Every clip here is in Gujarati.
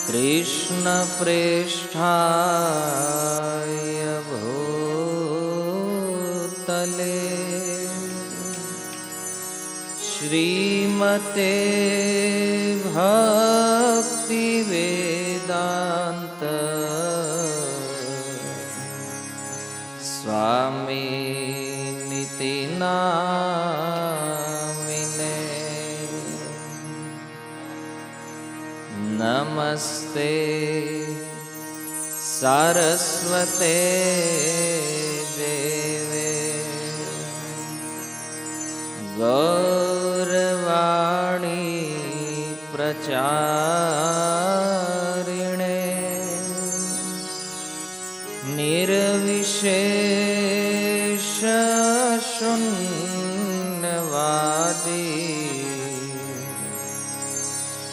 कृष्ण प्रेष्ठाय भूतले श्रीमते भक्ति वेदांत स्वामी निति नामिने नमस्ते सारस्वते देवे गौरवाणी प्रचारिणे निर्विशेष शून्यवादी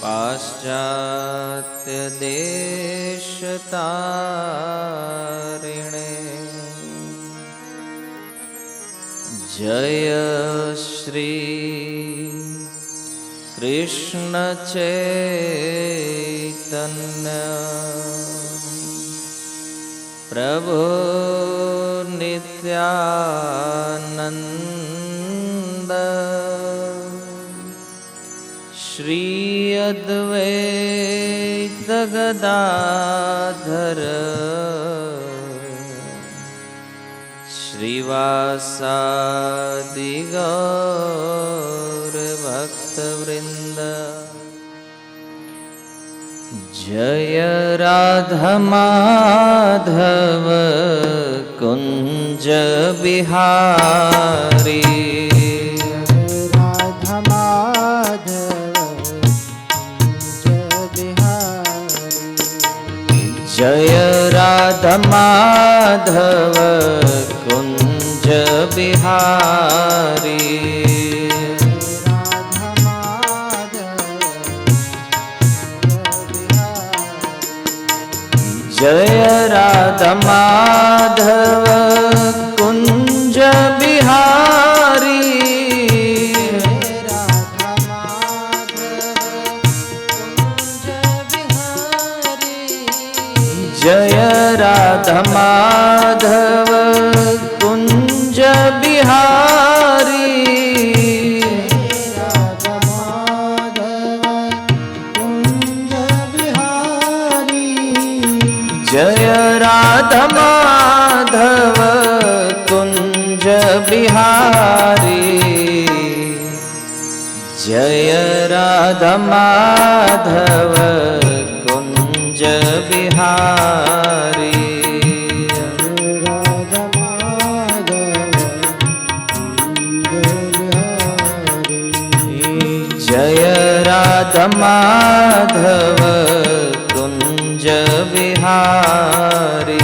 पाश्चात्य देशतारिणे जय श्री कृष्ण चैतन्य प्रभु नित्यानंद श्री अद्वैत गदाधर श्रीवासादि गौर भक्तवृंद जय राधा माधव कुंज बिहारी जय राधा माधव कुंज बिहारी जय राधा माधव कुंज बिहारी जय राधा माधव कुंज बिहारी जय राधा माधव कुंज बिहारी जय राधा माधव कुंज बिहारी जय राधा माधव कुंज बिहारी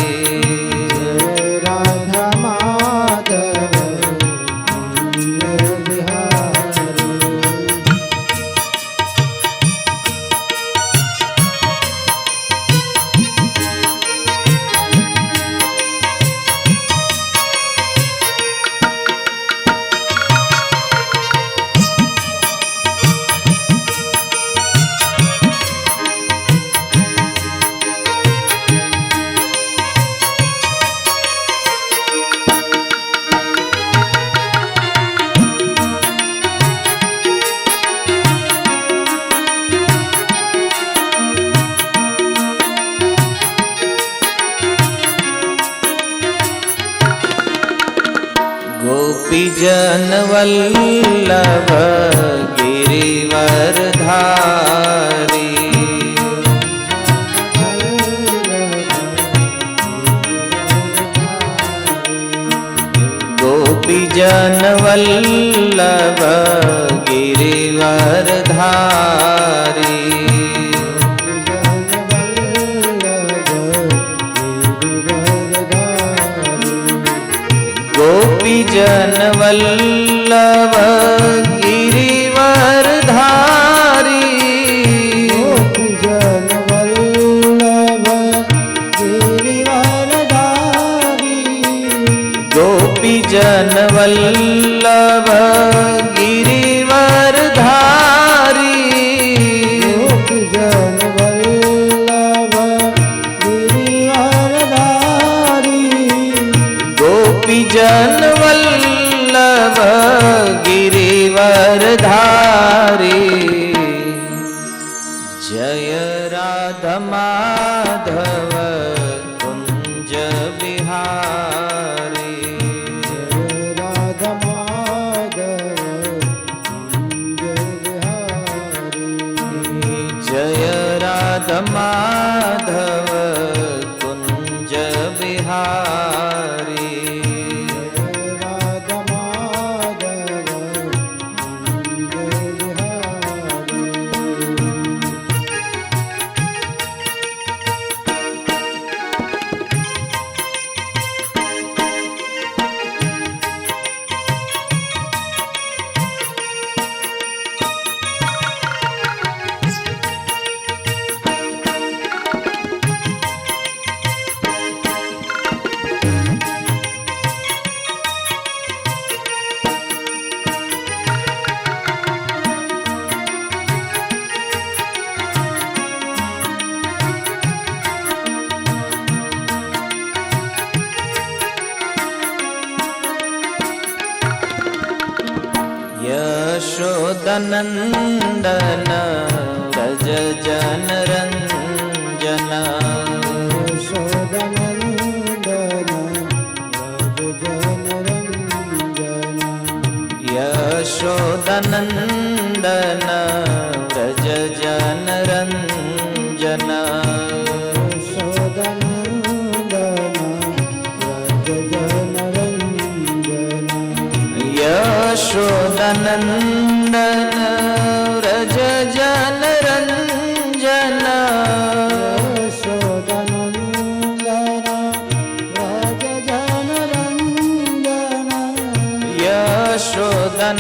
गोपीजन वल्लभ गिरिवरधारी गोपीजन वल्लभ गिरिवरधारी गोपीजन वल्लभ गिरिवरधारी गोपीजन वल्लभ गिरिवरधारी गोपीजन वल्लभ गिरिवरधारी गोपीजन वल्लभ जय राधा माधव कुंज बिहारी जय राधा माधव कुंज बिहारी यशोदनन्दन व्रज जनरञ्जन यशोदनन्दन व्रज जनरञ्जन यशोदनन्दन व्रज जनरञ्जन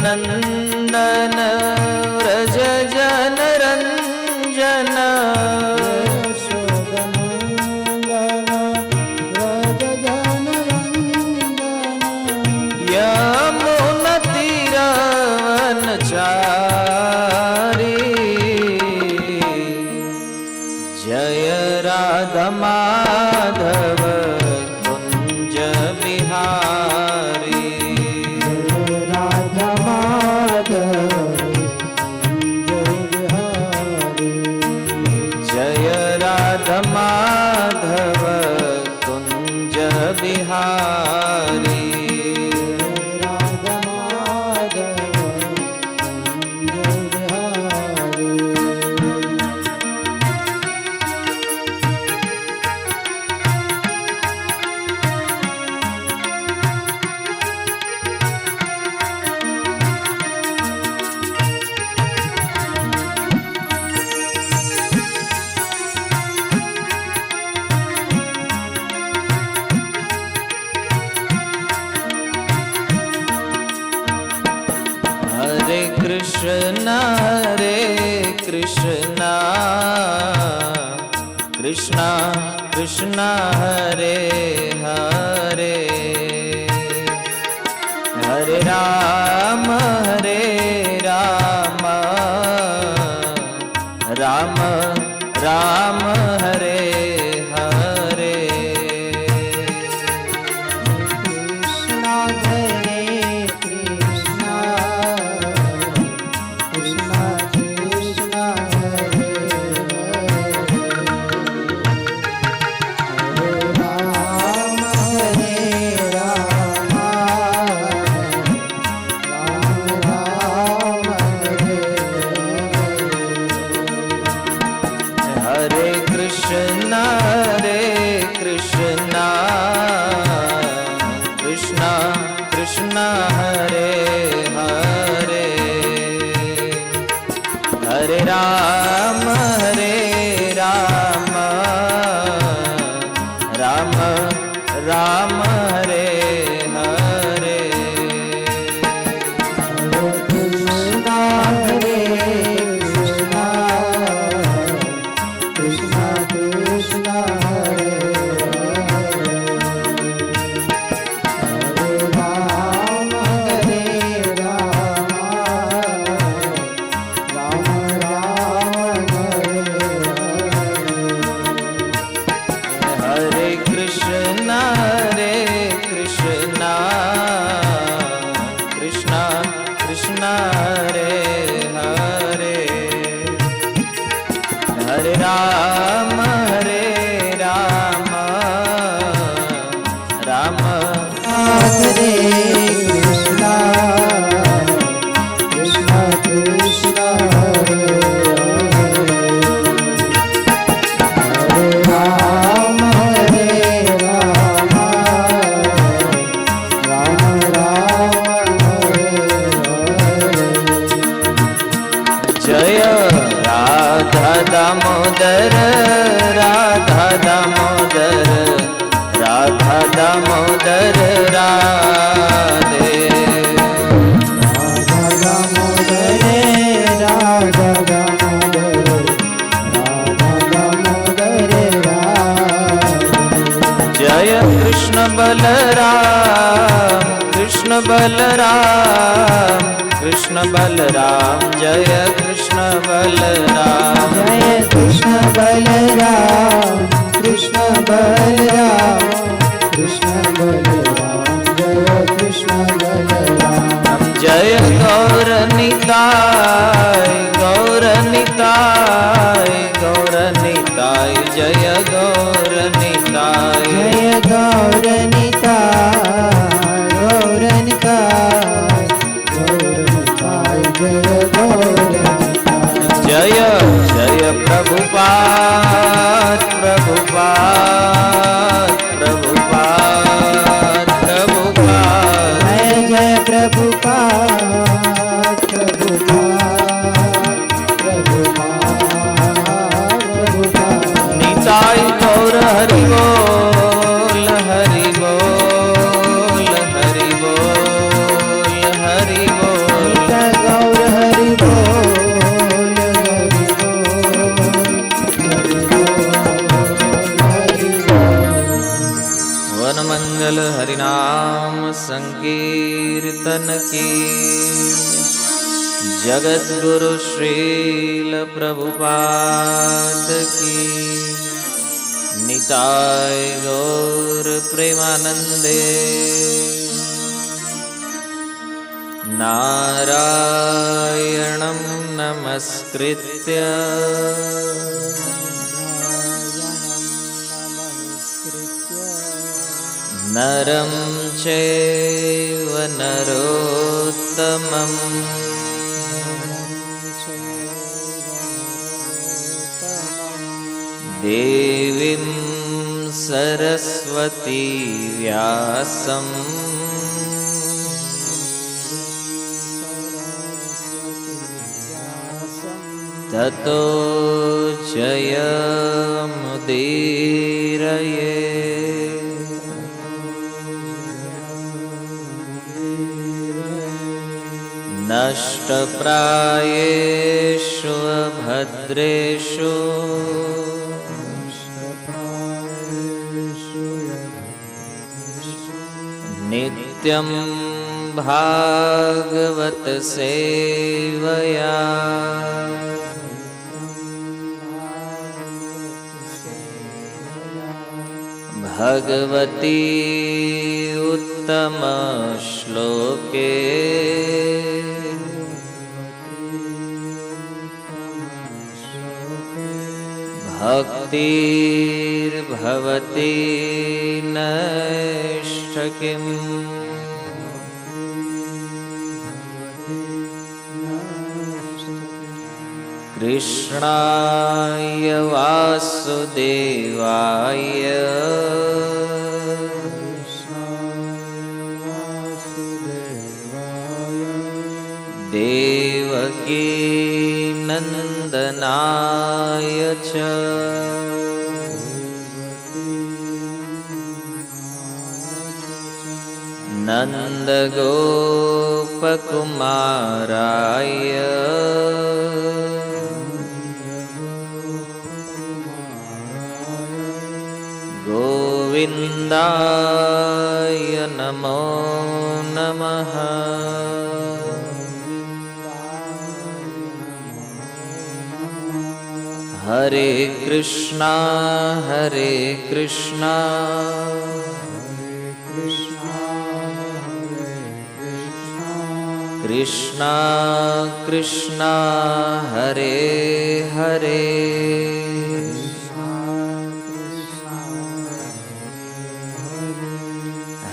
यशोदनन्दन व्रज जनरञ्जन चारी जय राधा माधव कुंज बिहारी राधा माधव जय Radha Madhav Kunj Bihari Krishna Hare Krishna Krishna Krishna Hare Hare Hare Rama Hare Rama Rama Rama Hare Hare Krishna Hare Krishna Krishna Krishna Hare Hare Rama Hare Rama Rama Rama Hare Hare Krishna Krishna Krishna Krishna Hare Hare Hare Rama Rama Rama Hare Hare Krishna Krishna Krishna हरे राम राम हरे कृष्णा कृष्णा कृष्णा हरे हरे राम राम राम हरे जय राधा दामोदर राधा दामोदर राधा दामोदर राधे राधा दामोदर राधा दामोदर राधा दामोदर राधे जय कृष्ण बलराम कृष्ण बलराम कृष्ण बलराम जय कृष्ण बलराम जय कृष्ण बलराम कृष्ण बलराम कृष्ण बलराम जय कृष्ण बलराम जय गौर निताय गौर निताय गौर निताय जय गौर निताय जय गौर निताय गौर निताय गौर निताय जय गौर निताय जय जय प्रभुपाद प्रभुपाद प्रभुपाद प्रभुपाद जय जय प्रभुपाद प्रभुपाद प्रभुपाद प्रभुपाद निताय गौर हरि बोल हरि बोल हरि बोल हरि बोल निताय गौर हरि बोल हरि बोल वन मंगल हरिनाम संकीर्तन की जगत गुरु श्रील प्रभुपाद की निताय गौर प्रेमानंदे नारायणं नमस्कृत्य नरं चैव नरोत्तमम् देवीं सरस्वती व्यासं ततो जयमुदीरये नष्टप्रायेषु भद्रेषु नित्यं भागवत सेवया भगवती उत्तम श्लोके भक्तिर्भवती नैष्ठकिम् कृष्णाय वासुदेवाय देवकी नन्दनाय च नन्दगोपकुमाराय गोविन्दाय नमो नमः हरे कृष्णा कृष्णा कृष्णा हरे हरे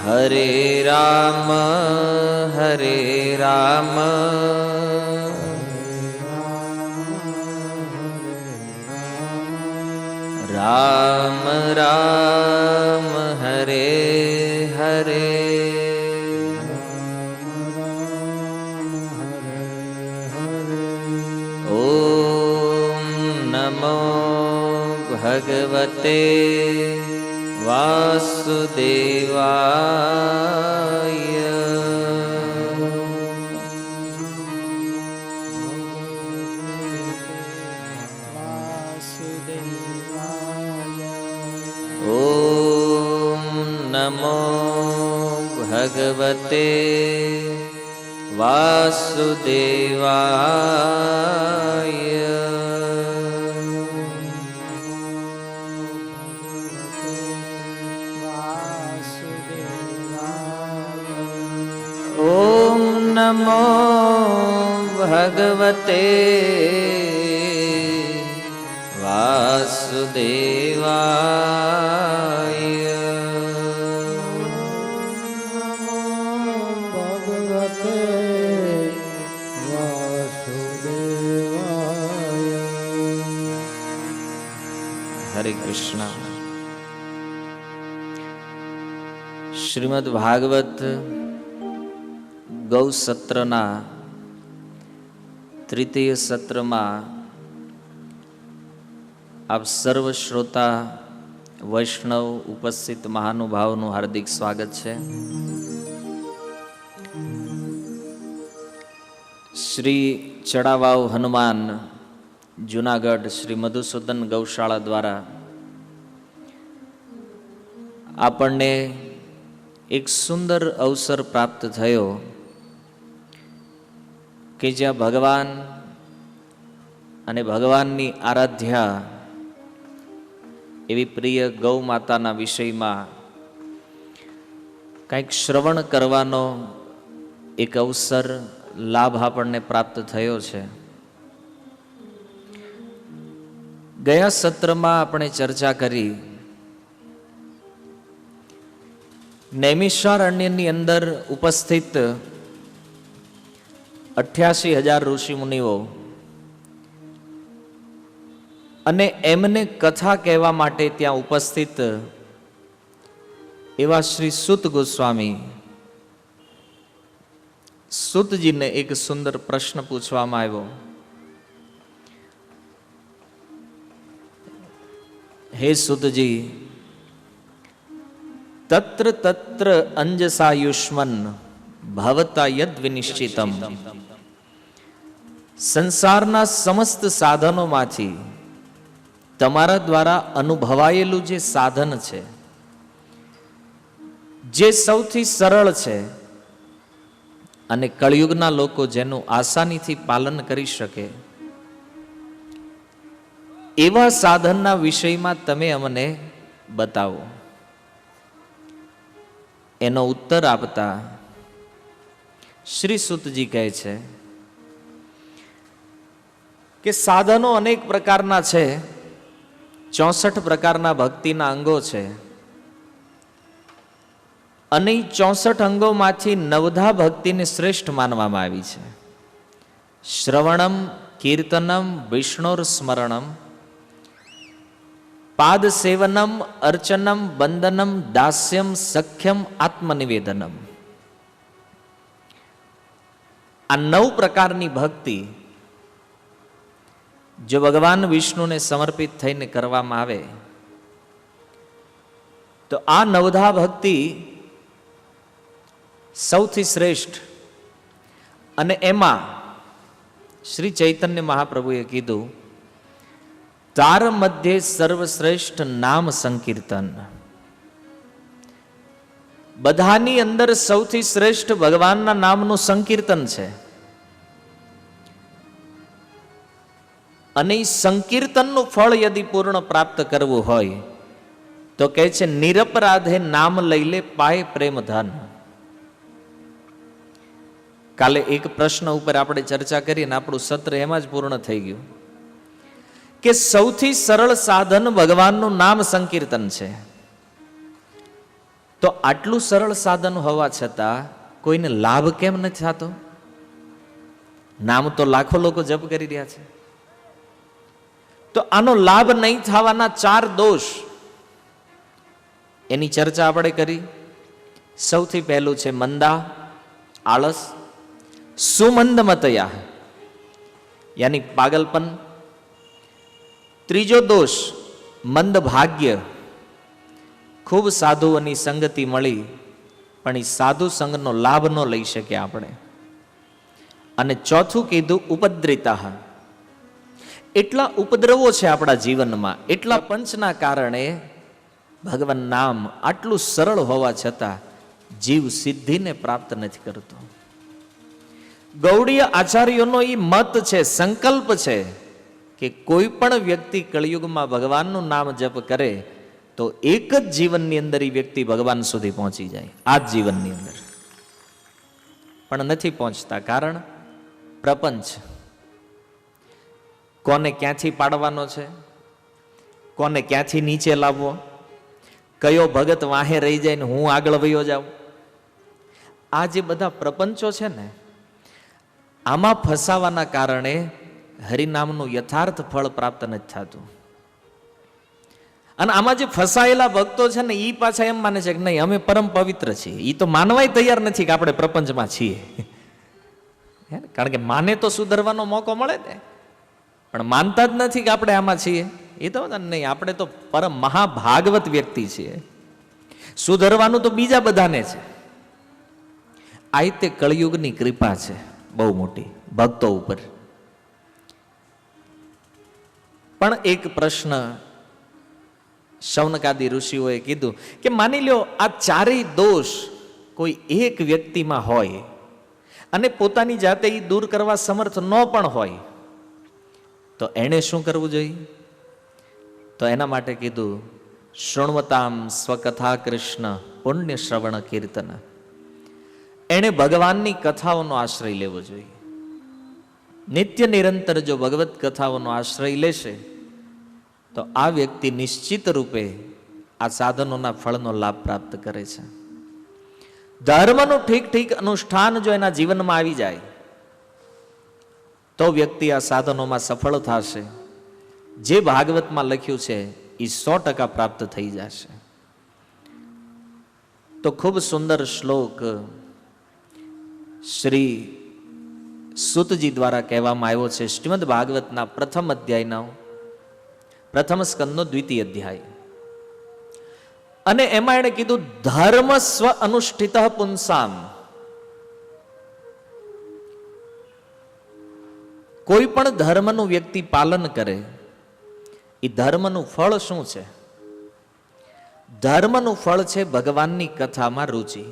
हरे राम राम राम हरे हरे ओम नमो भगवते वासुदेवाय ओम नमो भगवते वासुदेवाय ओम नमो भगवते वासुदेवाय भगवते वासुदेवाय। हरे कृष्णा। श्रीमद् भागवत गौ सत्रना तृतीय सत्रमा आप सर्व श्रोता वैष्णव उपस्थित महानुभावों हार्दिक स्वागत है। श्री चढ़ावाव हनुमान जूनागढ़ श्री मधुसूदन गौशाला द्वारा आपने एक सुंदर अवसर प्राप्त थयो कि ज्यां भगवान अने भगवाननी आराध्या एवी प्रिय गौ माताना विषयमां कंईक श्रवण करवानो एक अवसर लाभ आपने प्राप्त थयो छे। गया सत्रमां आपणे चर्चा करी नैमिषारण्यनी अंदर उपस्थित 88,000 ऋषि मुनिओ अने एमने कथा कहवा माटे त्यां उपस्थित एवा श्री सूत गोस्वामी सूतजी ने एक सुंदर प्रश्न पूछवामां आव्यो। हे सूतजी, तत्र तत्र अंजसायुष्मन् भवता यद विनिश्चितम, संसारना समस्त साधनोमांथी तमारा द्वारा अनुभवायेलू जे साधन छे, जे सौथी सरल छे अने कलियुगना लोको जेनु आसानीथी पालन करी शके एवा साधनना विषयमां तमे अमने बतावो। एनो उत्तर आपता श्री सूतजी कहे छे कि साधनो अनेक प्रकारना छे, 64 प्रकारना भक्तिना अंगो छे अने 64 अंगोमांथी नवधा भक्तिने श्रेष्ठ मानवामां आवी छे। श्रवणम, कीर्तनम, विष्णुर स्मरणम, पाद सेवनम, अर्चनम, बंदनम, दास्यम, सख्यम, आत्मनिवेदनम। आ 9 प्रकारनी भक्ति जो भगवान विष्णु ने समर्पित थईने करवामां आवे तो आ नवधा भक्ति सौथी श्रेष्ठ अने एमां श्री चैतन्य महाप्रभुए कीधुं तार मध्य सर्वश्रेष्ठ नाम संकीर्तन। बधानी अंदर सौथी श्रेष्ठ भगवानना नामनुं संकीर्तन छे अने संकीर्तननुं फळ यदि पूर्ण प्राप्त करवुं होय तो कहे छे निरपराधे नाम लई ले पाए प्रेम धन। કાલે એક પ્રશ્ન ઉપર આપણે ચર્ચા કરી અને આપણું સત્ર એમાં જ પૂર્ણ થઈ ગયું કે સૌથી સરળ સાધન ભગવાનનું નામ સંકીર્તન છે. તો આટલું સરળ સાધન હોવા છતાં કોઈને લાભ કેમ નથી થતો? નામ તો લાખો લોકો જપ કરી રહ્યા છે. તો આનો લાભ નહીં થવાના 4 દોષ એની ચર્ચા આપણે કરી. સૌથી પહેલું છે મંદા, આળસ, સુમંદમતયા યાની પાગલપન. ત્રીજો દોષ મંદ ભાગ્ય, ખૂબ સાધુઓની સંગતિ મળી પણ એ સાધુ સંગનો લાભ ન લઈ શકે આપણે. અને ચોથું કીધું ઉપદ્રિતા, એટલા ઉપદ્રવો છે આપણા જીવનમાં, એટલા પંચના કારણે ભગવાન નામ આટલું સરળ હોવા છતાં જીવ સિદ્ધિને પ્રાપ્ત નથી કરતો. ગૌડીય આચાર્યોનો એ મત છે, સંકલ્પ છે કે કોઈ પણ વ્યક્તિ કળિયુગમાં ભગવાનનું નામ જપ કરે તો એક જ જીવનની અંદર એ વ્યક્તિ ભગવાન સુધી પહોંચી જાય, આ જ જીવનની અંદર. પણ નથી પહોંચતા. કારણ પ્રપંચ. કોને ક્યાંથી પાડવાનો છે, કોને ક્યાંથી નીચે લાવવો, કયો ભગત વાહે રહી જાય ને હું આગળ વયો જાઉં, આ જે બધા પ્રપંચો છે ને, આમાં ફસાવાના કારણે હરિનામનું યથાર્થ ફળ પ્રાપ્ત નથી થતું. અને આમાં જે ફસાયેલા ભક્તો છે ને, એ પાછા એમ માને છે કે નહીં અમે પરમ પવિત્ર છીએ. એ તો માનવાય તૈયાર નથી કે આપણે પ્રપંચમાં છીએ. કારણ કે માને તો સુધરવાનો મોકો મળે ને, પણ માનતા જ નથી કે આપણે આમાં છીએ. એ તો નહીં, આપણે તો પરમ મહાભાગવત વ્યક્તિ છીએ, સુધરવાનું તો બીજા બધાને છે. આ તે કળિયુગની કૃપા છે બહુ મોટી ભક્તો ઉપર. પણ એક પ્રશ્ન શૌનકાદી ઋષિઓએ કીધું કે માની લ્યો આ 4 દોષ કોઈ એક વ્યક્તિમાં હોય અને પોતાની જાતે એ દૂર કરવા સમર્થ ન પણ હોય તો એણે શું કરવું જોઈએ? તો એના માટે કીધું શૃણવતામ સ્વકથા કૃષ્ણ પુણ્ય શ્રવણ કીર્તન. એણે ભગવાનની કથાઓનો આશ્રય લેવો જોઈએ. નિત્ય નિરંતર જો ભગવત કથાઓનો આશ્રય લેશે તો આ વ્યક્તિ નિશ્ચિત રૂપે આ સાધનોના ફળનો લાભ પ્રાપ્ત કરે છે. ધર્મનું ઠીક અનુષ્ઠાન જો એના જીવનમાં આવી જાય તો વ્યક્તિ આ સાધનોમાં સફળ થશે. જે ભાગવતમાં લખ્યું છે એ 100% પ્રાપ્ત થઈ જશે. તો ખૂબ સુંદર શ્લોક શ્રી સુતજી દ્વારા કહેવામાં આવ્યો છે. શ્રીમદ ભાગવતના પ્રથમ અધ્યાયનો પ્રથમ સ્કંદનો 2ય અધ્યાય. અને એમાં એણે કીધું ધર્મ સ્વ અનુષ્ઠિત પુંસામ. કોઈ પણ ધર્મનું વ્યક્તિ પાલન કરે એ ધર્મનું ફળ શું છે? ધર્મનું ફળ છે ભગવાનની કથામાં રુચિ.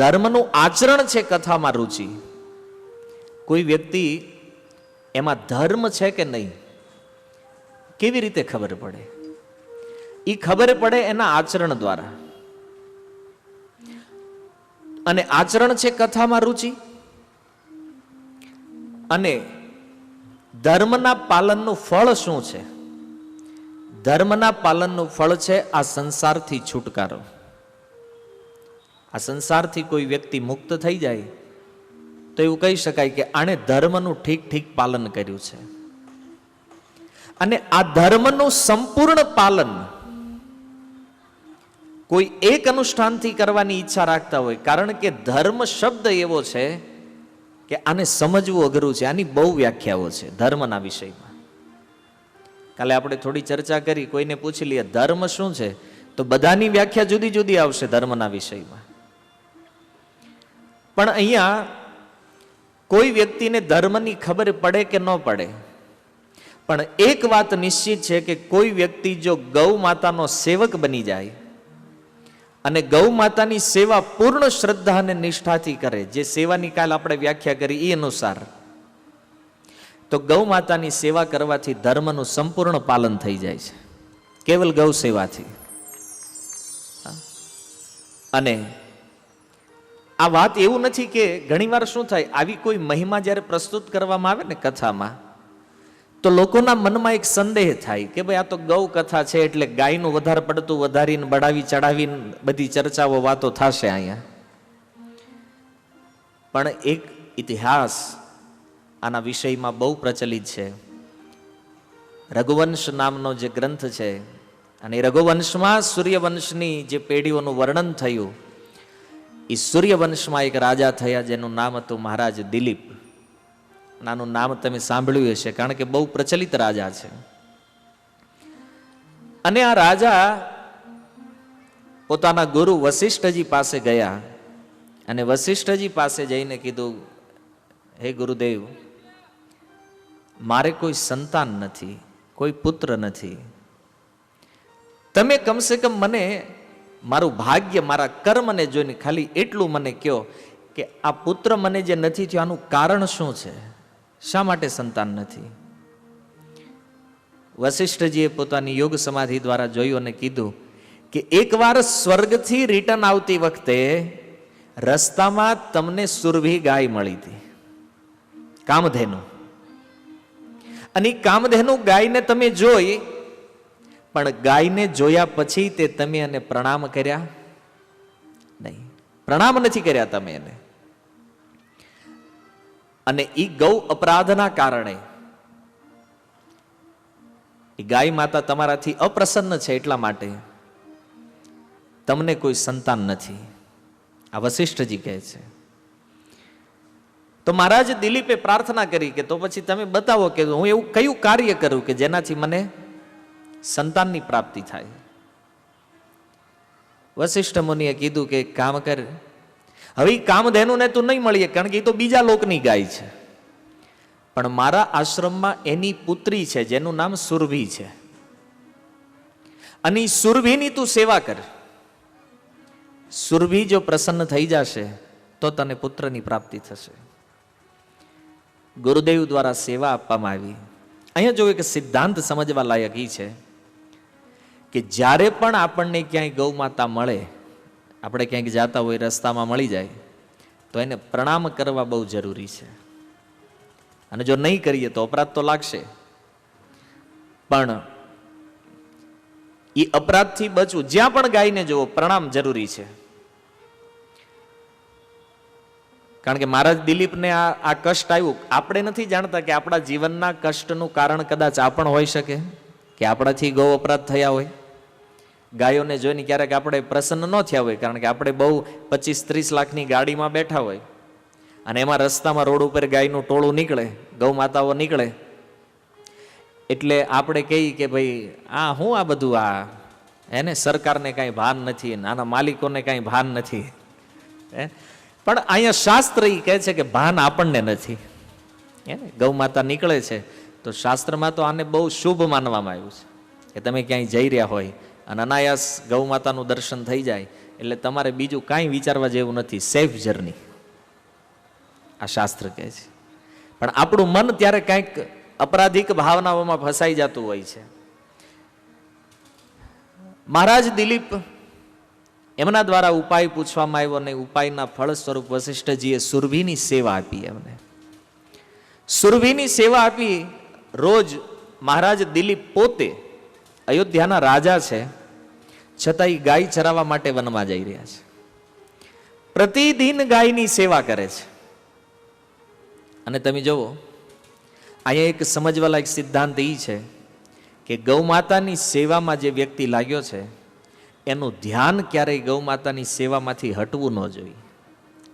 ધર્મનું આચરણ છે કથામાં રુચિ. કોઈ વ્યક્તિ એમાં ધર્મ છે કે નહીં કેવી રીતે ખબર પડે? એ ખબર પડે એના આચરણ દ્વારા. અને આચરણ છે કથામાં રુચિ. અને ધર્મના પાલનનું ફળ શું છે? ધર્મના પાલનનું ફળ છે આ સંસારથી છુટકારો. આ સંસારથી કોઈ વ્યક્તિ મુક્ત થઈ જાય તો એવું કહી શકાય કે આણે ધર્મનું ઠીક પાલન કર્યું છે. અને આ ધર્મનું સંપૂર્ણ પાલન કોઈ એક અનુષ્ઠાનથી કરવાની ઈચ્છા રાખતા હોય, કારણ કે ધર્મ શબ્દ એવો છે કે આને સમજવું અઘરું છે. આની બહુ વ્યાખ્યાઓ છે ધર્મના વિષયમાં. કાલે આપણે થોડી ચર્ચા કરી, કોઈને પૂછી લઈએ ધર્મ શું છે તો બધાની વ્યાખ્યા જુદી જુદી આવશે ધર્મના વિષયમાં. પણ અહીંયા કોઈ વ્યક્તિને ધર્મની ખબર પડે કે ન પડે, પણ એક વાત નિશ્ચિત છે કે કોઈ વ્યક્તિ જો ગૌ માતાનો સેવક બની જાય અને ગૌ માતાની સેવા પૂર્ણ શ્રદ્ધા અને નિષ્ઠાથી કરે, જે સેવાની કાલ આપણે વ્યાખ્યા કરી એ અનુસાર, તો ગૌ માતાની સેવા કરવાથી ધર્મનું સંપૂર્ણ પાલન થઈ જાય છે, કેવલ ગૌ સેવાથી. અને આ વાત એવું નથી કે ઘણીવાર શું થાય, આવી કોઈ મહિમા જ્યારે પ્રસ્તુત કરવામાં આવે ને કથામાં, તો લોકોના મનમાં એક સંદેહ થાય કે ભાઈ આ તો ગૌ કથા છે એટલે ગાયનું વધારે પડતું વધારીને બઢાવી ચડાવીને બધી ચર્ચાઓ વાતો થશે અહીંયા. પણ એક ઇતિહાસ આના વિષયમાં બહુ પ્રચલિત છે. રઘુવંશ નામનો જે ગ્રંથ છે, અને એ રઘુવંશમાં સૂર્યવંશની જે પેઢીઓનું વર્ણન થયું, એ સૂર્યવંશમાં એક રાજા થયા જેનું નામ હતું મહારાજ દિલીપ. આનું નામ તમે સાંભળ્યું હશે, કારણ કે બહુ પ્રચલિત રાજા છે. અને આ રાજા પોતાના ગુરુ વશિષ્ઠજી પાસે ગયા અને વશિષ્ઠજી પાસે જઈને કીધું, હે ગુરુદેવ, મારે કોઈ સંતાન નથી, કોઈ પુત્ર નથી. તમે કમસે કમ મને મારું ભાગ્ય, મારા કર્મને જોઈને ખાલી એટલું મને કહો કે આ પુત્ર મને જે નથી થયો આનું કારણ શું છે, શા માટે સંતાન નથી? વશિષ્ઠજીએ પોતાની યોગ સમાધિ દ્વારા જોયું અને કીધું કે એકવાર સ્વર્ગથી રિટર્ન આવતી વખતે રસ્તામાં તમને સુરભી ગાય મળી હતી, કામધેનુ. અને કામધેનુ ગાયને તમે જોઈ, પણ ગાયને જોયા પછી તે તમે એને પ્રણામ કર્યા નહીં, પ્રણામ નથી કર્યા તમે એને. અને ઈ ગૌ અપરાધના કારણે એ ગાય માતા તમારાથી અપ્રસન્ન છે, એટલા માટે તમને કોઈ સંતાન નથી. આ વશિષ્ઠજી કહે છે. તો મહારાજ દિલીપે પ્રાર્થના કરી કે તો પછી તમે બતાવો કે હું એવું કયું કાર્ય કરું કે જેનાથી મને સંતાનની પ્રાપ્તિ થાય. વશિષ્ઠ મુનિએ કીધું કે કામ કર, હવે કામધેનુને તું નહીં મળીએ, કારણ કે એ તો બીજા લોકની ગાય છે, પણ મારા આશ્રમમાં એની પુત્રી છે જેનું નામ સુરભી છે, અને સુરભીની તું સેવા કર. સુરભી જો પ્રસન્ન થઈ જશે તો તને પુત્રની પ્રાપ્તિ થશે. ગુરુદેવ દ્વારા સેવા આપવામાં આવી. અહીંયા જો એક સિદ્ધાંત સમજવા લાયક એ છે કે જ્યારે પણ આપણને ક્યાંય ગૌ માતા મળે, આપણે ક્યાંક જતા હોય રસ્તામાં મળી જાય, તો એને પ્રણામ કરવા બહુ જરૂરી છે. અને જો નહીં કરીએ તો અપરાધ તો લાગશે, પણ એ અપરાધથી બચવું, જ્યાં પણ ગાયને જુઓ પ્રણામ જરૂરી છે. કારણ કે મહારાજ દિલીપને આ કષ્ટ આવ્યું, આપણે નથી જાણતા કે આપણા જીવનના કષ્ટનું કારણ કદાચ આ પણ હોઈ શકે કે આપણાથી ગૌ અપરાધ થયા હોય. ગાયોને જોઈને ક્યારેક આપણે પ્રસન્ન ન થયા હોય, કારણ કે આપણે બહુ 25-30 લાખની ગાડીમાં બેઠા હોય અને એમાં રસ્તામાં રોડ ઉપર ગાયનું ટોળું નીકળે, ગૌ માતાઓ નીકળે, એટલે આપણે કહીએ કે ભાઈ આ હું આ બધું, આ એને સરકારને કાંઈ ભાન નથી, આના માલિકોને કાંઈ ભાન નથી. પણ અહીંયા શાસ્ત્ર એ કહે છે કે ભાન આપણને નથી. ગૌ માતા નીકળે છે તો શાસ્ત્રમાં તો આને બહુ શુભ માનવામાં આવ્યું છે કે તમે ક્યાંય જઈ રહ્યા હોય અને અનાયાસ ગૌ માતાનું દર્શન થઈ જાય એટલે તમારે બીજું કાંઈ વિચારવા જેવું નથી, સેફ જર્ની, આ શાસ્ત્ર કહે છે. પણ આપણું મન ત્યારે કંઈક અપરાધિક ભાવનાઓમાં ફસાઈ જતું હોય છે. મહારાજ દિલીપ, એમના દ્વારા ઉપાય પૂછવામાં આવ્યો અને ઉપાયના ફળ સ્વરૂપ વશિષ્ઠજીએ સુરભીની સેવા આપી. એમને સુરભીની સેવા આપી. રોજ મહારાજ દિલીપ પોતે અયોધ્યાના રાજા છે, છતાં એ ગાય ચરાવવા માટે વનમાં જઈ રહ્યા છે. પ્રતિદિન ગાયની સેવા કરે છે. અને તમે જુઓ, અહીંયા એક સમજવા લાયક સિદ્ધાંત એ છે કે ગૌ માતાની સેવામાં જે વ્યક્તિ લાગ્યો છે એનું ધ્યાન ક્યારેય ગૌ માતાની સેવામાંથી હટવું ન જોઈએ.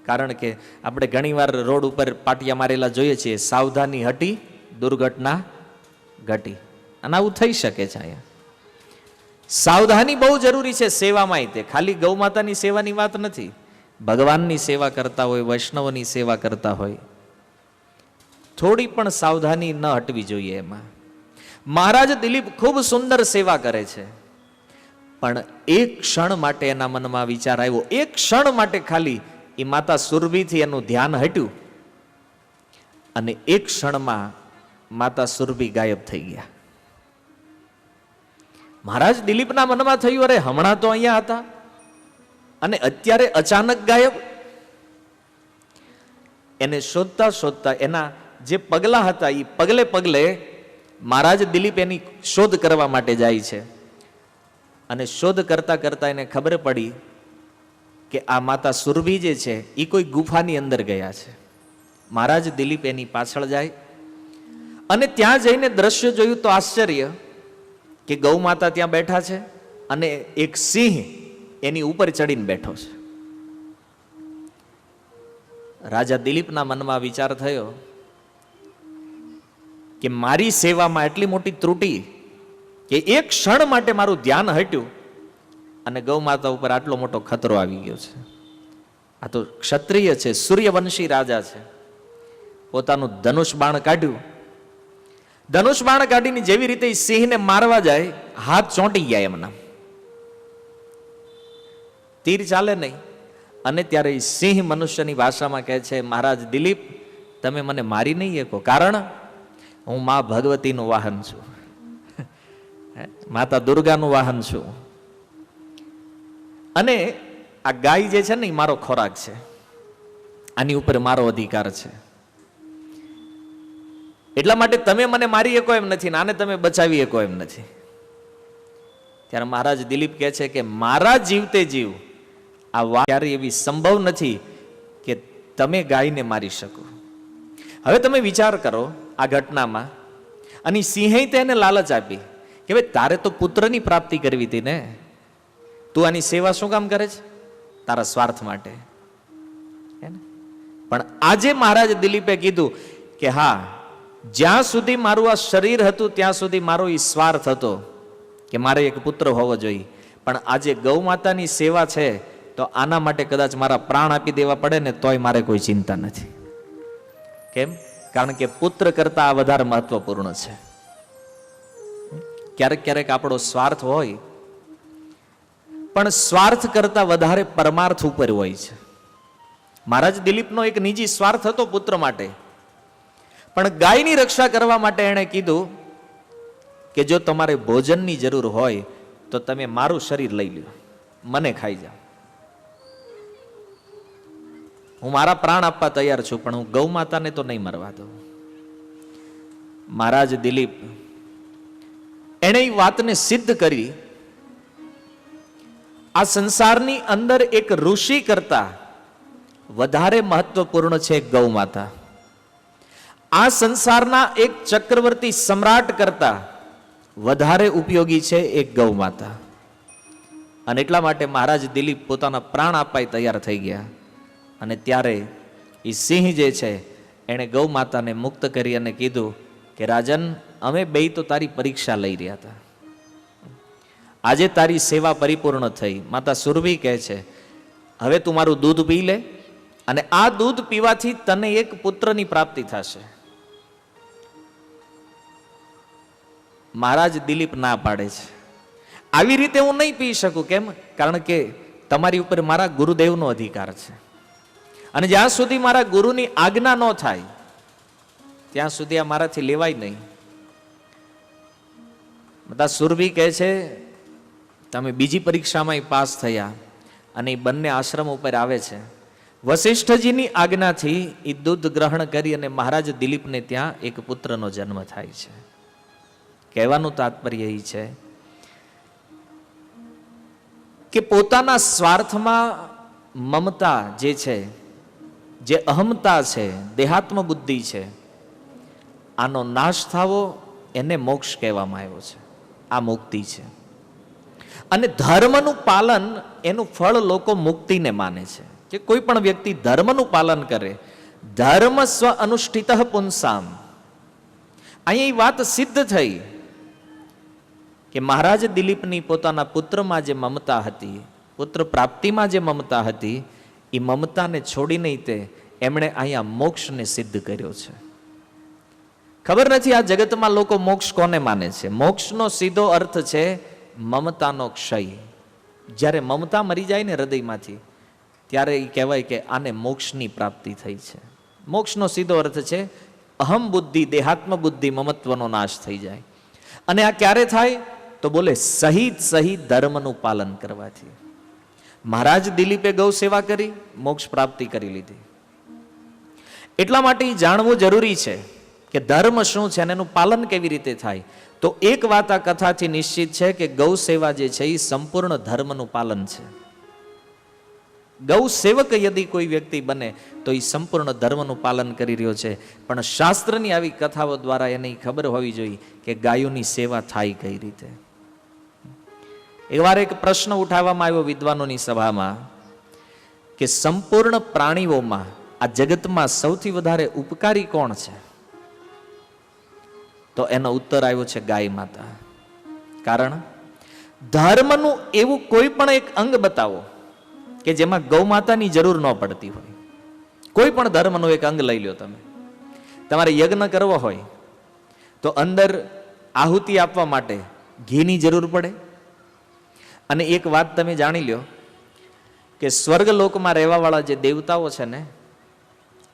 કારણ કે આપણે ઘણીવાર રોડ ઉપર પાટિયા મારેલા જોઈએ છીએ, સાવધાની હટી દુર્ઘટના ઘટી, અને આવું થઈ શકે છે. અહીંયા સાવધાની બહુ જરૂરી છે સેવામાં. તે ખાલી ગૌ માતાની સેવાની વાત નથી, ભગવાનની સેવા કરતા હોય, વૈષ્ણવની સેવા કરતા હોય, થોડી પણ સાવધાની ન હટવી જોઈએ એમાં. મહારાજ દિલીપ ખૂબ સુંદર સેવા કરે છે, પણ એક ક્ષણ માટે એના મનમાં વિચાર આવ્યો, એક ક્ષણ માટે ખાલી એ માતા સુરભીથી એનું ધ્યાન હટ્યું અને એક ક્ષણમાં માતા સુરભી ગાયબ થઈ ગયા. મહારાજ દિલીપના મનમાં થયું, અરે હમણાં તો અહીંયા હતા અને અત્યારે અચાનક ગાયબ. એને શોધતા શોધતા એના જે પગલાં હતા એ પગલે પગલે મહારાજ દિલીપ એની શોધ કરવા માટે જાય છે. અને શોધ કરતા કરતા એને ખબર પડી કે આ માતા સુરભી જે છે એ કોઈ ગુફાની અંદર ગયા છે. મહારાજ દિલીપ એની પાછળ જાય અને ત્યાં જઈને દ્રશ્ય જોયું તો આશ્ચર્ય કે ગૌ માતા ત્યાં બેઠા છે અને એક સિંહ એની ઉપર ચડીને બેઠો છે. રાજા દિલીપના મનમાં વિચાર થયો કે મારી સેવામાં એટલી મોટી ત્રુટી કે એક ક્ષણ માટે મારું ધ્યાન હટ્યું અને ગૌ માતા ઉપર આટલો મોટો ખતરો આવી ગયો છે. આ તો ક્ષત્રિય છે, સૂર્યવંશી રાજા છે. પોતાનું ધનુષ બાણ કાઢ્યું. ધનુષ બાણ કાઢીને જેવી રીતે સિંહને મારવા જાય, હાથ ચોંટી ગયા એમના, તીર ચાલે નહીં. અને ત્યારે સિંહ મનુષ્યની ભાષામાં કહે છે, મહારાજ દિલીપ, તમે મને મારી નહીં શકો, કારણ હું મા ભગવતીનું વાહન છું, માતા દુર્ગાનું વાહન છું. અને આ ગાય જે છે ને એ મારો ખોરાક છે, આની ઉપર મારો અધિકાર છે. એટલા માટે તમે મને મારી શકો એમ નથી, આને તમે બચાવી શકો એમ નથી. ત્યારે મહારાજ દિલીપ કહે છે કે મારા જીવતે જીવ આ વાત ક્યારે એવી સંભવ નથી કે તમે ગાયને મારી શકો. હવે તમે વિચાર કરો આ ઘટનામાં, અને સિંહે તેને લાલચ આપી કે ભાઈ તારે તો પુત્રની પ્રાપ્તિ કરવી હતી ને, તું આની સેવા શું કામ કરે છે? તારા સ્વાર્થ માટે. પણ આજે મહારાજ દિલીપે કીધું કે હા, જ્યાં સુધી મારું આ શરીર હતું ત્યાં સુધી મારો એ સ્વાર્થ હતો કે મારે એક પુત્ર હોવો જોઈએ. પણ આજે ગૌ માતાની સેવા છે તો આના માટે કદાચ મારા પ્રાણ આપી દેવા પડે ને તોય મારે કોઈ ચિંતા નથી. કેમ? કારણ કે પુત્ર કરતા આ વધારે મહત્વપૂર્ણ છે. ક્યારેક ક્યારેક આપણો સ્વાર્થ હોય, પણ સ્વાર્થ કરતા વધારે પરમાર્થ ઉપર હોય છે. મહારાજ દિલીપનો એક નિજી સ્વાર્થ હતો પુત્ર માટે, પણ ગાયની રક્ષા કરવા માટે એણે કીધું કે જો તમારે ભોજનની જરૂર હોય તો તમે મારું શરીર લઈ લો, મને ખાઈ જાઓ. હું મારા પ્રાણ આપવા તૈયાર છું, પણ હું ગૌ માતાને તો નહીં મરવા દઉં. મહારાજ દિલીપ એણે એ વાતને સિદ્ધ કરી. આ સંસારની અંદર એક ઋષિ કરતા વધારે મહત્વપૂર્ણ છે ગૌ માતા. આ સંસારના એક ચક્રવર્તી સમ્રાટ કરતા વધારે ઉપયોગી છે એક ગૌ માતા. અને એટલા માટે મહારાજ દિલીપ પોતાના પ્રાણ આપવા તૈયાર થઈ ગયા. અને ત્યારે એ સિંહ જે છે એણે ગૌ માતાને મુક્ત કરી અને કીધું કે રાજન, અમે બે તો તારી પરીક્ષા લઈ રહ્યા હતા, આજે તારી સેવા પરિપૂર્ણ થઈ. માતા સુરભી કહે છે હવે તું મારું દૂધ પી લે, અને આ દૂધ પીવાથી તને એક પુત્રની પ્રાપ્તિ થશે. મહારાજ દિલીપ ના પાડે છે, આવી રીતે હું નહીં પી શકું. કેમ? કારણ કે તમારી ઉપર મારા ગુરુદેવનો અધિકાર છે, અને જ્યાં સુધી મારા ગુરુની આજ્ઞા ન થાય ત્યાં સુધી આ મારાથી લેવાય નહીં. બધા સુરભી કહે છે તમે બીજી પરીક્ષામાં પાસ થયા, અને એ બંને આશ્રમ ઉપર આવે છે. વશિષ્ઠજીની આજ્ઞાથી એ દૂધ ગ્રહણ કરી અને મહારાજ દિલીપને ત્યાં એક પુત્રનો જન્મ થાય છે. કહેવાનું તાત્પર્ય એ છે કે પોતાના સ્વાર્થમાં મમતા જે છે, જે અહમતા છે, દેહાત્મ બુદ્ધિ છે, આનો નાશ થવો એને મોક્ષ કહેવામાં આવ્યો છે. આ મુક્તિ છે. અને ધર્મનું પાલન એનું ફળ લોકો મુક્તિને માને છે. કે કોઈ પણ વ્યક્તિ ધર્મનું પાલન કરે, ધર્મ સ્વ અનુષ્ઠિત પુંસામ. અહીંયા એ વાત સિદ્ધ થઈ કે મહારાજ દિલીપની પોતાના પુત્રમાં જે મમતા હતી, પુત્ર પ્રાપ્તિમાં જે મમતા હતી, એ મમતાને છોડી નહીં તે એમણે અહીંયા મોક્ષને સિદ્ધ કર્યો છે. ખબર નથી આ જગતમાં લોકો મોક્ષ કોને માને છે. મોક્ષનો સીધો અર્થ છે મમતાનો ક્ષય. જ્યારે મમતા મરી જાય ને હૃદયમાંથી, ત્યારે એ કહેવાય કે આને મોક્ષની પ્રાપ્તિ થઈ છે. મોક્ષનો સીધો અર્થ છે અહમ બુદ્ધિ, દેહાત્મ બુદ્ધિ, મમત્વનો નાશ થઈ જાય. અને આ ક્યારે થાય? તો બોલે સહી ધર્મનું પાલન કરવાથી. મહારાજ દિલીપે ગૌ સેવા કરી, મોક્ષ પ્રાપ્તિ કરી લીધી. એટલા માટે ઈ જાણવું જરૂરી છે કે ધર્મ શું છે અને એનું પાલન કેવી રીતે થાય. તો એક વાત આ કથાથી નિશ્ચિત છે કે ગૌ સેવા જે છે એ સંપૂર્ણ ધર્મનું પાલન છે. ગૌ સેવક યદિ કોઈ વ્યક્તિ બને તો એ સંપૂર્ણ ધર્મનું પાલન કરી રહ્યો છે. પણ શાસ્ત્રની આવી કથાઓ દ્વારા એને ખબર હોવી જોઈએ કે ગાયોની સેવા થાય કઈ રીતે. એકવાર એક પ્રશ્ન ઉઠાવવામાં આવ્યો વિદ્વાનોની સભામાં કે સંપૂર્ણ પ્રાણીઓમાં આ જગતમાં સૌથી વધારે ઉપકારી કોણ છે? તો એનો ઉત્તર આવ્યો છે ગાય માતા. કારણ ધર્મનું એવું કોઈ પણ એક અંગ બતાવો કે જેમાં ગૌ માતાની જરૂર ન પડતી હોય. કોઈ પણ ધર્મનું એક અંગ લઈ લો તમે. તમારે યજ્ઞ કરવો હોય તો અંદર આહુતિ આપવા માટે ઘીની જરૂર પડે. અને એક વાત તમે જાણી લ્યો કે સ્વર્ગલોકમાં રહેવાવાળા જે દેવતાઓ છે ને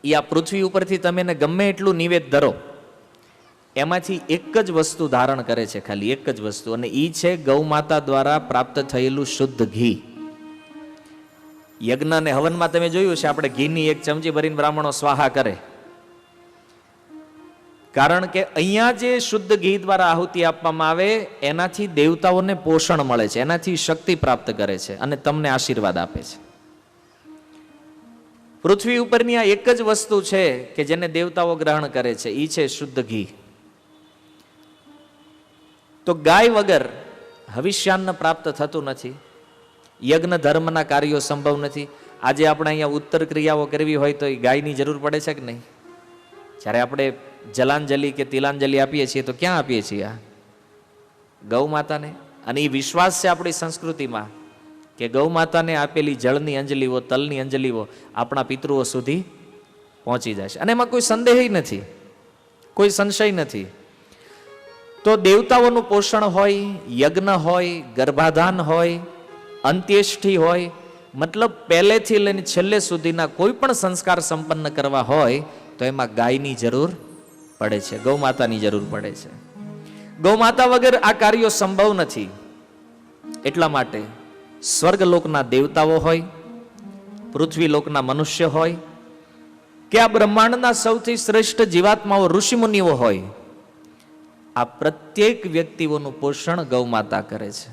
એ આ પૃથ્વી ઉપરથી તમે એને ગમે એટલું નિવેદ ધરો એમાંથી એક જ વસ્તુ ધારણ કરે છે, ખાલી એક જ વસ્તુ, અને એ છે ગૌ માતા દ્વારા પ્રાપ્ત થયેલું શુદ્ધ ઘી. યજ્ઞ અને હવનમાં તમે જોયું છે આપણે ઘીની એક ચમચી ભરીને બ્રાહ્મણો સ્વાહા કરે. કારણ કે અહીંયા જે શુદ્ધ ઘી દ્વારા આહુતિ આપવામાં આવે એનાથી દેવતાઓને પોષણ મળે છે, એનાથી શક્તિ પ્રાપ્ત કરે છે અને તમને આશીર્વાદ આપે છે. પૃથ્વી ઉપરની આ એક જ વસ્તુ છે કે જેને દેવતાઓ ગ્રહણ કરે છે, એ છે શુદ્ધ ઘી. તો ગાય વગર હવિષ્યાન્ન પ્રાપ્ત થતું નથી. યજ્ઞ ધર્મના કાર્યો સંભવ નથી. આજે આપણે અહીંયા ઉત્તર ક્રિયાઓ કરવી હોય તો એ ગાયની જરૂર પડે છે કે નહીં? જ્યારે આપણે જલાંજલિ કે તિલાંજલિ આપીએ છીએ તો ક્યાં આપીએ છીએ? આ ગૌ માતાને. અને એ વિશ્વાસ છે આપણી સંસ્કૃતિમાં કે ગૌ માતાને આપેલી જળની અંજલિઓ, તલની અંજલિઓ આપણા પિતૃઓ સુધી પહોંચી જશે. અને એમાં કોઈ સંદેહ નથી, કોઈ સંશય નથી. તો દેવતાઓનું પોષણ હોય, યજ્ઞ હોય, ગર્ભાધાન હોય, અંત્યેષ્ટિ હોય, મતલબ પહેલેથી લઈને છેલ્લે સુધીના કોઈ પણ સંસ્કાર સંપન્ન કરવા હોય તો એમાં ગાયની જરૂર પડે છે, ગૌ માતાની જરૂર પડે છે. ગૌ માતા વગર આ કાર્યો સંભવ નથી. એટલા માટે સ્વર્ગલોકના દેવતાઓ હોય, પૃથ્વીલોકના મનુષ્ય હોય, કે આ બ્રહ્માંડના સૌથી શ્રેષ્ઠ જીવાત્માઓ ઋષિમુનિઓ હોય, આ પ્રત્યેક વ્યક્તિઓનું પોષણ ગૌ માતા કરે છે.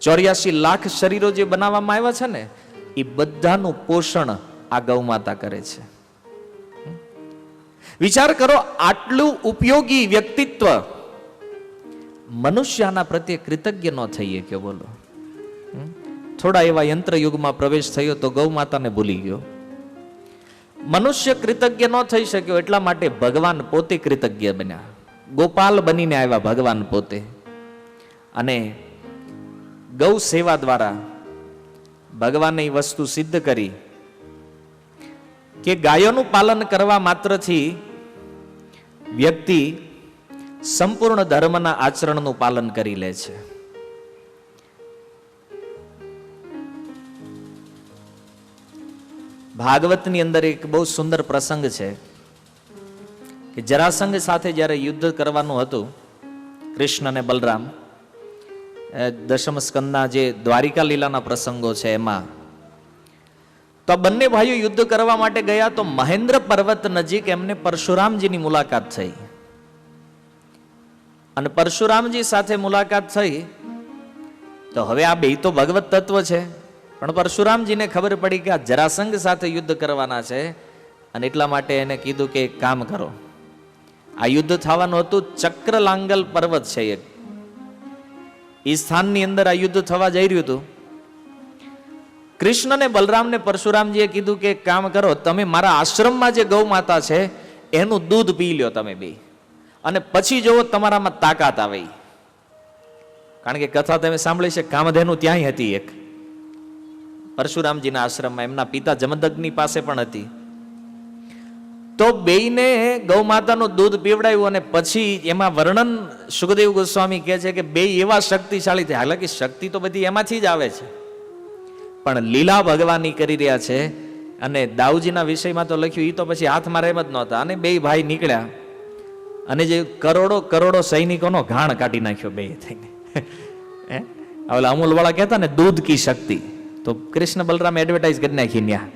84 લાખ શરીરો જે બનાવવામાં આવ્યા છે ને એ બધાનું પોષણ આ ગૌ માતા કરે છે. વિચાર કરો, આટલું ઉપયોગી વ્યક્તિત્વ મનુષ્યના પ્રત્યે કૃતજ્ઞ ન થઈએ કે બોલો? થોડા એવા યંત્ર યુગમાં પ્રવેશ થયો તો ગૌ માતાને ભૂલી ગયો. મનુષ્ય કૃતજ્ઞ ન થઈ શક્યો એટલા માટે ભગવાન પોતે કૃતજ્ઞ બન્યા. ગોપાલ બનીને આવ્યા ભગવાન પોતે. અને ગૌ સેવા દ્વારા ભગવાને એ વસ્તુ સિદ્ધ કરી કે ગાયોનું પાલન કરવા માત્રથી વ્યક્તિ સંપૂર્ણ ધર્મના આચરણનું પાલન કરી લે છે. ભાગવતની અંદર એક બહુ સુંદર પ્રસંગ છે કે જરાસંઘ સાથે જ્યારે યુદ્ધ કરવાનું હતું, કૃષ્ણ અને બલરામ, દશમ સ્કંદના જે દ્વારિકા લીલાના પ્રસંગો છે એમાં, તો આ બંને ભાઈઓ યુદ્ધ કરવા માટે ગયા તો મહેન્દ્ર પર્વત નજીક એમને પરશુરામજીની મુલાકાત થઈ. અને પરશુરામજી સાથે મુલાકાત થઈ તો હવે આ બે તો ભગવત તત્વ છે, પણ પરશુરામજીને ખબર પડી કે આ જરાસંઘ સાથે યુદ્ધ કરવાના છે. અને એટલા માટે એને કીધું કે એક કામ કરો, આ યુદ્ધ થવાનું હતું ચક્રલાંગલ પર્વત છે એક, એ સ્થાનની અંદર આ યુદ્ધ થવા જઈ રહ્યું હતું. કૃષ્ણ ને બલરામ ને પરશુરામજીએ કીધું કે એક કામ કરો, તમે મારા આશ્રમમાં જે ગૌ માતા છે એનું દૂધ પી લ્યો તમે બે, અને પછી જોવો તમારામાં તાકાત આવે. કારણ કે કથા તમે સાંભળી છે, કામધેનુ ત્યાંય હતી એક પરશુરામજીના આશ્રમમાં, એમના પિતા જમદગ્નિ પાસે પણ હતી. તો બેયને ગૌ માતાનું દૂધ પીવડાવ્યું અને પછી એમાં વર્ણન સુખદેવ ગોસ્વામી કહે છે કે બે એવા શક્તિશાળી થયા. હાલાકી શક્તિ તો બધી એમાંથી જ આવે છે, પણ લીલા ભગવાનની કરી રહ્યા છે. અને દાઉજીના વિષયમાં તો લખ્યું, એ તો પછી હાથમાં રહેમ જ નહોતા. અને બે ભાઈ નીકળ્યા અને જે કરોડો કરોડો સૈનિકોનો ઘાણ કાઢી નાખ્યો બે થઈને. ઓલા અમૂલ વાળા કહેતા ને દૂધ કી શક્તિ, તો કૃષ્ણ બલરામ એડવર્ટાઇઝ કરી નાખી ત્યાં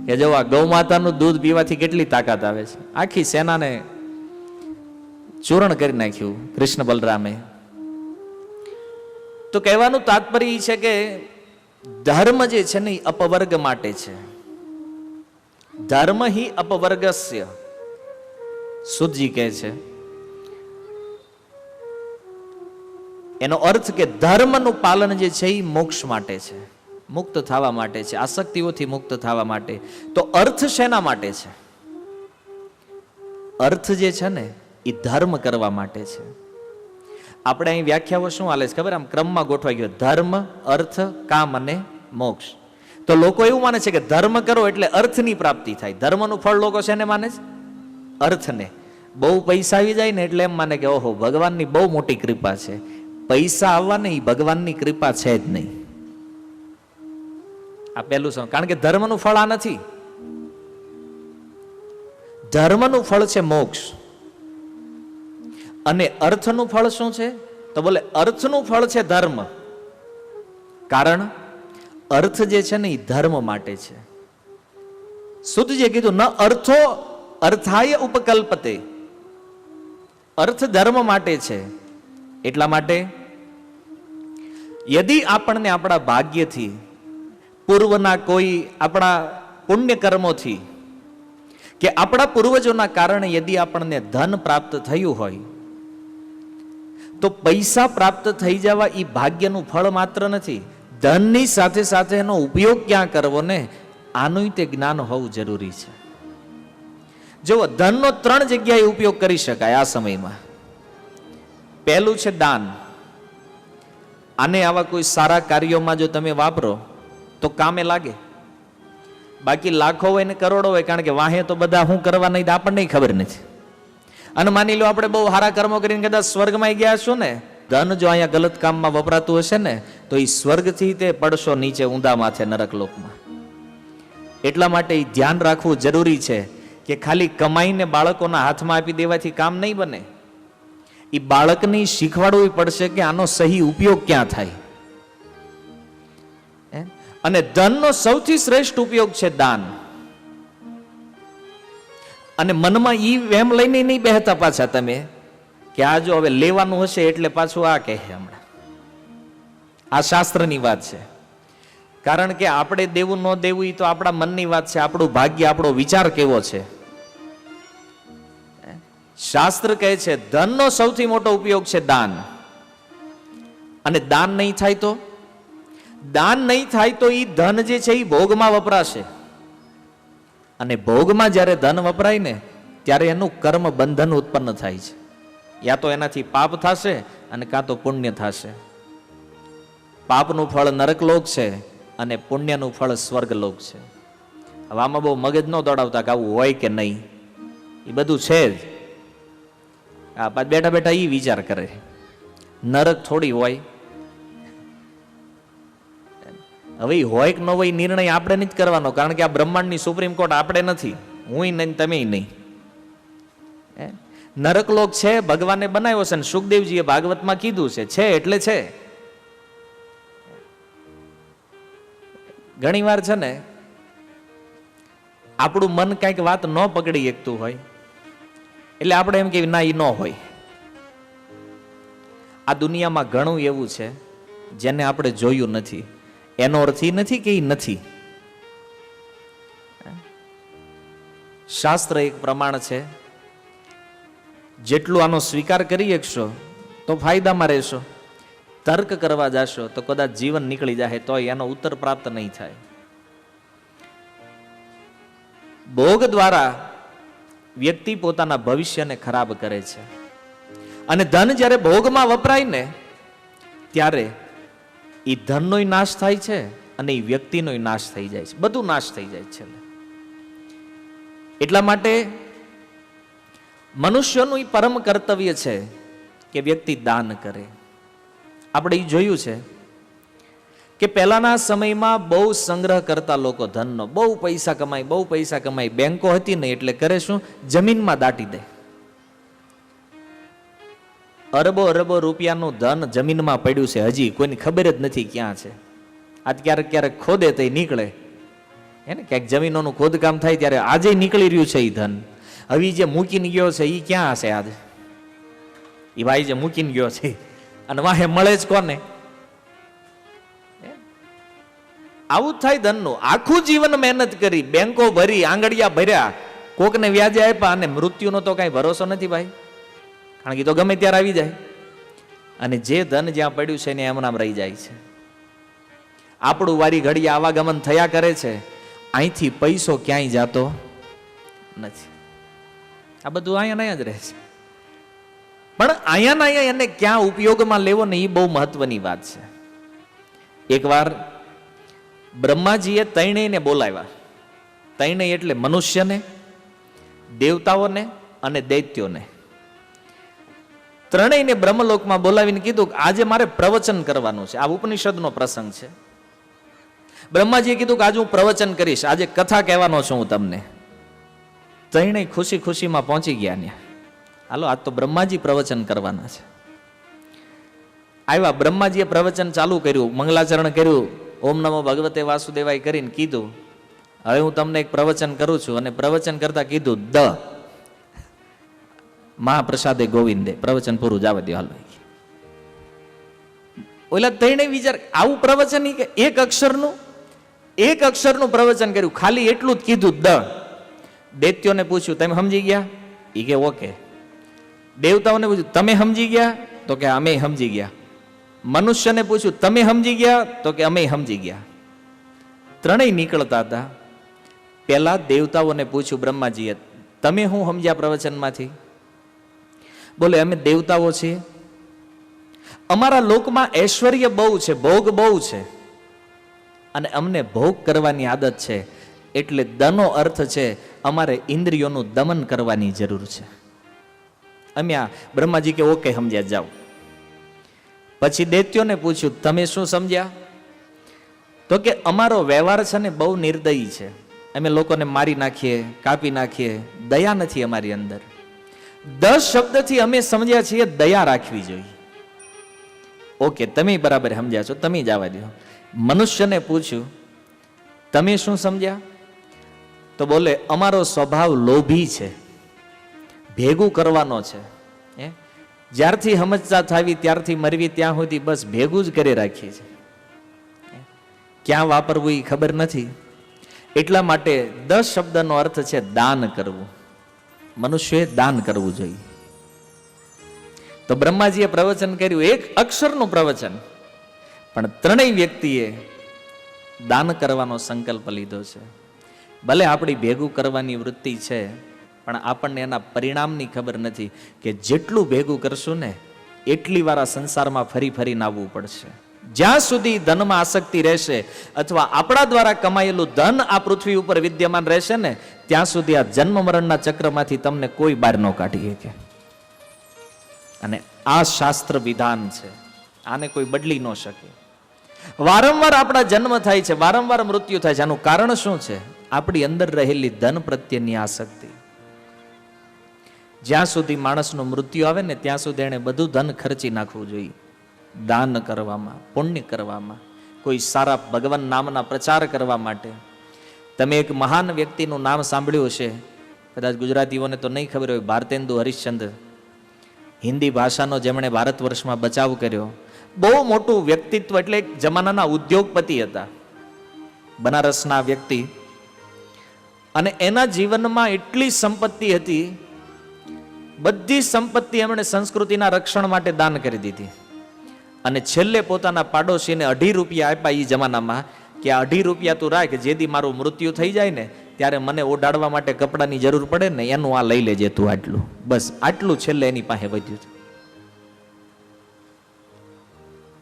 કે જો આ ગૌ માતાનું દૂધ પીવાથી કેટલી તાકાત આવે છે. આખી સેનાને ચૂરણ કરી નાખ્યું કૃષ્ણ બલરામે. તો કહેવાનું તાત્પર્ય એ છે કે ધર્મ જે છે ને એ અપવર્ગ માટે છે. ધર્મ હિ અપવર્ગસ્ય, સુજી કહે છે. એનો અર્થ કે ધર્મનું પાલન જે છે એ મોક્ષ માટે છે, મુક્ત થવા માટે છે, આસક્તિઓથી મુક્ત થવા માટે. તો અર્થ શેના માટે છે? અર્થ જે છે ને એ ધર્મ કરવા માટે છે. આપણે અહીં વ્યાખ્યાઓ શું હાલે છે ખબર? આમ ક્રમમાં ગોઠવાઈ ગયો: ધર્મ, અર્થ, કામ અને મોક્ષ. તો લોકો એવું માને છે કે ધર્મ કરો એટલે અર્થની પ્રાપ્તિ થાય. ધર્મનું ફળ લોકો શેને માને છે? અર્થને. બહુ પૈસા આવી જાય ને એટલે એમ માને કે ઓહો, ભગવાનની બહુ મોટી કૃપા છે. પૈસા આવવા ને એ ભગવાનની કૃપા છે જ નહીં. આ પહેલું સમજ. કારણ કે ધર્મનું ફળ આ નથી. ધર્મનું ફળ છે મોક્ષ. અને અર્થનું ફળ શું છે? તો બોલે અર્થનું ફળ છે ધર્મ. કારણ અર્થ જે છે ને એ ધર્મ માટે છે. શુદ્ધજીએ કીધું ન અર્થો અર્થાય ઉપકલ્પતે. અર્થ ધર્મ માટે છે. એટલા માટે યદિ આપણને આપણા ભાગ્યથી, પૂર્વના કોઈ આપણા પુણ્ય કર્મોથી કે આપણા પૂર્વજોના કારણે યદિ આપણને ધન પ્રાપ્ત થયું હોય, તો પૈસા પ્રાપ્ત થઈ જવા એ ભાગ્યનું ફળ માત્ર નથી. ધનની સાથે સાથે એનો ઉપયોગ ક્યાં કરવો ને, આનું તે જ્ઞાન હોવું જરૂરી છે. જો ધનનો 3 જગ્યાએ ઉપયોગ કરી શકાય આ સમયમાં. પહેલું છે દાન. આને આવા કોઈ સારા કાર્યોમાં જો તમે વાપરો તો કામે લાગે. બાકી લાખો હોય ને કરોડો હોય, કારણ કે વાહે તો બધા શું કરવા નહીં આપણને ખબર નથી. અને માની લો આપણે બહુ સારા કર્મો કરીને કદાચ સ્વર્ગમાં ગયા છો ને, ધન જો અહીંયા ગલત કામમાં વપરાતું હશે ને તો એ સ્વર્ગથી તે પડશો નીચે ઊંધા માથે નરક લોકમાં. એટલા માટે એ ધ્યાન રાખવું જરૂરી છે કે ખાલી કમાઈને બાળકોના હાથમાં આપી દેવાથી કામ નહીં બને. એ બાળકને શીખવાડવું પડશે કે આનો સહી ઉપયોગ ક્યાં થાય. અને ધનનો સૌથી શ્રેષ્ઠ ઉપયોગ છે દાન. અને મનમાં ઈ એમ લઈને નહીં બેહતા પાછા તમે કે આ જો હવે લેવાનું હશે એટલે પાછું આ કહે. હમણાં આ શાસ્ત્રની વાત છે. કારણ કે આપણે દેવું ન દેવું એ તો આપણા મનની વાત છે. આપણું ભાગ્ય, આપણો વિચાર કેવો છે. શાસ્ત્ર કહે છે ધનનો સૌથી મોટો ઉપયોગ છે દાન. અને દાન નહીં થાય તો, દાન નહીં થાય તો એ ધન જે છે એ ભોગમાં વપરાશે. અને ભોગમાં જ્યારે ધન વપરાય ને ત્યારે એનું કર્મ બંધન ઉત્પન્ન થાય છે. યા તો એનાથી પાપ થશે અને કાં તો પુણ્ય થશે. પાપનું ફળ નરકલોક છે અને પુણ્યનું ફળ સ્વર્ગલોક છે. હવે આમાં બહુ મગજ ન દોડાવતા કે આવું હોય કે નહીં, એ બધું છે જ. આ બેઠા બેઠા એ વિચાર કરે નરક થોડી હોય. હવે હોય કે ન હોય નિર્ણય આપણે નથી કરવાનો, કારણ કે આ બ્રહ્માંડની સુપ્રીમ કોર્ટ આપણે નથી, હું નહીં તમે નહીં. નરકલોક છે, ભગવાને બનાવ્યો છે ને સુખદેવજીએ ભાગવતમાં કીધું છે એટલે છે. ઘણી વાર છે ને આપણું મન કઈક વાત ન પકડી શકતું હોય એટલે આપણે એમ કે ના એ ન હોય. આ દુનિયામાં ઘણું એવું છે જેને આપણે જોયું નથી. એનો અર્થ એ નથી કે એ નથી. શાસ્ત્ર એક પ્રમાણ છે. જેટલું આનો સ્વીકાર કરી શકશો તો ફાયદામાં રહેશો. તર્ક કરવા જશો તો કદાચ જીવન નીકળી જાય તો એનો ઉત્તર પ્રાપ્ત નહીં થાય. ભોગ દ્વારા વ્યક્તિ પોતાના ભવિષ્યને ખરાબ કરે છે. અને ધન જ્યારે ભોગમાં વપરાય ને ત્યારે એ ધનનોય નાશ થાય છે અને એ વ્યક્તિનોય નાશ થઈ જાય છે. બધું નાશ થઈ જાય છે. એટલા માટે મનુષ્યનું એ પરમ કર્તવ્ય છે કે વ્યક્તિ દાન કરે. આપણે એ જોયું છે કે પહેલાના સમયમાં બહુ સંગ્રહ કરતા લોકો ધનનો, બહુ પૈસા કમાય. બેંકો હતી ને એટલે કરે શું, જમીનમાં દાટી દે. અરબો રૂપિયાનું ધન જમીનમાં પડ્યું છે, હજી કોઈની ખબર જ નથી ક્યાં છે. આજ ક્યારેક ખોદે તો નીકળે. હે ને, ક્યાંક જમીનોનું ખોદકામ થાય ત્યારે આજે નીકળી રહ્યું છે એ ધન. હવે જે મૂકીને ગયો છે એ ક્યાં હશે આજે? એ ભાઈ જે મૂકીને ગયો છે અને વાહે મળે જ કોને? આવું જ થાય ધનનું. આખું જીવન મહેનત કરી, બેંકો ભરી, આંગળિયા ભર્યા, કોકને વ્યાજે આપ્યા, અને મૃત્યુનો તો કાંઈ ભરોસો નથી ભાઈ, કારણ કે તો ગમે ત્યારે આવી જાય. અને જે ધન જ્યાં પડ્યું છે ને એમનામ રહી જાય છે. આપણું વારી ઘડી આવાગમન થયા કરે છે, અહીંથી પૈસો ક્યાંય જાતો નથી. આ બધું અહીંયા જ રહે છે. પણ અહીંયા એને ક્યાં ઉપયોગમાં લેવો ને એ બહુ મહત્વની વાત છે. એકવાર બ્રહ્માજીએ ત્રણેયને બોલાવ્યા. ત્રણેય એટલે મનુષ્યને, દેવતાઓને અને દૈત્યોને. ત્રણેયને બ્રહ્મલોકમાં બોલાવીને કીધું કે આજે મારે પ્રવચન કરવાનું છે. આ ઉપનિષદનો પ્રસંગ છે. બ્રહ્માજીએ કીધું કે આજે હું પ્રવચન કરીશ, આજે કથા કહેવાનો છું હું તમને. ત્રણેય ખુશી ખુશીમાં પહોંચી ગયા ત્યાં. હાલો, આજ તો બ્રહ્માજી પ્રવચન કરવાના છે. આવ્યા, બ્રહ્માજીએ પ્રવચન ચાલુ કર્યું, મંગલાચરણ કર્યું, ઓમ નમો ભગવતે વાસુદેવાય કરીને કીધું, હવે હું તમને એક પ્રવચન કરું છું. અને પ્રવચન કરતા કીધું, મહાપ્રસાદે ગોવિંદે. પ્રવચન પૂરું, જવા દો હાલો. ઓલા ત્રણેય વિચાર, આવું પ્રવચન કે એક અક્ષરનું પ્રવચન કર્યું, ખાલી એટલું જ કીધું દૈત્યોને પૂછ્યું, તમે સમજી ગયા? એ કે ઓકે. દેવતાઓને પૂછ્યું, તમે સમજી ગયા? તો કે અમે સમજી ગયા. મનુષ્યને પૂછ્યું, તમે સમજી ગયા? તો કે અમે સમજી ગયા. ત્રણેય નીકળતા હતા. પેલા દેવતાઓને પૂછ્યું બ્રહ્માજીએ, તમે શું સમજ્યા પ્રવચનમાંથી? બોલે, અમે દેવતાઓ છીએ, અમારા લોકમાં ઐશ્વર્ય બહુ છે, ભોગ બહુ છે, અને અમને ભોગ કરવાની આદત છે, એટલે દનો અર્થ છે અમારે ઇન્દ્રિયોનું દમન કરવાની જરૂર છે. અમે આ બ્રહ્માજી કે ઓકે સમજ્યા, જાઓ. પછી દૈત્યોને પૂછ્યું, તમે શું સમજ્યા? તો કે અમારો વ્યવહાર છે ને બહુ નિર્દયી છે, અમે લોકોને મારી નાખીએ, કાપી નાખીએ, દયા નથી અમારી અંદર. 10 શબ્દથી અમે સમજ્યા છીએ દયા રાખવી જોઈએ. ઓકે, તમે બરાબર સમજ્યા છો, તમે જવા દો. મનુષ્યને પૂછ્યું, તમે શું સમજ્યા? તો બોલે, અમારો સ્વભાવ લોભી છે, ભેગું કરવાનો છે. જ્યારથી સમજતા થાવી ત્યારથી મરવી ત્યાં સુધી બસ ભેગું જ કરી રાખીએ છે, ક્યાં વાપરવું એ ખબર નથી. એટલા માટે 10 શબ્દનો અર્થ છે દાન કરવું. મનુષ્યએ દાન કરવું જોઈએ. તો બ્રહ્માજીએ પ્રવચન કર્યું, એક અક્ષરનું પ્રવચન, પણ ત્રણેય વ્યક્તિએ દાન કરવાનો સંકલ્પ લીધો છે. ભલે આપણી ભેગું કરવાની વૃત્તિ છે, પણ આપણને એના પરિણામની ખબર નથી કે જેટલું ભેગું કરશું ને એટલી વાર આ સંસારમાં ફરી ફરીને આવવું પડશે. જ્યાં સુધી ધનમાં આસક્તિ રહેશે અથવા આપણા દ્વારા કમાયેલું ધન આ પૃથ્વી ઉપર વિદ્યમાન રહેશે ને ત્યાં સુધી આ જન્મ મરણના ચક્રમાંથી તમને કોઈ બહાર ન કાઢી શકે. અને આ શાસ્ત્ર વિધાન છે, આને કોઈ બદલી ન શકે. વારંવાર આપણા જન્મ થાય છે, વારંવાર મૃત્યુ થાય છે. આનું કારણ શું છે? આપણી અંદર રહેલી ધન પ્રત્યેની આસક્તિ. જ્યાં સુધી માણસનું મૃત્યુ આવે ને ત્યાં સુધી એને બધું ધન ખર્ચી નાખવું જોઈએ, દાન કરવામાં, પુણ્ય કરવામાં, કોઈ સારા ભગવાન નામના પ્રચાર કરવા માટે. તમે એક મહાન વ્યક્તિનું નામ સાંભળ્યું હશે, કદાચ ગુજરાતીઓને તો નહીં ખબર હોય, ભારતેન્દુ હરિશ્ચંદ્ર. હિન્દી ભાષાનો જેમણે ભારત વર્ષમાં બચાવ કર્યો, બહુ મોટું વ્યક્તિત્વ, એટલે એક જમાનાના ઉદ્યોગપતિ હતા, બનારસના વ્યક્તિ. અને એના જીવનમાં એટલી સંપત્તિ હતી, બધી સંપત્તિ એમણે સંસ્કૃતિના રક્ષણ માટે દાન કરી દીધી. અને છેલ્લે પોતાના પાડોશીને 2.5 રૂપિયા આપ્યા એ જમાનામાં, કે આ 2.5 રૂપિયા તું રાખ, જેથી મારું મૃત્યુ થઈ જાય ને ત્યારે મને ઓડાડવા માટે કપડાની જરૂર પડે ને એનું આ લઈ લેજે તું, આટલું બસ. આટલું છેલ્લે એની પાસે વધ્યું છે.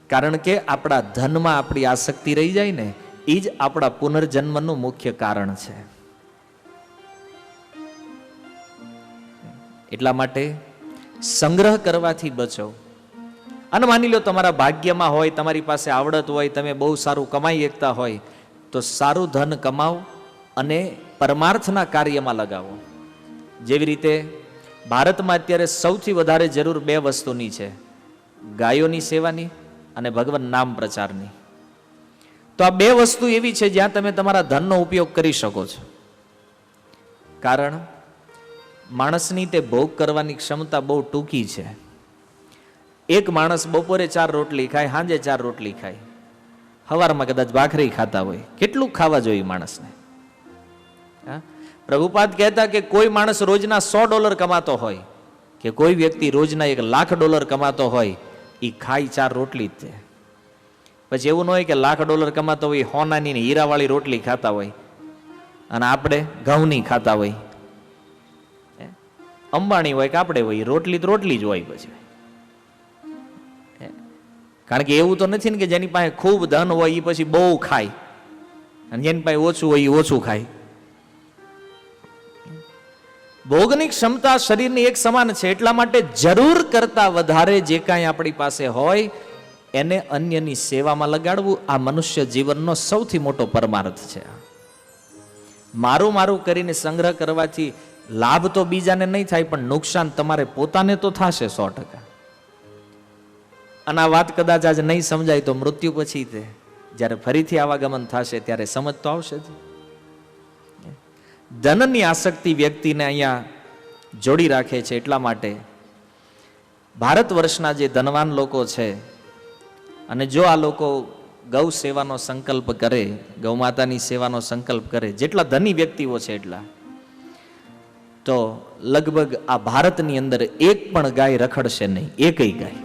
કારણ કે આપણા ધનમાં આપણી આસક્તિ રહી જાય ને એ જ આપણા પુનર્જન્મનું મુખ્ય કારણ છે. એટલા માટે સંગ્રહ કરવાથી બચો. અને માની લો તમારા ભાગ્યમાં હોય, તમારી પાસે આવડત હોય, તમે બહુ સારું કમાઈ શકતા હોય, તો સારું ધન કમાવો અને પરમાર્થના કાર્યમાં લગાવો. જેવી રીતે ભારતમાં અત્યારે સૌથી વધારે જરૂર 2 વસ્તુની છે, ગાયોની સેવાની અને ભગવાન નામ પ્રચારની. તો તો આ બે વસ્તુ એવી છે જ્યાં તમે તમારા ધનનો ઉપયોગ કરી શકો છો. કારણ માણસની તે ભોગ કરવાની ક્ષમતા બહુ ટૂંકી છે. એક માણસ બપોરે 4 રોટલી ખાય, સાંજે 4 રોટલી ખાય, સવારમાં કદાચ ભાખરી ખાતા હોય. કેટલું ખાવા જોઈએ માણસને? હા, પ્રભુપાદ કહેતા કે કોઈ માણસ રોજના $100 કમાતો હોય કે કોઈ વ્યક્તિ રોજના $1,00,000 કમાતો હોય, એ ખાય 4 રોટલી જ છે. પછી એવું ન હોય કે $1,00,000 કમાતો હોય હોનાની ને હીરાવાળી રોટલી ખાતા હોય અને આપણે ઘઉંની ખાતા હોય. અંબાણી હોય કે આપણે હોય, રોટલી તો રોટલી જ હોય. પછી કારણ કે એવું તો નથી ને કે જેની પાસે ખૂબ ધન હોય એ પછી બહુ ખાય અને જેની પાસે ઓછું હોય એ ઓછું ખાય. ભોગની ક્ષમતા શરીરની એક સમાન છે. એટલા માટે જરૂર કરતા વધારે જે કાંઈ આપણી પાસે હોય એને અન્યની સેવામાં લગાડવું આ મનુષ્ય જીવનનો સૌથી મોટો પરમાર્થ છે. મારું મારું કરીને સંગ્રહ કરવાથી લાભ તો બીજાને નહીં થાય, પણ નુકસાન તમારે પોતાને તો થશે 100%. અને આ વાત કદાચ આજ નહીં સમજાય તો મૃત્યુ પછી તે જ્યારે ફરીથી આવાગમન થશે ત્યારે સમજ તો આવશે જ. ધનની આસક્તિ વ્યક્તિને અહીંયા જોડી રાખે છે. એટલા માટે ભારત વર્ષના જે ધનવાન લોકો છે અને જો આ લોકો ગૌ સેવાનો સંકલ્પ કરે, ગૌ માતાની સેવાનો સંકલ્પ કરે, જેટલા ધની વ્યક્તિઓ છે એટલા, તો લગભગ આ ભારતની અંદર એક પણ ગાય રખડશે નહીં. એકય ગાય.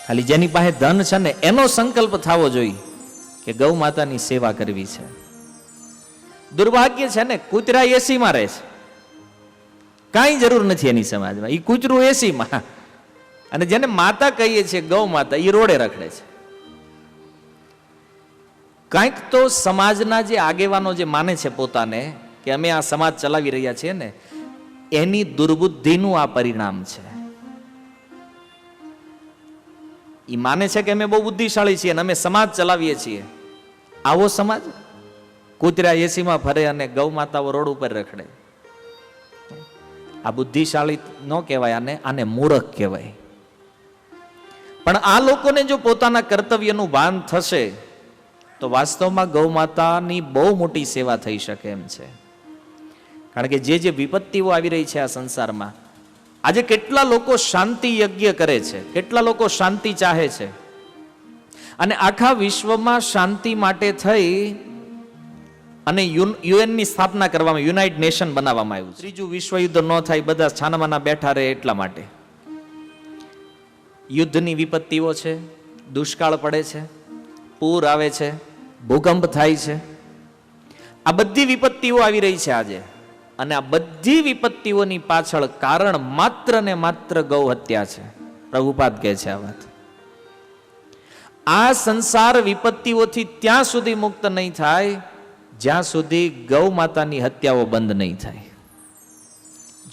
ખાલી જેની પાસે ધન છે ને એનો સંકલ્પ થવો જોઈએ કે ગૌ માતાની સેવા કરવી છે. દુર્ભાગ્ય છે ને, કૂતરા એસીમાં રહે છે, કાંઈ જરૂર નથી એની સમાજમાં. એ કૂતરું એસીમાં, અને જેને માતા કહીએ છીએ ગૌ માતા, એ રોડે રખડે છે. કાંઈક તો સમાજના જે આગેવાનો જે માને છે પોતાને કે અમે આ સમાજ ચલાવી રહ્યા છીએ ને, એની દુર્બુદ્ધિનું આ પરિણામ છે. એ માને છે કે અમે બહુ બુદ્ધિશાળી છીએ અને અમે સમાજ ચલાવીએ છીએ. આવો સમાજ? કૂતરા એસીમાં ફરે અને ગૌ માતાઓ રોડ ઉપર રખડે. આ બુદ્ધિશાળી ન કહેવાય, આને મૂર્ખ કહેવાય. પણ આ લોકોને જો પોતાના કર્તવ્યનું ભાન થશે તો વાસ્તવમાં ગૌ માતાની બહુ મોટી સેવા થઈ શકે એમ છે. કારણ કે જે વિપત્તિઓ આવી રહી છે આ સંસારમાં, આજે કેટલા લોકો શાંતિ યજ્ઞ કરે છે, કેટલા લોકો શાંતિ ચાહે છે, અને આખા વિશ્વમાં શાંતિ માટે થઈ અને યુએનની સ્થાપના કરવામાં, યુનાઇટેડ નેશન બનાવવામાં આવ્યું. ત્રીજું વિશ્વયુદ્ધ ન થાય, બધા છાનામાના બેઠા રહે એટલા માટે. યુદ્ધની વિપત્તિઓ છે, દુષ્કાળ પડે છે, પૂર આવે છે, ભૂકંપ થાય છે. આ બધી વિપત્તિઓ આવી રહી છે આજે, અને આ બધી વિપત્તિઓની પાછળ કારણ માત્ર ને માત્ર ગૌ હત્યા છે. પ્રભુપાદ કહે છે આ વાત. આ સંસાર વિપત્તિઓથી ત્યાં સુધી મુક્ત નહીં થાય જ્યાં સુધી ગૌ માતાની હત્યાઓ બંધ નહીં થાય.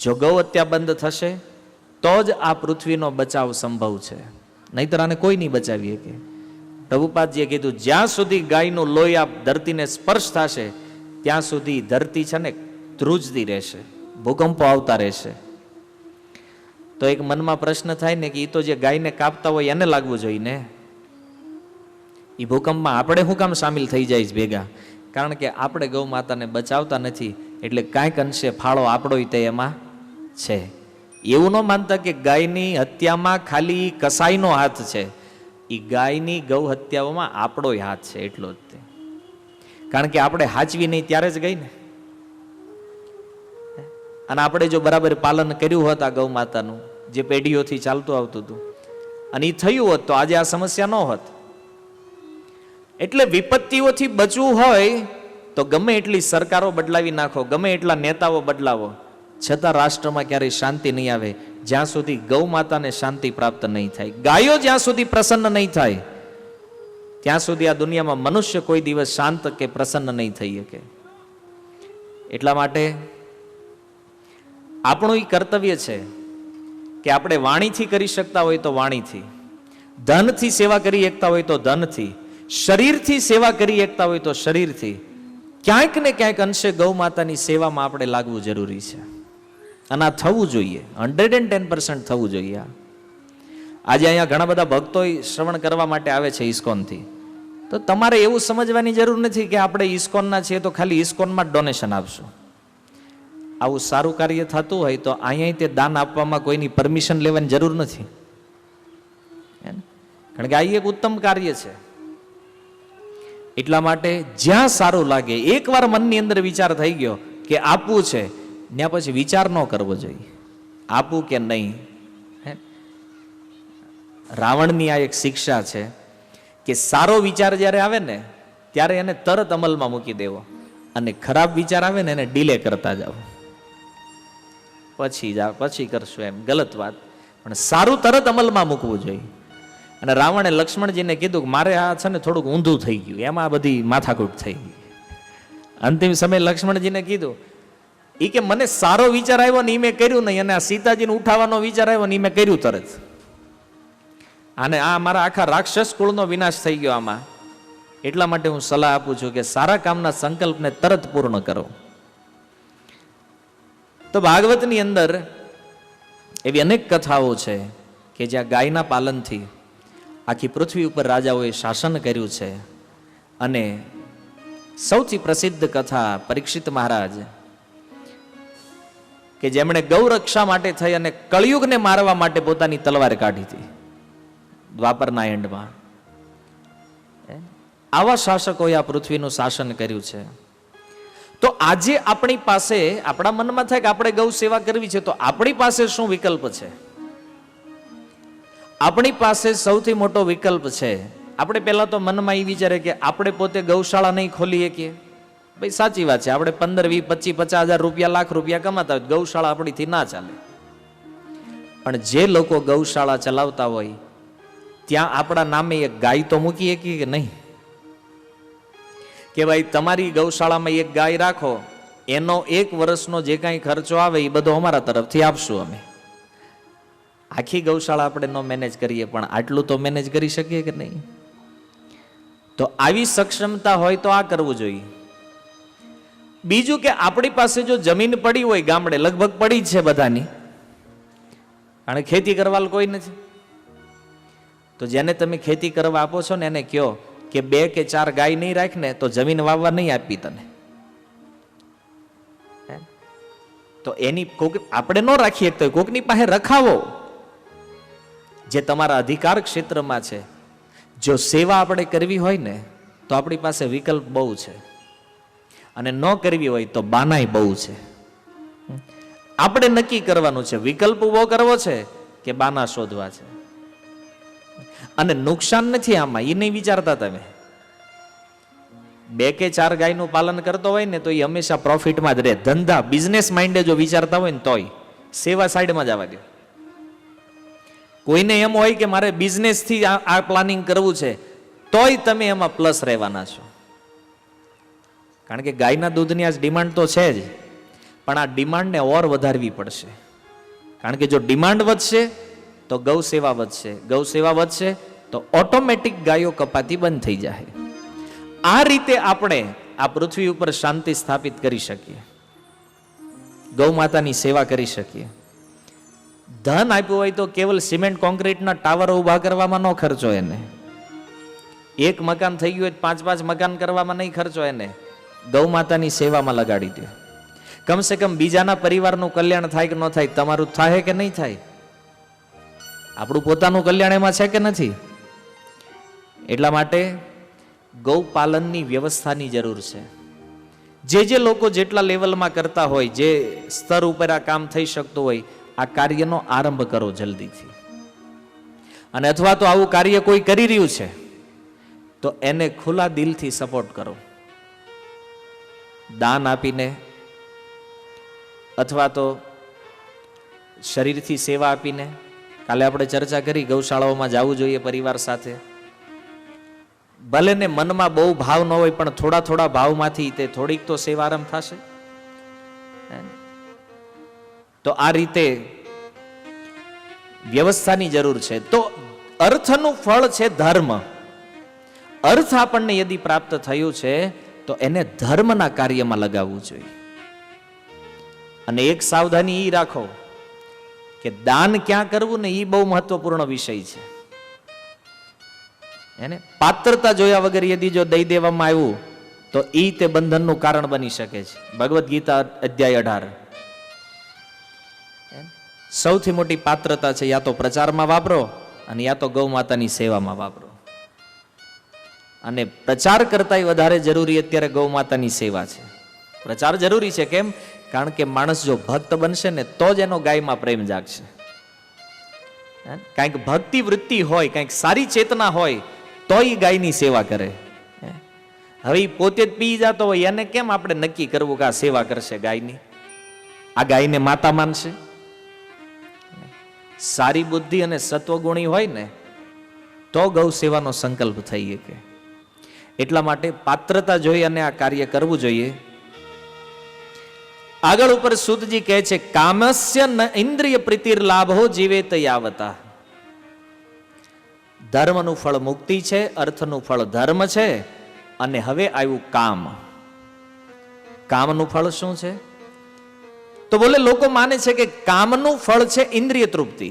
જો ગૌ હત્યા બંધ થશે તો જ આ પૃથ્વીનો બચાવ સંભવ છે, નહીતર આને કોઈ નહીં બચાવી શકે. પ્રભુપાદજીએ કીધું, જ્યાં સુધી ગાયનું લોહી આ ધરતીને સ્પર્શ થશે ત્યાં સુધી ધરતી છે ને ધ્રુજતી રહેશે, ભૂકંપો આવતા રહેશે. તો એક મનમાં પ્રશ્ન થાય ને કે એ તો જે ગાયને કાપતા હોય એને લાગવું જોઈએ ને, એ ભૂકંપમાં આપણે શું કામ સામેલ થઈ જાય છે ભેગા? કારણ કે આપણે ગૌ માતાને બચાવતા નથી, એટલે કાંઈક અંશે ફાળો આપણો તે એમાં છે. એવું ન માનતા કે ગાયની હત્યામાં ખાલી કસાઈનો હાથ છે, એ ગાયની ગૌ હત્યાઓમાં આપણો હાથ છે એટલો જ તે. કારણ કે આપણે હાચવી નહીં ત્યારે જ ગઈ ને, અને આપણે જો બરાબર પાલન કર્યું હોત આ ગૌ માતાનું, જે પેઢીઓથી ચાલતું આવતું હતું, અને એ થયું હોત તો આજે આ સમસ્યા ન હોત. એટલે વિપત્તિઓથી બચવું હોય તો ગમે એટલી સરકારો બદલાવી નાખો, ગમે એટલા નેતાઓ બદલાવો, છતાં રાષ્ટ્રમાં ક્યારેય શાંતિ નહીં આવે જ્યાં સુધી ગૌ માતાને શાંતિ પ્રાપ્ત નહીં થાય. ગાયો જ્યાં સુધી પ્રસન્ન નહીં થાય ત્યાં સુધી આ દુનિયામાં મનુષ્ય કોઈ દિવસ શાંત કે પ્રસન્ન નહીં થઈ શકે. એટલા માટે આપણું એ કર્તવ્ય છે કે આપણે વાણીથી કરી શકતા હોય તો વાણીથી, ધનથી સેવા કરી શકતા હોય તો ધનથી, શરીરથી સેવા કરી શકતા હોય તો શરીરથી, ક્યાંક ને ક્યાંક અંશે ગૌ માતાની સેવામાં આપણે લાગવું જરૂરી છે. અને આ થવું જોઈએ, 110% થવું જોઈએ. આજે અહીંયા ઘણા બધા ભક્તો શ્રવણ કરવા માટે આવે છે ઇસ્કોનથી, તો તો તમારે એવું સમજવાની જરૂર નથી કે આપણે ઇસ્કોનના છીએ તો ખાલી ઇસ્કોનમાં જ ડોનેશન આપશું. આવું સારું કાર્ય થતું હોય તો અહીંયા તે દાન આપવામાં કોઈની પરમિશન લેવાની જરૂર નથી, કારણ કે આ એક ઉત્તમ કાર્ય છે. એટલા માટે જ્યાં સારું લાગે, એકવાર મનની અંદર વિચાર થઈ ગયો કે આપવું છે, ત્યાં પછી વિચાર ન કરવો જોઈએ આપવું કે નહીં. રાવણની આ એક શિક્ષા છે કે સારો વિચાર જ્યારે આવે ને ત્યારે એને તરત અમલમાં મૂકી દેવો, અને ખરાબ વિચાર આવે ને એને ડીલે કરતા જાઓ, પછી કરશું એમ ગલત વાત, પણ સારું તરત અમલમાં મૂકવું જોઈએ. અને રાવણે લક્ષ્મણજીને કીધું કે મારે આ છે ને થોડુંક ઊંધું થઈ ગયું, એમાં બધી માથાકૂટ થઈ ગઈ. અંતિમ સમયે લક્ષ્મણજીને કીધું એ કે મને સારો વિચાર આવ્યો ને એ મેં કર્યું નહીં, અને આ સીતાજીને ઉઠાવવાનો વિચાર આવ્યો ને એ મેં કર્યું તરત, અને આ મારા આખા રાક્ષસ કુળનો વિનાશ થઈ ગયો આમાં. એટલા માટે હું સલાહ આપું છું કે સારા કામના સંકલ્પને તરત પૂર્ણ કરો. તો ભાગવતની અંદર એવી અનેક કથાઓ છે કે જ્યાં ગાયના પાલનથી આખી પૃથ્વી ઉપર રાજાઓએ શાસન કર્યું છે. અને સૌથી પ્રસિદ્ધ કથા પરીક્ષિત મહારાજ કે જેમણે ગૌરક્ષા માટે થઈ અને કળિયુગને મારવા માટે પોતાની તલવાર કાઢી હતી દ્વાપરના એન્ડમાં. આવા શાસકોએ આ પૃથ્વીનું શાસન કર્યું છે. તો આજે આપણી પાસે, આપણા મનમાં થાય કે આપણે ગૌ સેવા કરવી છે, તો આપણી પાસે શું વિકલ્પ છે? આપણી પાસે સૌથી મોટો વિકલ્પ છે. આપણે પહેલા તો મનમાં એ વિચારે કે આપણે પોતે ગૌશાળા નહીં ખોલી શકીએ. ભાઈ સાચી વાત છે, આપણે 15, 20, 25, 50 હજાર રૂપિયા, લાખ રૂપિયા કમાતા હોય, ગૌશાળા આપણીથી ના ચાલે. પણ જે લોકો ગૌશાળા ચલાવતા હોય ત્યાં આપણા નામે એક ગાય તો મૂકી શકીએ કે નહીં? કે ભાઈ તમારી ગૌશાળામાં એક ગાય રાખો, એનો 1 વર્ષનો જે કાંઈ ખર્ચો આવે એ બધો અમારા તરફથી આપશું અમે. આખી ગૌશાળા આપણે ન મેનેજ કરીએ, પણ આટલું તો મેનેજ કરી શકીએ કે નહીં? તો આવી સક્ષમતા હોય તો આ કરવું જોઈએ. બીજું કે આપણી પાસે જો જમીન પડી હોય, ગામડે લગભગ પડી જ છે બધાની, કારણ ખેતી કરવા કોઈ નથી, તો જેને તમે ખેતી કરવા આપો છો ને એને કહો કે 2 કે 4 ગાય નહીં રાખ ને તો જમીન વાવવા નહીં આપી તને. તો એની કોક આપણે ન રાખીએ તો કોકની પાસે રખાવો જે તમારા અધિકાર ક્ષેત્રમાં છે. જો સેવા આપણે કરવી હોય ને તો આપણી પાસે વિકલ્પ બહુ છે, અને ન કરવી હોય તો બાનાય બહુ છે. આપણે નક્કી કરવાનું છે વિકલ્પ ઉભો કરવો છે કે બાના શોધવા છે. અને નુકસાન નથી આમાં, એ નહીં વિચારતા તમે. 2 કે 4 ગાયનું પાલન કરતો હોય ને તો એ હંમેશા પ્રોફિટમાં જ રહે. ધંધા બિઝનેસ માઇન્ડે જો વિચારતા હોય ને તોય સેવા સાઈડમાં જવા દો. કોઈને એમ હોય કે મારે બિઝનેસથી આ પ્લાનિંગ કરવું છે, તોય તમે એમાં પ્લસ રહેવાના છો. કારણ કે ગાયના દૂધની આ ડિમાન્ડ તો છે જ, પણ આ ડિમાન્ડને ઓર વધારવી પડશે. કારણ કે જો ડિમાન્ડ વધશે તો ગૌ સેવા વધશે, ગૌ સેવા વધશે તો ઓટોમેટિક ગાયો કપાતી બંધ થઈ જાય. આ રીતે આપણે આ પૃથ્વી ઉપર શાંતિ સ્થાપિત કરી શકીએ, ગૌ માતાની સેવા કરી શકીએ. ધન આપ્યું હોય તો કેવલ સિમેન્ટ કોન્ક્રીટના ટાવરો ઊભા કરવામાં ન ખર્ચો એને, 1 મકાન થઈ ગયું હોય 5-5 મકાન કરવામાં નહીં ખર્ચો એને, ગૌ માતાની સેવામાં લગાડી દો. કમસે કમ બીજાના પરિવારનું કલ્યાણ થાય કે ન થાય, તમારું થાય કે નહીં થાય? આપણું પોતાનું કલ્યાણ એમાં છે કે નથી? એટલા માટે ગૌપાલનની વ્યવસ્થાની જરૂર છે. જે લોકો જેટલા લેવલમાં કરતા હોય, જે સ્તર ઉપર આ કામ થઈ શકતું હોય, આ કાર્યનો આરંભ કરો જલ્દીથી. અને અથવા તો આવું કાર્ય કોઈ કરી રહ્યું છે તો એને ખુલ્લા દિલથી સપોર્ટ કરો, દાન આપીને અથવા તો શરીરથી સેવા આપીને. કાલે આપણે ચર્ચા કરી ગૌશાળાઓમાં જવું જોઈએ પરિવાર સાથે. ભલે ને મનમાં બહુ ભાવ ન હોય, પણ થોડા ભાવમાંથી તે થોડીક તો સેવા આરંભ થશે. તો આ રીતે વ્યવસ્થાની જરૂર છે. તો અર્થનું ફળ છે ધર્મ. અર્થ આપણને યદિ પ્રાપ્ત થયું છે તો એને ધર્મના કાર્યમાં લગાવવું જોઈએ. અને એક સાવધાની એ રાખો કે દાન ક્યાં કરવું ને એ બહુ મહત્વપૂર્ણ વિષય છે. એને પાત્રતા જોયા વગર યદી જો દઈ દેવામાં આવ્યું તો ઈ તે બંધનનું કારણ બની શકે છે. ભગવદ્ ગીતા અધ્યાય 18. સૌથી મોટી પાત્રતા છે યા તો પ્રચારમાં વાપરો અને યા તો ગૌ માતાની સેવામાં વાપરો. અને પ્રચાર કરતાંય વધારે જરૂરી અત્યારે ગૌ માતાની સેવા છે. પ્રચાર જરૂરી છે કેમ? કારણ કે માણસ જો ભક્ત બનશે ને તો જ એનો ગાયમાં પ્રેમ જાગશે. કંઈક ભક્તિ વૃત્તિ હોય, કંઈક સારી ચેતના હોય તો એ ગાયની સેવા કરે. હવે એ પોતે જ પી જતો હોય એને કેમ આપણે નક્કી કરવું કે આ સેવા કરશે ગાયની? આ ગાયને માતા માનશે? સારી બુદ્ધિ અને સત્વગુણી હોય ને તો ગૌ સેવાનો સંકલ્પ થઈ શકે. એટલા માટે પાત્રતા જોઈ અને આ કાર્ય કરવું જોઈએ. આગળ ઉપર સૂતજી કહે છે કામસ્ય ન ઇન્દ્રિય પ્રીતિર લાભો જીવેત યાવતા. ધર્મનું ફળ મુક્તિ છે, અર્થનું ફળ ધર્મ છે, અને હવે આવ્યું કામ. કામનું ફળ શું છે? તો બોલે લોકો માને છે કે કામનું ફળ છે ઇન્દ્રિય તૃપ્તિ.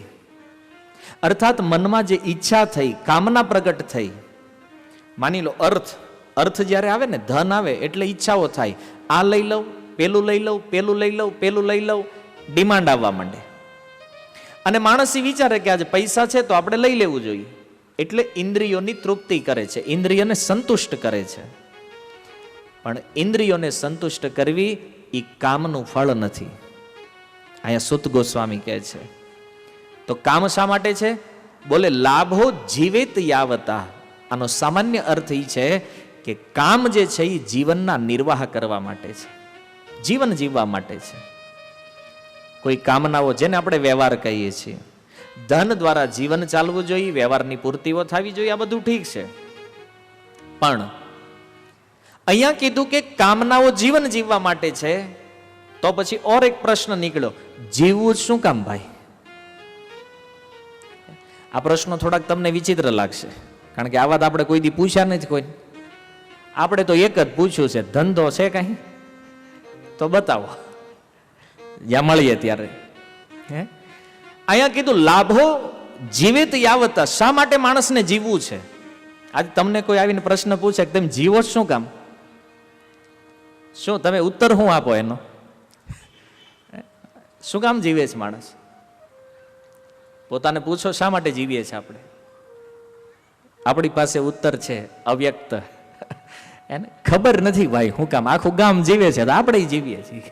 અર્થાત મનમાં જે ઈચ્છા થઈ, કામના પ્રગટ થઈ. માની લો અર્થ જ્યારે આવે ને, ધન આવે એટલે ઈચ્છાઓ થાય, આ લઈ લઉં, પેલું લઈ લઉં, પેલું લઈ લઉં, પેલું લઈ લઉં, ડિમાન્ડ આવવા માંડે. અને માણસ વિચારે કે આજે પૈસા છે તો આપણે લઈ લેવું જોઈએ. એટલે ઇન્દ્રિયોની તૃપ્તિ કરે છે, ઇન્દ્રિયોને સંતુષ્ટ કરે છે. પણ ઇન્દ્રિયોને સંતુષ્ટ કરવી એ કામનું ફળ નથી. અહીંયા સુત ગોસ્વામી કહે છે તો કામ શા માટે છે? બોલે લાભો જીવેત યાવતા. આનો સામાન્ય અર્થ એ છે કે કામ જે છે એ જીવનના નિર્વાહ કરવા માટે છે, જીવન જીવવા માટે છે. કોઈ કામનાઓ જેને આપણે વ્યવહાર કહીએ છીએ, ધન દ્વારા જીવન ચાલવું જોઈએ, વ્યવહારની પૂર્તિઓ થવી જોઈએ, આ બધું ઠીક છે. પણ અહીંયા કીધું કે કામનાઓ જીવન જીવવા માટે છે, તો પછી ઓર એક પ્રશ્ન નીકળ્યો, જીવવું શું કામ ભાઈ? આ પ્રશ્નો થોડાક તમને વિચિત્ર લાગશે, કારણ કે આ વાત આપણે કોઈ દી પૂછ્યા નથી કોઈ. આપણે તો એક જ પૂછ્યું છે, ધંધો છે કઈ તો બતાવો, જ્યાં મળીએ ત્યારે. અહીંયા કીધું લાભો જીવિત યાવતા. શા માટે માણસને જીવવું છે? આજે તમને કોઈ આવીને પ્રશ્ન પૂછે કે તમે જીવો શું કામ, શું તમે ઉત્તર શું આપો એનો? શું કામ જીવે છે માણસ? પોતાને પૂછો શા માટે જીવીએ છીએ આપણે? આપણી પાસે ઉત્તર છે અવ્યક્ત. એને ખબર નથી ભાઈ શું કામ. આખું ગામ જીવે છે તો આપણે જીવીએ છીએ.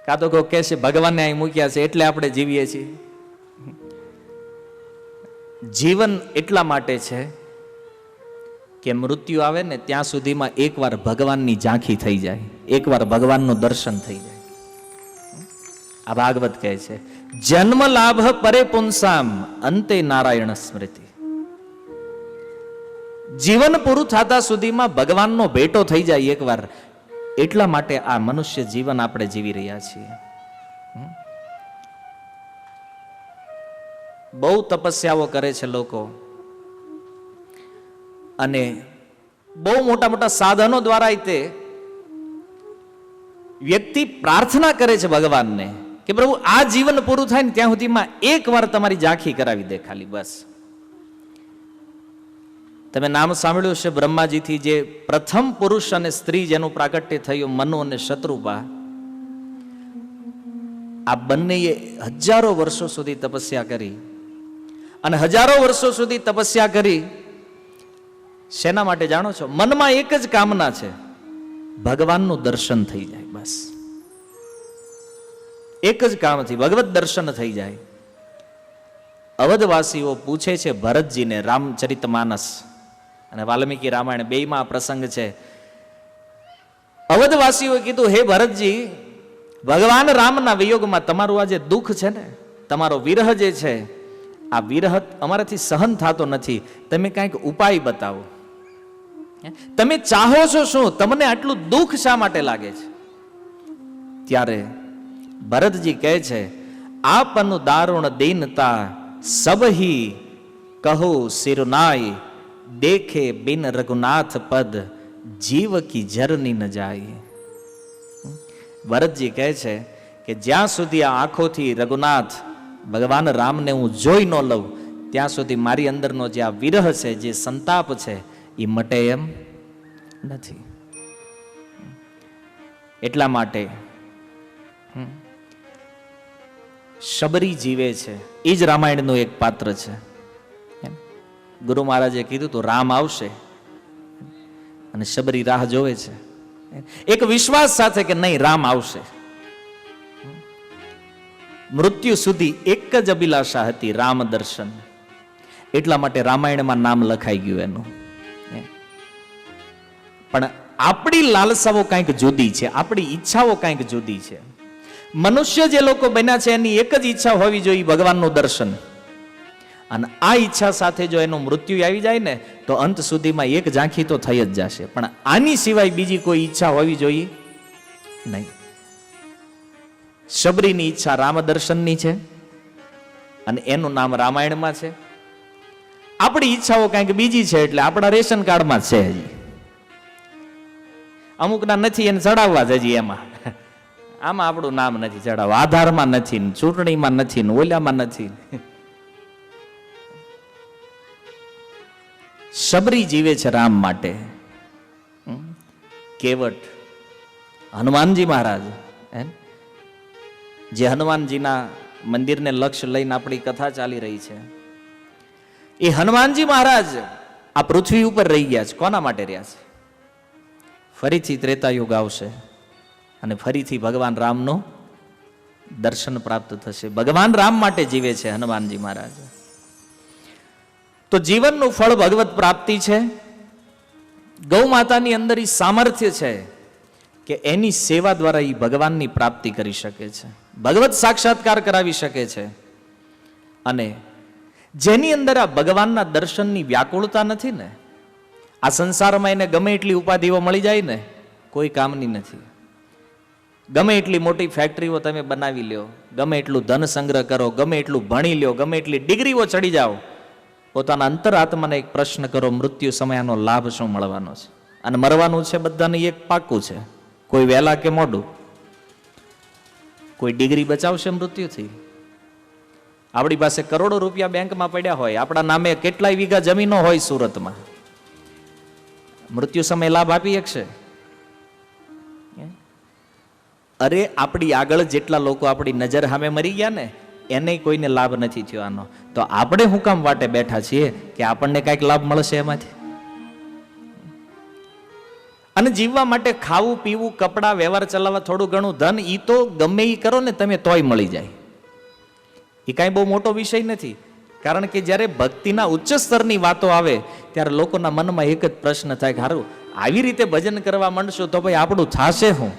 કાં તો કોઈ કહે છે ભગવાનને અહીં મૂક્યા છે એટલે આપણે જીવીએ છીએ. જીવન એટલા માટે છે કે મૃત્યુ આવે ને ત્યાં સુધીમાં એકવાર ભગવાનની ઝાંખી થઈ જાય, એકવાર ભગવાનનું દર્શન થઈ જાય. આ ભાગવત કહે છે જન્મ લાભ પરે પુંસામ અંતે નારાયણ સ્મૃતિ. જીવન પૂરું થતા સુધીમાં ભગવાનનો ભેટો થઈ જાય એકવાર. એટલા માટે આ મનુષ્ય જીવન આપણે જીવી રહ્યા છીએ. બહુ તપસ્યાઓ કરે છે લોકો, અને બહુ મોટા મોટા સાધનો દ્વારા તે વ્યક્તિ પ્રાર્થના કરે છે ભગવાનને કે પ્રભુ આ જીવન પૂરું થાય ને ત્યાં સુધીમાં એકવાર તમારી ઝાંખી કરાવી દે ખાલી, બસ. તમે નામ સાંભળ્યું છે બ્રહ્માજીથી જે પ્રથમ પુરુષ અને સ્ત્રી જેનું પ્રાગટ્ય થયું, મનુ અને શત્રુપા. આ બંનેએ હજારો વર્ષો સુધી તપસ્યા કરી, અને હજારો વર્ષો સુધી તપસ્યા કરી શેના માટે જાણો છો? મનમાં એક જ કામના છે, ભગવાનનું દર્શન થઈ જાય, બસ. એક જ કામથી ભગવત દર્શન થઈ જાય. અવધવાસીઓ પૂછે છે ભરતજીને રામચરિતમાનસ અને વાલ્મીકી રામાયણ બેયમાં આ પ્રસંગ છે. અવધવાસીઓએ કીધું હે ભરતજી, ભગવાન રામના વિયોગમાં તમારું આ જે દુઃખ છે ને, તમારો વિરહ જે છે, આ વિરહ અમારાથી સહન થતો નથી, તમે કંઈક ઉપાય બતાવો. તમે ચાહો છો શું? તમને આટલું દુઃખ શા માટે લાગે છે? ત્યારે ભરતજી કહે છે આપનું દારુણ દીનતા સબહી કહો સિરનાય, દેખે બિન રઘુનાથ પદ જીવ કી જરની ન જાય. ભરતજી કહે છે કે જ્યાં સુધી આ આંખોથી રઘુનાથ ભગવાન રામને હું જોઈ ન લઉં ત્યાં સુધી મારી અંદરનો જે આ વિરહ છે, જે સંતાપ છે, એ મટે એમ નથી. એટલા માટે શબરી જીવે છે. એ જ રામાયણનું એક પાત્ર છે. ગુરુ મહારાજે કીધું તો રામ આવશે અને શબરી રાહ જોવે છે, એક વિશ્વાસ સાથે કે નહીં, રામ આવશે. મૃત્યુ સુધી એક જ અભિલાષા હતી, રામ દર્શન. એટલા માટે રામાયણમાં નામ લખાઈ ગયું એનું. પણ આપણી લાલસાઓ કંઈક જુદી છે, આપણી ઈચ્છાઓ કંઈક જુદી છે. મનુષ્ય જે લોકો બન્યા છે એની એક જ ઈચ્છા હોવી જોઈએ, ભગવાનનું દર્શન. અને આ ઈચ્છા સાથે જો એનું મૃત્યુ આવી જાય ને તો અંત સુધીમાં એક ઝાંખી તો થઈ જ જશે. પણ આની સિવાય બીજી કોઈ ઈચ્છા હોવી જોઈએ નહીં. શબરીની ઈચ્છા રામ દર્શનની છે અને એનું નામ રામાયણમાં છે. આપણી ઈચ્છાઓ કંઈક બીજી છે, એટલે આપણા રેશન કાર્ડમાં છે. હજી અમુકના નથી, એને ચડાવવા જ હજી એમાં. આમાં આપણું નામ નથી ચડાવવા, આધારમાં નથી, ચૂંટણીમાં નથી, ઓલામાં નથી. શબરી જીવે છે રામ માટે. કેવટ હનુમાનજી મહારાજ, જે હનુમાનજીના મંદિરને લક્ષ્ય લઈને આપણી કથા ચાલી રહી છે, એ હનુમાનજી મહારાજ આ પૃથ્વી ઉપર રહી ગયા છે. કોના માટે રહ્યા છે? ફરીથી ત્રેતાયુગ આવશે અને ફરીથી ભગવાન રામનું દર્શન પ્રાપ્ત થશે. ભગવાન રામ માટે જીવે છે હનુમાનજી મહારાજ. તો જીવનનું ફળ ભગવત પ્રાપ્તિ છે. ગૌ માતાની અંદર એ સામર્થ્ય છે કે એની સેવા દ્વારા એ ભગવાનની પ્રાપ્તિ કરી શકે છે, ભગવત સાક્ષાત્કાર કરાવી શકે છે. અને જેની અંદર આ ભગવાનના દર્શનની વ્યાકુળતા નથી ને, આ સંસારમાં એને ગમે એટલી ઉપાધિઓ મળી જાય ને, કોઈ કામની નથી. ગમે એટલી મોટી ફેક્ટરીઓ તમે બનાવી લ્યો, ગમે એટલું ધન સંગ્રહ કરો, ગમે એટલું ભણી લ્યો, ગમે એટલી ડિગ્રીઓ ચડી જાઓ, પોતાના અંતરાત્માને એક પ્રશ્ન કરો, મૃત્યુ સમયનો લાભ શું મળવાનો છે? અને મરવાનું છે બધાને એક પાક્કું છે, કોઈ વહેલા કે મોડું. કોઈ ડિગ્રી બચાવશે મૃત્યુથી? આપણી પાસે કરોડો રૂપિયા બેંકમાં પડ્યા હોય, આપણા નામે કેટલાય વીઘા જમીનો હોય સુરતમાં, મૃત્યુ સમય લાભ આપી શકશે? અરે આપણી આગળ જેટલા લોકો આપણી નજર સામે મરી ગયા ને, એને કોઈને લાભ નથી થયો આનો. તો આપણે હું કામ વાટે બેઠા છીએ કે આપણને કાંઈક લાભ મળશે એમાંથી? અને જીવવા માટે ખાવું પીવું, કપડાં, વ્યવહાર ચલાવવા, થોડું ઘણું ધન, એ તો ગમે એ કરો ને તમે તોય મળી જાય. એ કાંઈ બહુ મોટો વિષય નથી. કારણ કે જ્યારે ભક્તિના ઉચ્ચ સ્તરની વાતો આવે ત્યારે લોકોના મનમાં એક જ પ્રશ્ન થાય કે હારું આવી રીતે ભજન કરવા માંડશો તો ભાઈ આપણું થશે શું?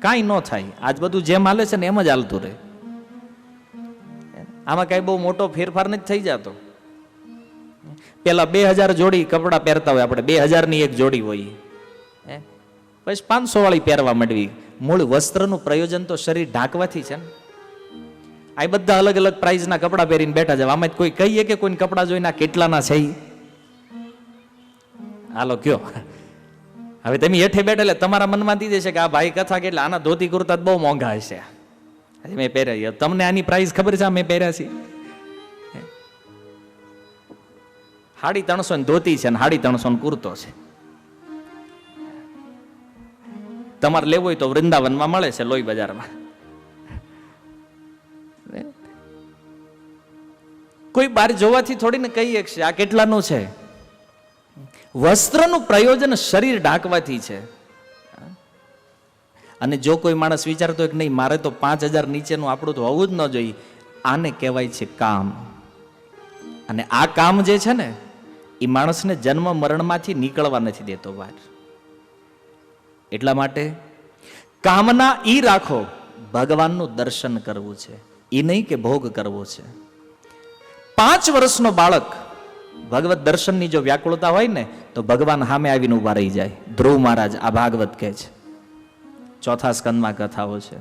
કાંઈ ન થાય. આજ બધું જેમ હાલે છે ને એમ જ હાલતું રહે. આમાં કાંઈ બહુ મોટો ફેરફાર નથી થઈ જતો. પેલા 2000 જોડી કપડાં પહેરતા હોય આપણે, 2000ની એક જોડી હોય, પછી 500 વાળી પહેરવા માંડવી. મૂળ વસ્ત્રનું પ્રયોજન તો શરીર ઢાંકવાથી છે ને. આ બધા અલગ અલગ પ્રાઇઝના કપડાં પહેરીને બેઠા છે. આમાં કોઈ કહીએ કે કોઈ કપડાં જોઈને કેટલાના છે? હાલો કયો. હવે તમે હેઠે બેઠા એટલે તમારા મનમાં થઈ જશે કે આ ભાઈ કથા કેટલા, આના ધોતી કુર્તા બહુ મોંઘા હશે, મેં પહેર્યા. તમને આની પ્રાઇસ ખબર છે? મેં પહેર્યા છે 350 ધોતી છે ને 350 કુર્તો છે. તમારે લેવું હોય તો વૃંદાવનમાં મળે છે, લોહી બજારમાં. કોઈ બહાર જોવાથી થોડી ને કહી શકશે આ કેટલાનું છે. વસ્ત્રનું પ્રયોજન શરીર ઢાંકવાથી છે. અને જો કોઈ માણસ વિચારતો હોય કે નહીં મારે તો 5000 નીચેનું આપણું તો હોવું જ ન જોઈએ, આને કહેવાય છે કામ. અને આ કામ જે છે ને એ માણસને જન્મ મરણમાંથી નીકળવા નથી દેતો બહાર. એટલા માટે કામના ઈ રાખો, ભગવાનનું દર્શન કરવું છે, એ નહીં કે ભોગ કરવો છે. 5 વર્ષનો બાળક ભગવત દર્શનની જો વ્યાકુળતા હોય ને તો ભગવાન સામે આવીને ઉભા રહી જાય. ધ્રુવ મહારાજ આ ભાગવત કહે છે, 4થા સ્કંદમાં કથાઓ છે.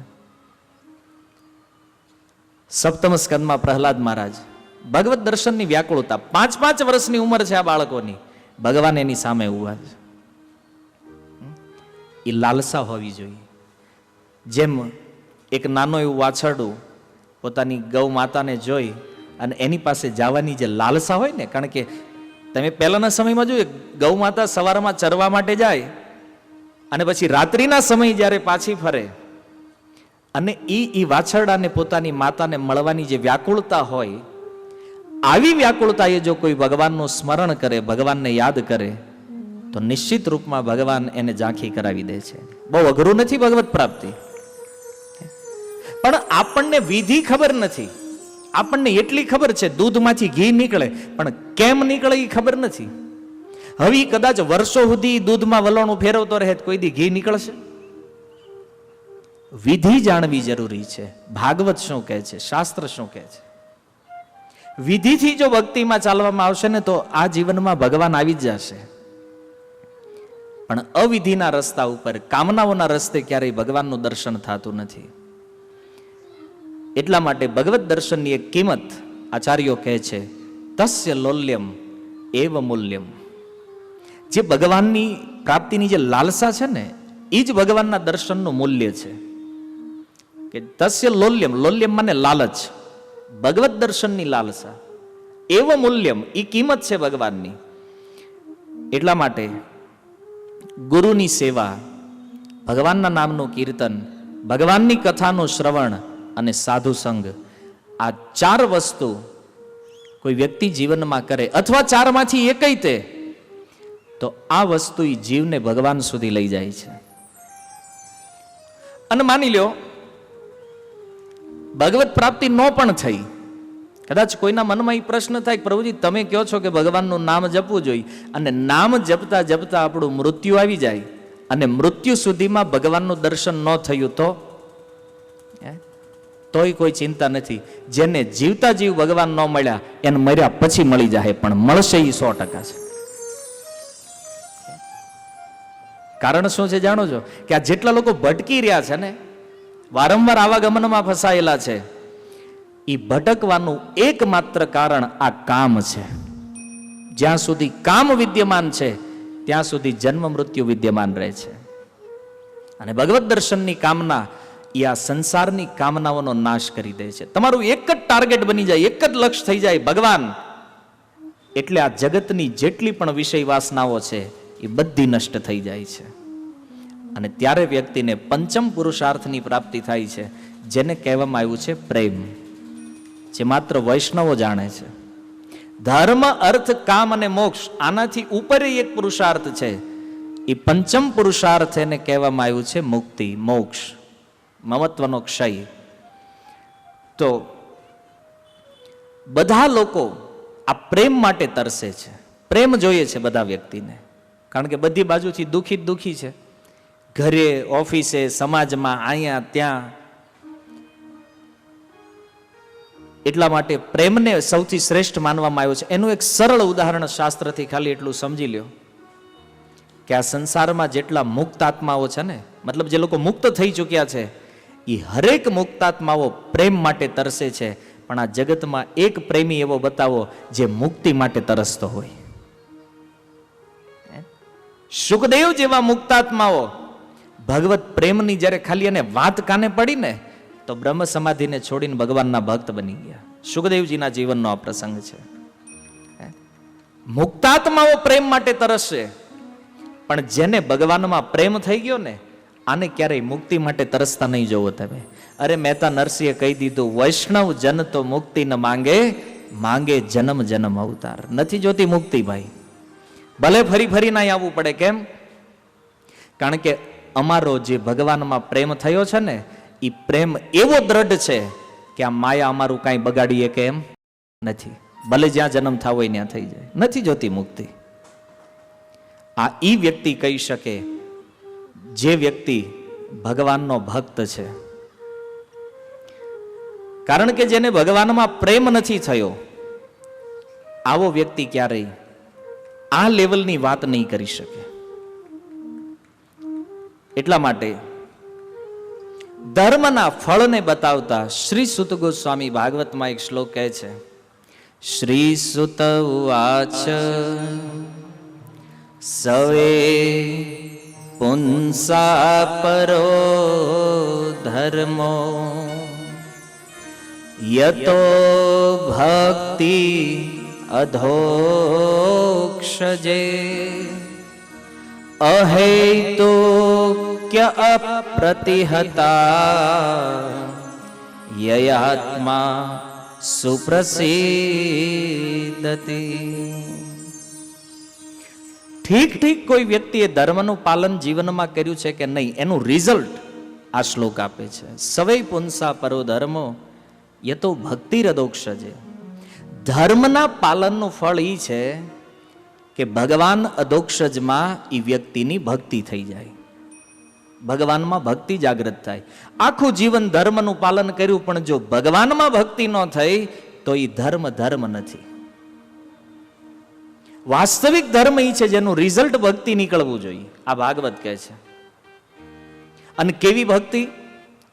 7મ સ્કંદમાં પ્રહલાદ મહારાજ, ભગવત દર્શનની વ્યાકુળતા. 5 વર્ષની ઉંમર છે આ બાળકોની, ભગવાન એની સામે ઉભા છે. એ લાલસા હોવી જોઈએ. જેમ એક નાનો એવું વાછરડું પોતાની ગૌ માતાને જોઈ અને એની પાસે જવાની જે લાલસા હોય ને, કારણ કે તમે પહેલાના સમયમાં જોયું, ગૌ માતા સવારમાં ચરવા માટે જાય અને પછી રાત્રિના સમય જ્યારે પાછી ફરે અને એ વાછરડાને પોતાની માતાને મળવાની જે વ્યાકુળતા હોય, આવી વ્યાકુળતા એ જો કોઈ ભગવાનનું સ્મરણ કરે, ભગવાનને યાદ કરે, તો નિશ્ચિત રૂપમાં ભગવાન એને ઝાંખી કરાવી દે છે. બહુ અઘરું નથી ભગવત પ્રાપ્તિ, પણ આપણને વિધિ ખબર નથી. આપણને એટલી ખબર છે દૂધમાંથી ઘી નીકળે, પણ કેમ નીકળે એ ખબર નથી. હવે કદાચ વર્ષો સુધી દૂધમાં વલણું ફેરવતો રહે, કોઈ દી ઘી નીકળશે? વિધિ જાણવી જરૂરી છે. ભાગવત શું કહે છે, શાસ્ત્ર શું કહે છે? વિધિથી જો ભક્તિમાં ચાલવામાં આવશે ને, તો આ જીવનમાં ભગવાન આવી જ જશે. પણ અવિધિના રસ્તા ઉપર, કામનાઓના રસ્તે ક્યારેય ભગવાનનું દર્શન થતું નથી. એટલા માટે ભગવત દર્શનની એક કિંમત આચાર્યો કહે છે, તસ્ય લોલ્યમ એવ મૂલ્યમ. જે ભગવાનની પ્રાપ્તિની જે લાલસા છે ને, એ જ ભગવાનના દર્શનનું મૂલ્ય છે. કે તસ્ય લોલ્યમ, લોલ્યમ માને લાલચ, ભગવત દર્શનની લાલસા, એવ મૂલ્યમ, એ કિંમત છે ભગવાનની. એટલા માટે ગુરુની સેવા, ભગવાનના નામનું કીર્તન, ભગવાનની કથાનું શ્રવણ અને સાધુ સંગ, આ ચાર વસ્તુ કોઈ વ્યક્તિ જીવનમાં કરે, અથવા ચારમાંથી એકય તે, તો આ વસ્તુ એ જીવને ભગવાન સુધી લઈ જાય છે. અને માની લ્યો ભગવત પ્રાપ્તિ ન પણ થઈ, કદાચ કોઈના મનમાં એ પ્રશ્ન થાય, પ્રભુજી તમે કહો છો કે ભગવાનનું નામ જપવું જોઈએ, અને નામ જપતા જપતા આપણું મૃત્યુ આવી જાય અને મૃત્યુ સુધીમાં ભગવાનનું દર્શન ન થયું, તોય કોઈ ચિંતા નથી. જેને જીવતા જીવ ભગવાન ન મળ્યા, એને મર્યા પછી મળી જાય, પણ મળશે એ 100% છે. કારણ શું છે જાણો છો? કે આ જેટલા લોકો ભટકી રહ્યા છે ને, વારંવાર આવાગમનમાં ફસાયેલા છે, એ ભટકવાનું એકમાત્ર કારણ આ કામ છે. જ્યાં સુધી કામ વિદ્યમાન છે, ત્યાં સુધી જન્મ મૃત્યુ વિદ્યમાન રહે છે. અને ભગવત દર્શનની કામના એ આ સંસારની કામનાઓનો નાશ કરી દે છે. તમારું એક જ ટાર્ગેટ બની જાય, એક જ લક્ષ્ય થઈ જાય, ભગવાન. એટલે આ જગતની જેટલી પણ વિષય વાસનાઓ છે એ બધી નષ્ટ થઈ જાય છે. અને ત્યારે વ્યક્તિને પંચમ પુરુષાર્થની પ્રાપ્તિ થાય છે, જેને કહેવામાં આવ્યું છે પ્રેમ, જે માત્ર વૈષ્ણવો જાણે છે. ધર્મ, અર્થ, કામ અને મોક્ષ, આનાથી ઉપર એક પુરુષાર્થ છે, એ પંચમ પુરુષાર્થ એને કહેવામાં આવ્યું છે મુક્તિ, મોક્ષ, મમત્વનો ક્ષય. તો બધા લોકો આ પ્રેમ માટે તરસે છે. પ્રેમ જોઈએ છે બધા વ્યક્તિને, કારણ કે બધી બાજુથી દુઃખી જ દુઃખી છે, ઘરે, ઓફિસે, સમાજમાં, અહીંયા ત્યાં. એટલા માટે પ્રેમને સૌથી શ્રેષ્ઠ માનવામાં આવ્યો છે. એનું એક સરળ ઉદાહરણ શાસ્ત્રથી ખાલી એટલું સમજી લ્યો કે આ સંસારમાં જેટલા મુક્ત આત્માઓ છે ને, મતલબ જે લોકો મુક્ત થઈ ચૂક્યા છે, એ હરેક મુક્તાત્માઓ પ્રેમ માટે તરસે છે. પણ આ જગતમાં એક પ્રેમી એવો બતાવો જે મુક્તિ માટે તરસતો હોય. સુખદેવ જેવા મુક્તાત્માઓ ભગવત પ્રેમની જ્યારે ખાલી એને વાત કાને પડી ને, તો બ્રહ્મ સમાધિને છોડીને ભગવાનના ભક્ત બની ગયા. સુખદેવજીના જીવનનો આ પ્રસંગ છે. મુક્તાત્માઓ પ્રેમ માટે તરસશે, પણ જેને ભગવાનમાં પ્રેમ થઈ ગયો ને, આને ક્યારેય મુક્તિ માટે તરસતા નહીં જોવો તમે. અરે મહેતા નરસિંહે કહી દીધું, વૈષ્ણવ જન તો મુક્તિ ન માંગે, માંગે જન્મ જન્મ અવતાર. નથી જોતી મુક્તિ ભાઈ, ભલે ફરી ફરી ના આવવું પડે. કેમ? કારણ કે અમારો જે ભગવાનમાં પ્રેમ થયો છે ને, એ પ્રેમ એવો દ્રઢ છે કે આ માયા અમારું કાંઈ બગાડીએ કે એમ નથી. ભલે જ્યાં જન્મ થવો હોય ત્યાં થઈ જાય. નથી જોતી મુક્તિ. આ ઈ વ્યક્તિ કહી શકે જે વ્યક્તિ ભગવાનનો ભક્ત છે. કારણ કે જેને ભગવાનમાં પ્રેમ નથી થયો, આવો વ્યક્તિ ક્યારેય આ લેવલની વાત નહીં કરી શકે. એટલા માટે ધર્મના ફળને બતાવતા શ્રી સુત ગોસ્વામી ભાગવતમાં એક શ્લોક કહે છે, શ્રી સુત ઉવાચ સવે પુંસા પરો ધર્મો યતો ભક્તિ અધોક્ષજે અહેતુક્ય અપ્રતિહતા યયાત્મા સુપ્રસિદ્ધતી. ઠીક ઠીક કોઈ વ્યક્તિએ ધર્મનું પાલન જીવનમાં કર્યું છે કે નહીં, એનું રિઝલ્ટ આ શ્લોક આપે છે. સવૈ પુંસા પરો ધર્મો યતો ભક્તિરદોક્ષજે. ધર્મના પાલનનું ફળ એ છે કે ભગવાન અધોક્ષજમાં એ વ્યક્તિની ભક્તિ થઈ જાય, ભગવાનમાં ભક્તિ જાગૃત થાય. આખું જીવન ધર્મનું પાલન કર્યું પણ જો ભગવાનમાં ભક્તિ ન થઈ તો એ ધર્મ ધર્મ નથી. વાસ્તવિક ધર્મ એ છે જેનું રિઝલ્ટ ભક્તિ નીકળવું જોઈએ. આ ભાગવત કહે છે. અને કેવી ભક્તિ?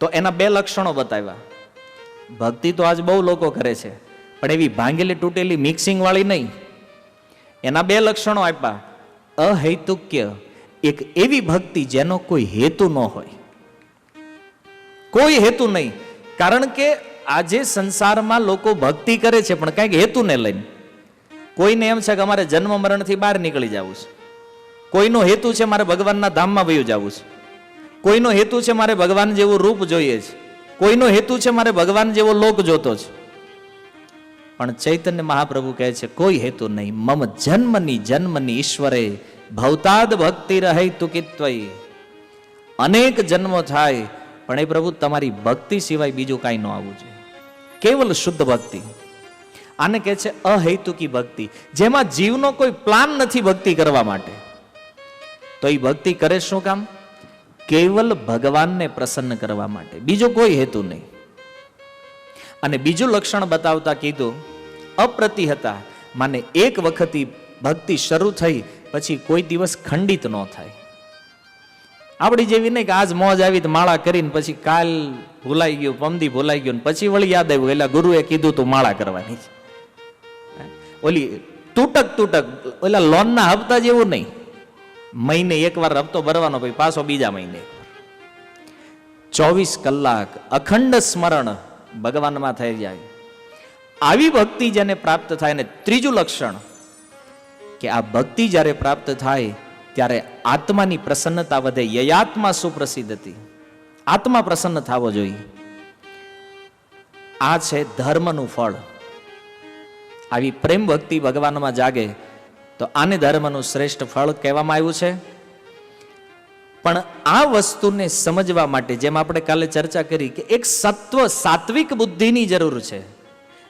તો એના બે લક્ષણો બતાવ્યા. ભક્તિ તો આજ બહુ લોકો કરે છે, પણ એવી ભાંગેલી તૂટેલી મિક્સિંગ વાળી નહીં. એના બે લક્ષણો આપ્યા. અહેતુક્ય, એક એવી ભક્તિ જેનો કોઈ હેતુ ન હોય, કોઈ હેતુ નહીં. કારણ કે આજે સંસારમાં લોકો ભક્તિ કરે છે પણ કંઈક હેતુને લઈને. કોઈને એમ છે કે અમારે જન્મ મરણથી બહાર નીકળી જવું છે, કોઈનો હેતુ છે મારે ભગવાનના ધામમાં વયું જવું છે, કોઈનો હેતુ છે મારે ભગવાન જેવું રૂપ જોઈએ છે, કોઈનો હેતુ છે મારે ભગવાન જેવો લોક જોતો છે. પણ ચૈતન્ય મહાપ્રભુ કહે છે કોઈ હેતુ નહીં. મમ જન્મની જન્મની ઈશ્વરે ભવતાદ ભક્તિ રહે તુકિત્વય. અનેક જન્મો થાય પણ એ પ્રભુ તમારી ભક્તિ સિવાય બીજું કાંઈ ન આવવું જોઈએ. કેવલ શુદ્ધ ભક્તિ. આને કહે છે અહેતુકી ભક્તિ, જેમાં જીવનો કોઈ પ્લાન નથી ભક્તિ કરવા માટે. તો એ ભક્તિ કરે શું કામ? કેવલ ભગવાનને પ્રસન્ન કરવા માટે, બીજો કોઈ હેતુ નહીં. અને બીજું લક્ષણ બતાવતા કીધું અપ્રતિહતા, માને એક વખત ભક્તિ શરૂ થઈ પછી કોઈ દિવસ ખંડિત ન થાય. આપણી જેવી નહીં કે આજ મોજ આવી તો માળા કરીને પછી કાલ ભૂલાઈ ગયું, પમદી ભૂલાઈ ગયું, પછી વળી યાદ આવ્યું એટલે ગુરુએ કીધું તું માળા કરવાની છે. ઓલી તૂટક ઓલા લોનના હપ્તા જેવું નહીં, મહિને એકવાર હપ્તો ભરવાનો પછી પાછો બીજા મહિને. 24 કલાક અખંડ સ્મરણ ભગવાનમાં થઈ જાય. આવી ભક્તિ જેને પ્રાપ્ત થાય. ને ત્રીજું લક્ષણ કે આ ભક્તિ જ્યારે પ્રાપ્ત થાય ત્યારે આત્માની પ્રસન્નતા વધે. યયાત્મા સુપ્રસિદ્ધ હતી, આત્મા પ્રસન્ન થવો જોઈએ. આ છે ધર્મનું ફળ. આવી પ્રેમ ભક્તિ ભગવાનમાં જાગે તો આને ધર્મનું શ્રેષ્ઠ ફળ કહેવામાં આવ્યું છે. પણ આ વસ્તુને સમજવા માટે જેમ આપણે કાલે ચર્ચા કરી કે એક સાત્વિક બુદ્ધિની જરૂર છે,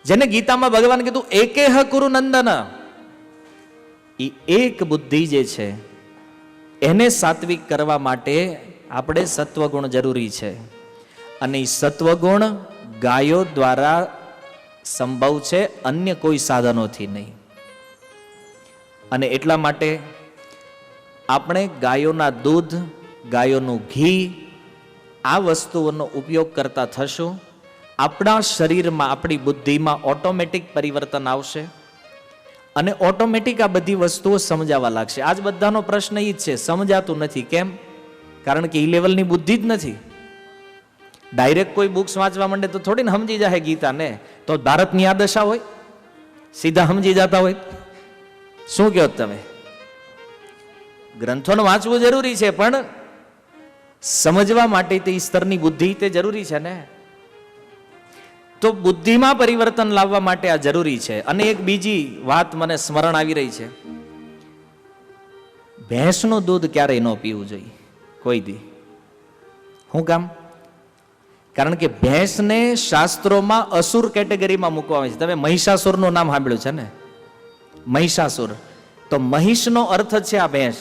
જેને ગીતામાં ભગવાન કીધું એકેહ કુરુ નંદન. એ એક બુદ્ધિ જે છે એને સાત્વિક કરવા માટે આપણે સત્વગુણ જરૂરી છે. અને એ સત્વગુણ ગાયો દ્વારા સંભવ છે, અન્ય કોઈ સાધનોથી નહીં. અને એટલા માટે આપણે ગાયોના દૂધ, ગાયોનું ઘી, આ વસ્તુઓનો ઉપયોગ કરતા થશું. આપણા શરીરમાં, આપણી બુદ્ધિમાં ઓટોમેટિક પરિવર્તન આવશે અને ઓટોમેટિક આ બધી વસ્તુઓ સમજાવવા લાગશે. આજ બધાનો પ્રશ્ન એ જ છે, સમજાતું નથી. કેમ? કારણ કે એ લેવલની બુદ્ધિ જ નથી. ડાયરેક્ટ કોઈ બુક્સ વાંચવા માંડે તો થોડી ને સમજી જાય ગીતાને. તો ભારતની આ દશા હોય, સીધા સમજી જતા હોય. શું કહો તમે? ગ્રંથોને વાંચવું જરૂરી છે પણ સમજવા માટે તે સ્તરની બુદ્ધિ તે જરૂરી છે ને. તો બુદ્ધિમાં પરિવર્તન લાવવા માટે આ જરૂરી છે. અને એક બીજી વાત મને સ્મરણ આવી રહી છે. ભેંસનું દૂધ ક્યારેય ન પીવું જોઈએ કોઈ દી. શું કામ? કારણ કે ભેંસને શાસ્ત્રોમાં અસુર કેટેગરીમાં મૂકવામાં આવે છે. તમે મહિષાસુરનું નામ સાંભળ્યું છે ને? મહિષાસુર, તો મહિષનો અર્થ છે આ ભેંસ.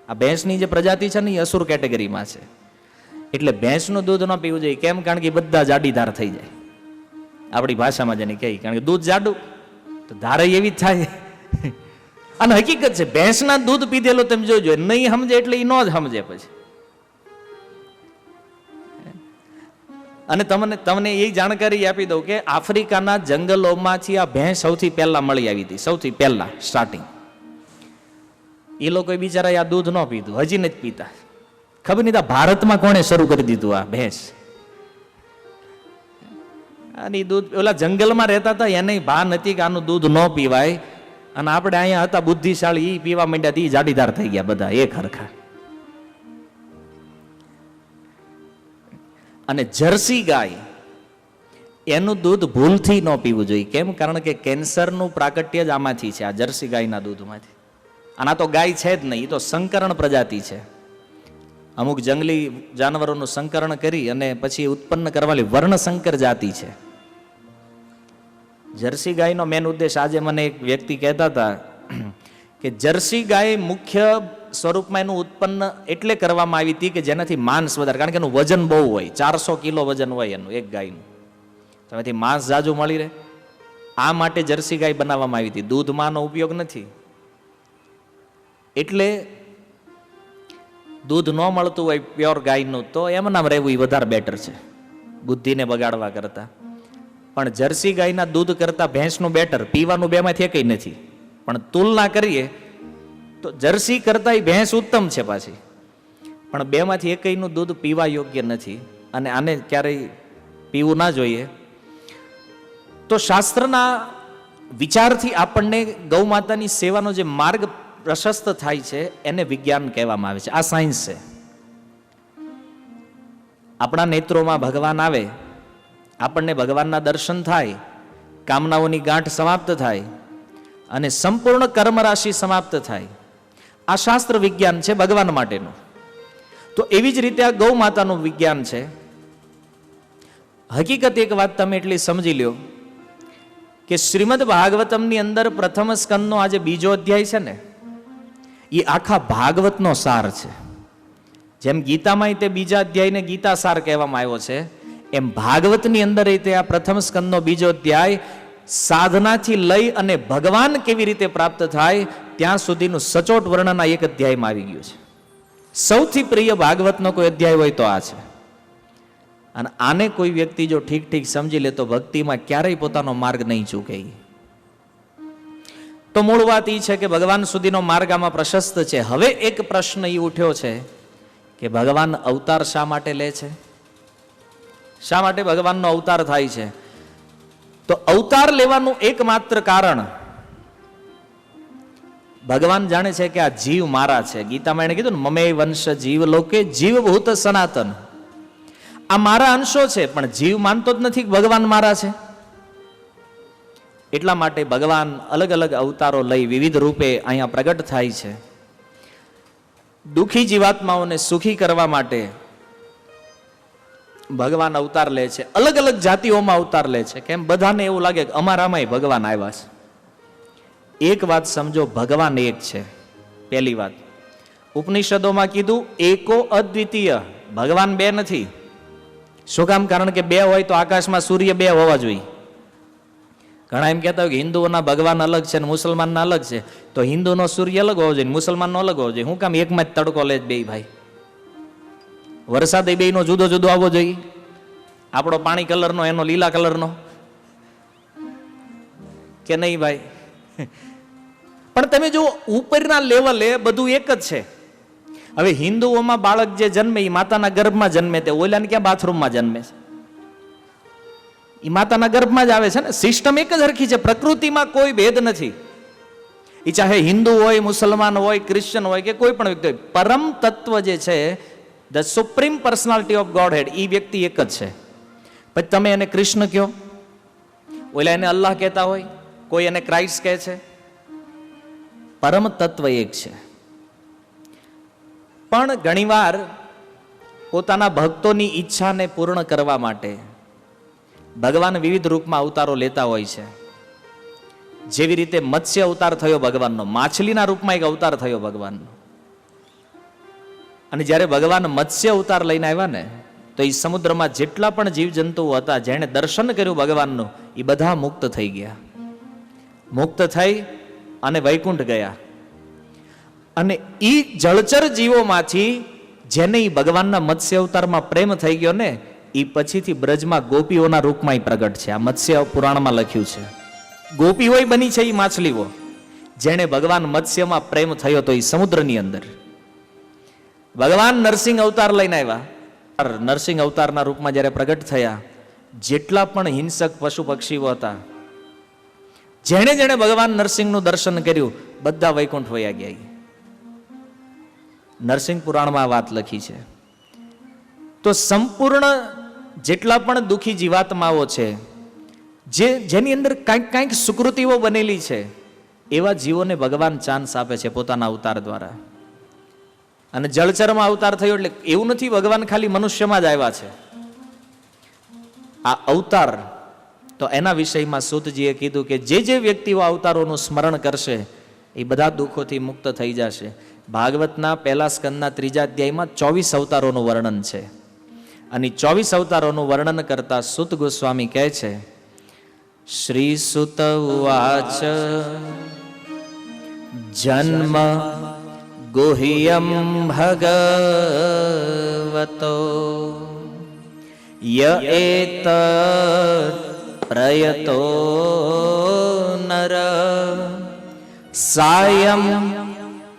આ ભેંસની જે પ્રજાતિ છે ને એ અસુર કેટેગરીમાં છે. એટલે ભેંસનું દૂધ ન પીવું જોઈએ. કેમ? કારણ કે બધા જાડીધાર થઈ જાય. આપણી ભાષામાં જેને કહી, કારણ કે દૂધ જાડું તો ધારે એવી જ થાય. અને હકીકત છે, ભેંસના દૂધ પીધેલો તમે જોજો, નહીં સમજે એટલે એ ન જ સમજે પછી. અને તમને એ જાણકારી આપી દઉં કે આફ્રિકાના જંગલોમાંથી આ ભેંસ સૌથી પહેલા મળી આવી હતી. સૌથી પહેલા સ્ટાર્ટિંગ એ લોકો બિચારા આ દૂધ ન પીધું, હજી નથી પીતા. ખબર નહીં ભારતમાં કોણે શરૂ કરી દીધું આ ભેંસ? અને દૂધ ઓલા જંગલમાં રહેતા હતા એને ભાન હતી કે આનું દૂધ ન પીવાય, અને આપણે અહીંયા હતા બુદ્ધિશાળી, એ પીવા માંડ્યા, એ જાડીદાર થઈ ગયા બધા એક હરખા. અને જર્સી ગાય એનું દૂધ ભૂલથી ન પીવું જોઈએ. કેમ? કારણ કે કેન્સરનું પ્રાકટ્ય જ આમાંથી છે, આ જર્સી ગાયના દૂધમાંથી. અને આ તો ગાય છે જ નહીં, એ તો સંકરણ પ્રજાતિ છે. અમુક જંગલી જાનવરોનું સંકરણ કરી અને પછી ઉત્પન્ન કરવાની વર્ણસંકર જાતિ છે. જર્સી ગાયનો મેન ઉદ્દેશ, આજે મને એક વ્યક્તિ કહેતા હતા કે જર્સી ગાય મુખ્ય સ્વરૂપમાં એનું ઉત્પન્ન એટલે કરવામાં આવી હતી કે જેનાથી માંસ વધારે, કારણ કે એનું વજન બહુ હોય, 400 કિલો વજન હોય એનું એક ગાયનું, તેમાંથી માંસ જાજુ મળી રહે, આ માટે જર્સી ગાય બનાવવામાં આવી હતી. દૂધમાંનો ઉપયોગ નથી. એટલે દૂધ ન મળતું હોય પ્યોર ગાયનું તો એમ નામ રહેવું એ વધારે બેટર છે, બુદ્ધિને બગાડવા કરતા. પણ જર્સી ગાયના દૂધ કરતા ભેંસનું બેટર, પીવાનું બેમાંથી એકય નથી. પણ તુલના કરીએ તો જર્સી કરતા એ ભેંસ ઉત્તમ છે પાછી, પણ બેમાંથી એકયનું દૂધ પીવા યોગ્ય નથી, અને આને ક્યારેય પીવું ના જોઈએ. તો શાસ્ત્રના વિચારથી આપણને ગૌ માતાની સેવાનો જે માર્ગ પ્રશસ્ત થાય છે એને વિજ્ઞાન કહેવામાં આવે છે. આ સાયન્સ છે. આપણા નેત્રોમાં ભગવાન આવે, આપણને ભગવાનના દર્શન થાય, કામનાઓની ગાંઠ સમાપ્ત થાય અને સંપૂર્ણ કર્મ રાશિ સમાપ્ત થાય. આ શાસ્ત્ર વિજ્ઞાન છે ભગવાન માટેનું. તો એવી જ રીતે આ ગૌ માતાનું વિજ્ઞાન છે. હકીકત એક વાત તમે એટલી સમજી લ્યો કે શ્રીમદ ભાગવતમની અંદર પ્રથમ સ્કંદનો આ જે બીજો અધ્યાય છે ને, એ આખા ભાગવતનો સાર છે. જેમ ગીતામાં તે બીજા અધ્યાયને ગીતા સાર કહેવામાં આવ્યો છે, એમ ભાગવતની અંદર તે આ પ્રથમ સ્કંદનો બીજો અધ્યાય સાધનાથી લઈ અને ભગવાન કેવી રીતે પ્રાપ્ત થાય ત્યાં સુધીનું સચોટ વર્ણન આ એક અધ્યાયમાં આવી ગયું છે. સૌથી પ્રિય ભાગવતનો કોઈ અધ્યાય હોય તો આ છે. અને આને કોઈ વ્યક્તિ જો ઠીક ઠીક સમજી લે તો ભક્તિમાં ક્યારેય પોતાનો માર્ગ નહીં ચૂકે. તો મૂળ વાત એ છે કે ભગવાન સુધીનો માર્ગ આમાં પ્રશસ્ત છે. હવે એક પ્રશ્ન એ ઉઠ્યો છે કે ભગવાન અવતાર શા માટે લે છે? શા માટે ભગવાનનો અવતાર થાય છે? તો અવતાર લેવાનું એકમાત્ર કારણ, ભગવાન જાણે છે કે આ જીવ મારા છે. ગીતામાં એને કીધું ને, મમે વંશ જીવ લોકે જીવભૂત સનાતન. આ મારા અંશો છે, પણ જીવ માનતો જ નથી કે ભગવાન મારા છે. એટલા માટે ભગવાન અલગ અલગ અવતારો લઈ વિવિધ રૂપે અહીંયા પ્રગટ થાય છે. દુઃખી જીવાત્માઓને સુખી કરવા માટે ભગવાન અવતાર લે છે. અલગ અલગ જાતિઓમાં અવતાર લે છે. કેમ? બધાને એવું લાગે કે અમારામાંય ભગવાન આવ્યા છે. એક વાત સમજો, ભગવાન એક છે. પહેલી વાત, ઉપનિષદોમાં કીધું એકો અદ્વિતીય, ભગવાન બે નથી. શું કામ? કારણ કે બે હોય તો આકાશમાં સૂર્ય બે હોવા જોઈએ. ઘણા એમ કહેતા હોય કે હિન્દુઓના ભગવાન અલગ છે ને મુસલમાનના અલગ છે, તો હિન્દુનો સૂર્ય અલગ હોવો જોઈએ, મુસલમાનનો અલગ હોવો જોઈએ. શું કામ એકમાં જ તડકો લે બે ભાઈ? વરસાદ એ બેનો જુદો જુદો આવવો જોઈએ. આપણો પાણી કલરનો, એનો લીલા કલરનો, કે નહીં ભાઈ? પણ તમે જો ઉપરના લેવલે બધું એક જ છે. હવે હિન્દુઓમાં બાળક જે જન્મે એ માતાના ગર્ભમાં જન્મે, તે ઓલાને ક્યાં બાથરૂમમાં જન્મે છે? એ માતાના ગર્ભમાં જ આવે છે ને. સિસ્ટમ એક જ હરખી છે, પ્રકૃતિમાં કોઈ ભેદ નથી. એ ચાહે હિન્દુ હોય, મુસલમાન હોય, ક્રિશ્ચન હોય કે કોઈ પણ વ્યક્તિ હોય, પરમ તત્વ જે છે, the supreme personality of Godhead, એ વ્યક્તિ એક જ છે. પછી તમે એને કૃષ્ણ કહો, ઓલા એને અલ્લાહ કહેતા હોય, કોઈ એને ક્રાઇસ્ટ કહે છે, પરમ તત્વ એક છે. પણ ઘણીવાર પોતાના ભક્તોની ઈચ્છાને પૂર્ણ કરવા માટે ભગવાન વિવિધ રૂપમાં અવતારો લેતા હોય છે. જેવી રીતે મત્સ્ય અવતાર થયો ભગવાનનો, માછલીના રૂપમાં એક અવતાર થયો ભગવાનનો. અને જ્યારે ભગવાન મત્સ્ય અવતાર લઈને આવ્યા ને, તો એ સમુદ્રમાં જેટલા પણ જીવજંતુઓ હતા, જેણે દર્શન કર્યું ભગવાનનું, એ બધા મુક્ત થઈ ગયા. મુક્ત થઈ અને વૈકુંઠ ગયા. અને એ જળચર જીવોમાંથી જેને એ ભગવાનના મત્સ્ય અવતારમાં પ્રેમ થઈ ગયો ને, એ પછીથી બ્રજમાં ગોપીઓના રૂપમાં પ્રગટ છે. આ મત્સ્ય પુરાણમાં લખ્યું છે. ગોપીઓ બની છે એ માછલીઓ, જેને ભગવાન મત્સ્યમાં પ્રેમ થયો તો એ સમુદ્રની અંદર. ભગવાન નરસિંહ અવતાર લઈને આવ્યા. નરસિંહ અવતારના રૂપમાં જ્યારે પ્રગટ થયા જેટલા પણ હિંસક પશુ પક્ષીઓ હતા, જેણે જેણે ભગવાન નરસિંહનું દર્શન કર્યું, બધા વૈકુંઠ વયા ગયા. નરસિંહ પુરાણમાં આ વાત લખી છે. તો સંપૂર્ણ જેટલા પણ દુઃખી જીવાત્માઓ છે, જેની અંદર કાંઈક સુકૃતિઓ બનેલી છે, એવા જીવોને ભગવાન ચાન્સ આપે છે પોતાના અવતાર દ્વારા. અને જળચરમાં અવતાર થયો એટલે એવું નથી ભગવાન ખાલી મનુષ્યમાં જ આવ્યા છે. આ અવતાર તો એના વિષયમાં સૂતજીએ કીધું કે જે વ્યક્તિઓ અવતારોનું સ્મરણ કરશે એ બધા દુઃખોથી મુક્ત થઈ જશે. ભાગવતના પહેલા સ્કંદના 3 અધ્યાયમાં 24 અવતારોનું વર્ણન છે. અને 24 અવતારોનું વર્ણન કરતા સૂત ગોસ્વામી કહે છે, શ્રી સુત ઉવાચ જન્મ ગુહ્યમ ભગવતો ય એત પ્રયતો નર સાયં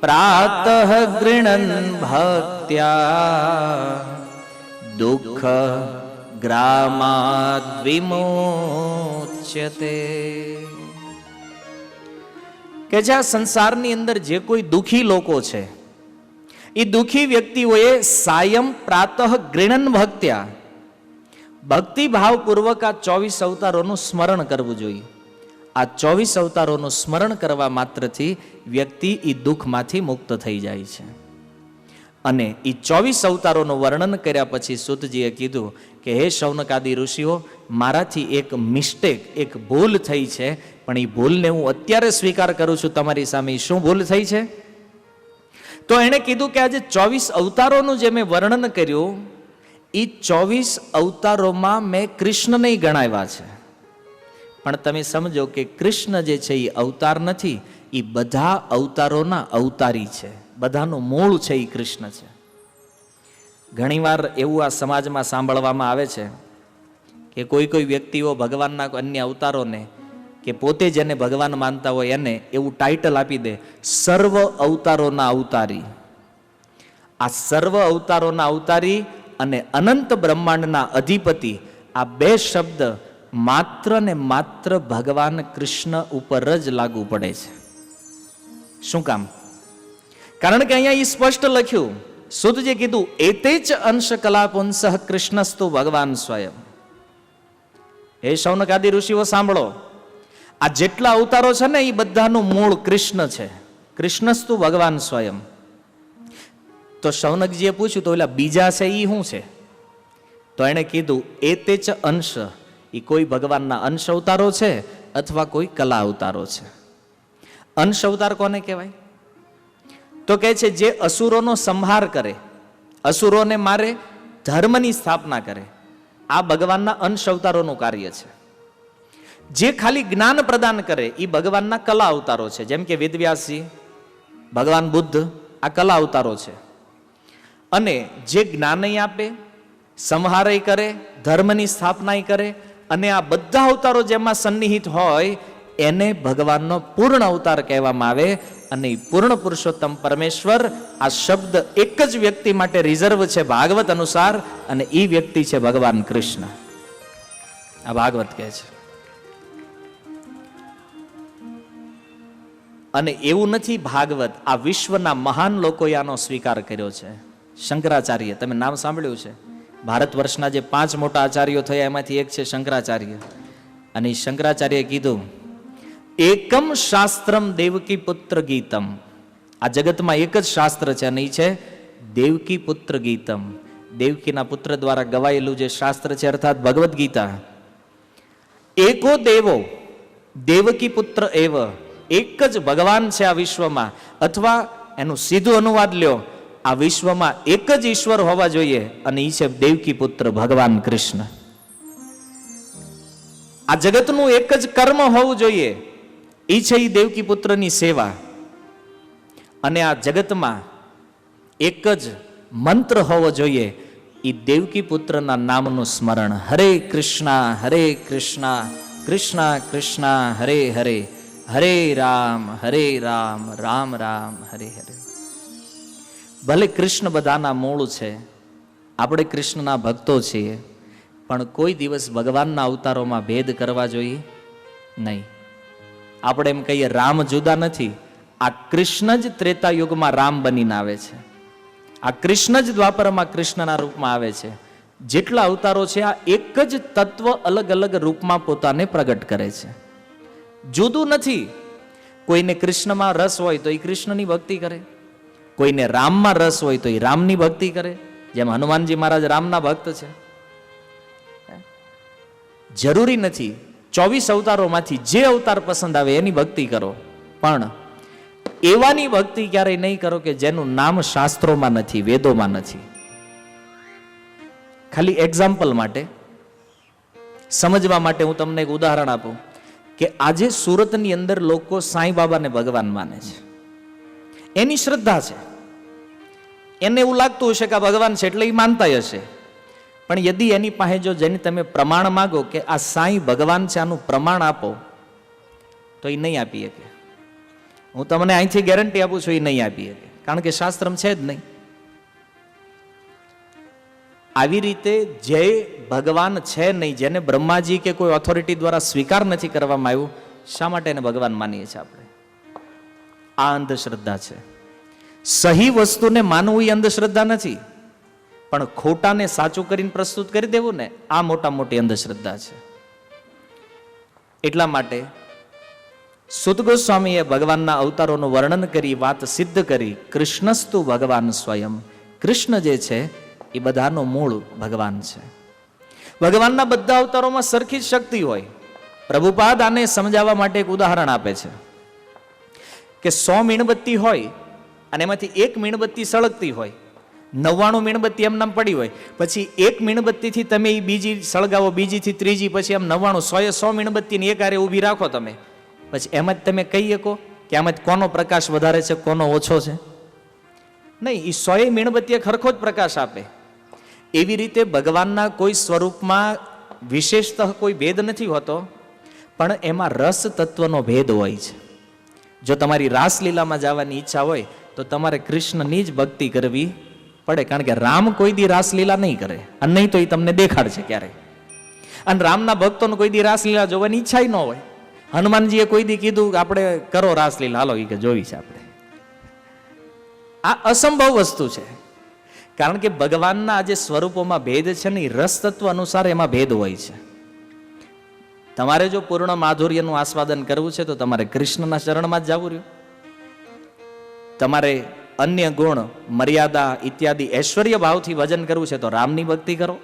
પ્રાતઃ ગૃણન ભક્ત્યા દુઃખ ગ્રામાદ વિમોચ્યતે. કે જે આ સંસારની અંદર જે કોઈ દુઃખી લોકો છે, એ દુઃખી વ્યક્તિઓએ સાયં પ્રાતઃ ગૃણન ભક્ત્યા, ભક્તિ ભાવપૂર્વક આ 24 અવતારોનું સ્મરણ કરવું જોઈએ. આ 24 અવતારોનું સ્મરણ કરવા માત્રથી વ્યક્તિ એ દુઃખમાંથી મુક્ત થઈ જાય છે. અને એ 24 અવતારોનું વર્ણન કર્યા પછી સૂતજીએ કીધું કે હે શૌનકાદિ ઋષિઓ, મારાથી એક મિસ્ટેક, એક ભૂલ થઈ છે, પણ એ ભૂલને હું અત્યારે સ્વીકાર કરું છું તમારી સામે. શું ભૂલ થઈ છે? તો એણે કીધું કે આજે 24 અવતારોનું જે મેં વર્ણન કર્યું, એ 24 અવતારોમાં મેં કૃષ્ણને ગણાવ્યા છે. પણ તમે સમજો કે કૃષ્ણ જે છે એ અવતાર નથી, એ બધા અવતારોના અવતારી છે. બધાનું મૂળ છે એ કૃષ્ણ છે. ઘણીવાર એવું આ સમાજમાં સાંભળવામાં આવે છે કે કોઈ વ્યક્તિઓ ભગવાનના અન્ય અવતારોને, કે પોતે જેને ભગવાન માનતા હોય એને એવું ટાઇટલ આપી દે, સર્વ અવતારોના અવતારી. આ સર્વ અવતારોના અવતારી અને અનંત બ્રહ્માંડના અધિપતિ, આ બે શબ્દ માત્ર ને માત્ર ભગવાન કૃષ્ણ ઉપર જ લાગુ પડે છે. શું કામ? કારણ કે અહીંયા એ સ્પષ્ટ લખ્યું, સૂતજીએ કીધું એતે જ અંશ કલાપુંસઃ કૃષ્ણસ્તુ ભગવાન સ્વયં. હે શૌનકાદિ ઋષિઓ સાંભળો, આ જેટલા અવતારો છે ને એ બધાનું મૂળ કૃષ્ણ છે. કૃષ્ણસ્તુ ભગવાન સ્વયં. તો શૌનકજીએ પૂછ્યું તો ઓલા બીજા છે એ શું છે? તો એણે કીધું એતે જ અંશ, એ કોઈ ભગવાનના અંશ અવતારો છે અથવા કોઈ કલા અવતારો છે. અંશ અવતાર કોને કહેવાય? તો કહે છે જે અસુરોનો સંહાર કરે, અસુરોને મારે, ધર્મની સ્થાપના કરે, આ ભગવાનના અંશ અવતારોનું કાર્ય છે. જે ખાલી જ્ઞાન પ્રદાન કરે એ ભગવાનના કલા અવતારો છે. જેમ કે વેદવ્યાસજી, ભગવાન બુદ્ધ, આ કલા અવતારો છે. અને જે જ્ઞાનય આપે, સંહારય કરે, ધર્મની સ્થાપના કરે, અને આ બધા અવતારો જેમાં સન્નિહિત હોય એને ભગવાનનો પૂર્ણ અવતાર કહેવામાં આવે. અને પૂર્ણ પુરુષોત્તમ પરમેશ્વર, આ શબ્દ એક જ વ્યક્તિ માટે રિઝર્વ છે ભાગવત અનુસાર, અને એ વ્યક્તિ છે ભગવાન કૃષ્ણ. આ ભાગવત કહે છે. અને એવું નથી ભાગવત, આ વિશ્વના મહાન લોકોએ આનો સ્વીકાર કર્યો છે. શંકરાચાર્ય, તમે નામ સાંભળ્યું છે? ભારત વર્ષના જે 5 મોટા આચાર્યો થયા એમાંથી એક છે શંકરાચાર્ય. અને શંકરાચાર્યએ કીધું એકમ શાસ્ત્રમ દેવકી પુત્ર ગીતમ. આ જગતમાં એક જ શાસ્ત્ર છે અને એ છે દેવકી પુત્ર ગીતમ. દેવકીના પુત્ર દ્વારા ગવાયેલું જે શાસ્ત્ર છે, અર્થાત ભગવદ્ ગીતા. એકો દેવો દેવકી પુત્ર એવ, એક જ ભગવાન છે આ વિશ્વમાં. અથવા એનું સીધું અનુવાદ લ્યો, આ વિશ્વમાં એક જ ઈશ્વર હોવા જોઈએ અને એ છે દેવકી પુત્ર ભગવાન કૃષ્ણ. આ જગતનું એક જ કર્મ હોવું જોઈએ, એ છે એ દેવકી પુત્રની સેવા. અને આ જગતમાં એક જ મંત્ર હોવો જોઈએ, એ દેવકી પુત્રના નામનું સ્મરણ. હરે કૃષ્ણ કૃષ્ણ કૃષ્ણ હરે હરે, હરે રામ રામ રામ હરે હરે. ભલે કૃષ્ણ બધાના મૂળ છે, આપણે કૃષ્ણના ભક્તો છીએ, પણ કોઈ દિવસ ભગવાનના અવતારોમાં ભેદ કરવા જોઈએ નહીં. આપણે એમ કહીએ રામ જુદા નથી, આ કૃષ્ણ જ ત્રેતા યુગમાં રામ બનીને આવે છે, આ કૃષ્ણ જ દ્વાપરમાં કૃષ્ણના રૂપમાં આવે છે. જેટલા અવતારો છે આ એક જ તત્વ અલગ અલગ રૂપમાં પોતાને પ્રગટ કરે છે, જુદું નથી. કોઈને કૃષ્ણમાં રસ હોય તો એ કૃષ્ણની ભક્તિ કરે, કોઈને રામમાં રસ હોય તો એ રામની ભક્તિ કરે. જેમ હનુમાનજી મહારાજ રામના ભક્ત છે. જરૂરી નથી 24 અવતારોમાંથી જે અવતાર પસંદ આવે એની ભક્તિ કરો, પણ એવાની ભક્તિ ક્યારેય નહીં કરો કે જેનું નામ શાસ્ત્રોમાં નથી, વેદોમાં નથી. ખાલી એક્ઝામ્પલ માટે, સમજવા માટે હું તમને એક ઉદાહરણ આપું કે આજે સુરતની અંદર લોકો સાંઈ બાબાને ભગવાન માને છે, એની શ્રદ્ધા છે, એને એવું લાગતું હશે કે આ ભગવાન છે એટલે એ માનતા હશે. પણ યદિ એની પાસે જો જેને તમે પ્રમાણ માગો કે આ સાંઈ ભગવાન છે આનું પ્રમાણ આપો, તો એ નહીં આપી શકે. હું તમને અહીંથી ગેરંટી આપું છું, એ નહીં આપી શકે, કારણ કે શાસ્ત્રમ છે જ નહીં. આવી રીતે જે ભગવાન છે નહીં, જેને બ્રહ્માજી કે કોઈ ઓથોરિટી દ્વારા સ્વીકાર નથી કરવામાં આવ્યું, શા માટે એને ભગવાન માનીએ છીએ આપણે? આ અંધશ્રદ્ધા છે. સહી વસ્તુને માનવું એ અંધશ્રદ્ધા નથી, પણ ખોટાને સાચું કરીને પ્રસ્તુત કરી દેવું ને, આ મોટા મોટી અંધશ્રદ્ધા છે. એટલા માટે સુત ગોસ્વામીએ ભગવાનના અવતારોનું વર્ણન કરી વાત સિદ્ધ કરી. કૃષ્ણસ્તુ ભગવાન સ્વયં, કૃષ્ણ જે છે એ બધાનો મૂળ ભગવાન છે. ભગવાનના બધા અવતારોમાં સરખી જ શક્તિ હોય. પ્રભુપાદ આને સમજાવવા માટે એક ઉદાહરણ આપે છે કે 100 મીણબત્તી હોય અને એમાંથી એક મીણબત્તી સળગતી હોય, 99 મીણબત્તી એમ નામ પડી હોય, પછી એક મીણબત્તીથી તમે એ બીજી સળગાવો, બીજીથી ત્રીજી, પછી એમ 99 100 મીણબત્તીની એક હારે ઊભી રાખો તમે, પછી એમાં જ તમે કહી શકો કે આમાં કોનો પ્રકાશ વધારે છે, કોનો ઓછો છે? નહીં, એ 100 મીણબત્તી ખરખો જ પ્રકાશ આપે. એવી રીતે ભગવાનના કોઈ સ્વરૂપમાં વિશેષતઃ કોઈ ભેદ નથી હોતો, પણ એમાં રસ તત્વનો ભેદ હોય છે. જો તમારી રાસલીલામાં જવાની ઈચ્છા હોય તો તમારે કૃષ્ણની જ ભક્તિ કરવી પડે, કારણ કે રામ કોઈ દી રાસલીલા નહીં કરે, અને નહીં તો એ તમને દેખાડશે ક્યારે. અને રામના ભક્તોને કોઈ દી રાસલીલા જોવાની ઈચ્છા ન હોય. હનુમાનજીએ કોઈ દી કીધું કે આપણે કરો રાસલીલા, હાલો એ કે જોવી છે આપણે. આ અસંભવ વસ્તુ છે, કારણ કે ભગવાનના જે સ્વરૂપોમાં ભેદ છે ને, એ રસ તત્વ અનુસાર એમાં ભેદ હોય છે. તમારે જો પૂર્ણ માધુર્યનું આસ્વાદન કરવું છે તો તમારે કૃષ્ણના ચરણમાં જ જવું રહ્યું. તમારે અન્ય ગુણ, મર્યાદા ઇત્યાદિ ઐશ્વર્ય ભાવથી ભજન કરવું છે તો રામની ભક્તિ કરો.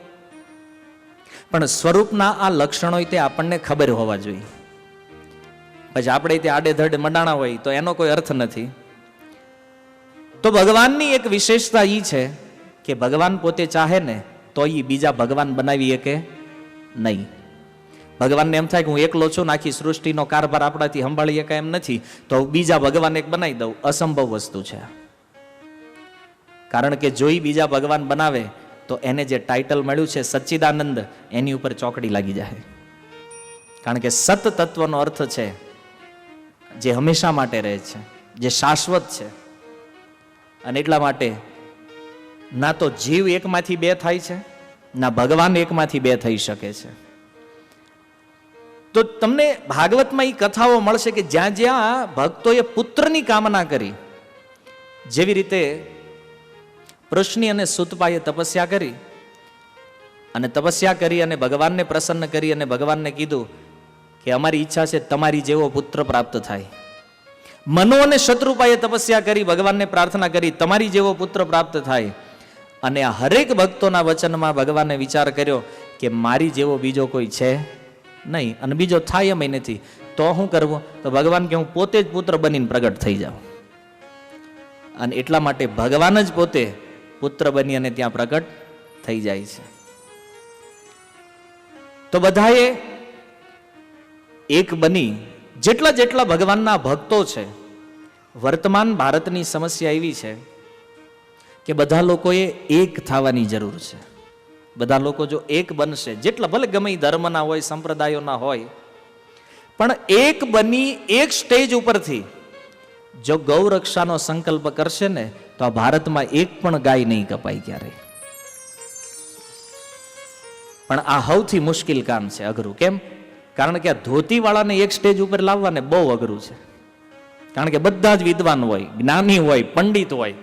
પણ સ્વરૂપના આ લક્ષણો તે આપણને ખબર હોવા જોઈએ. પછી આપણે તે આડેધડ મંડાણા હોય તો એનો કોઈ અર્થ નથી. તો ભગવાનની એક વિશેષતા એ છે કે ભગવાન પોતે ચાહે ને તો એ બીજા ભગવાન બનાવી શકે નહીં. ભગવાનને એમ થાય કે હું એકલો છું, આખી સૃષ્ટિનો કારભાર આપણાથી સંભાળી શકાય એમ નથી, તો બીજા ભગવાન એક બનાવી દઉં. અસંભવ વસ્તુ છે. કારણ કે જો બીજા ભગવાન બનાવે તો એને જે ટાઇટલ મળ્યું છે સચ્ચિદાનંદ, એની ઉપર ચોકડી લાગી જાય. કારણ કે સત તત્વનો અર્થ છે જે હંમેશા માટે રહે છે, જે શાશ્વત છે. અને એટલા માટે ના તો જીવ એકમાંથી બે થાય છે, ના ભગવાન એકમાંથી બે થઈ શકે છે. તો તમને ભાગવતમાં એ કથાઓ મળશે કે જ્યાં જ્યાં ભક્તોએ પુત્રની કામના કરી, જેવી રીતે પૃષ્ણી અને સુતપાએ તપસ્યા કરી, અને તપસ્યા કરી અને ભગવાનને પ્રસન્ન કરી અને ભગવાનને કીધું કે અમારી ઈચ્છા છે તમારી જેવો પુત્ર પ્રાપ્ત થાય. મનુ અને શત્રુપાએ તપસ્યા કરી, ભગવાનને પ્રાર્થના કરી તમારી જેવો પુત્ર પ્રાપ્ત થાય. અને આ હરેક ભક્તોના વચનમાં ભગવાને વિચાર કર્યો કે મારી જેવો બીજો કોઈ છે નહીં, અને બીજો થાય એમ નથી, તો શું કરવું? તો ભગવાન કે હું પોતે જ પુત્ર બનીને પ્રગટ થઈ જાઉં. અને એટલા માટે ભગવાન જ પોતે પુત્ર બની અને ત્યાં પ્રગટ થઈ જાય છે. તો બધાએ એક બની જેટલા જેટલા ભગવાનના ભક્તો છે, વર્તમાન ભારતની સમસ્યા એવી છે કે બધા લોકોએ એક થવાની જરૂર છે. બધા લોકો જો એક બનશે, જેટલા ભલે ગમે એ ધર્મના હોય, સંપ્રદાયોના હોય, પણ એક બની એક સ્ટેજ ઉપરથી જો ગૌરક્ષાનો સંકલ્પ કરશે ને તો આ ભારતમાં એક પણ ગાય નહીં કપાય ક્યારેય. પણ આ સૌથી મુશ્કેલ કામ છે, અઘરું. કેમ? કારણ કે આ ધોતીવાળાને એક સ્ટેજ ઉપર લાવવાને બહુ અઘરું છે. કારણ કે બધા જ વિદ્વાન હોય, જ્ઞાની હોય, પંડિત હોય.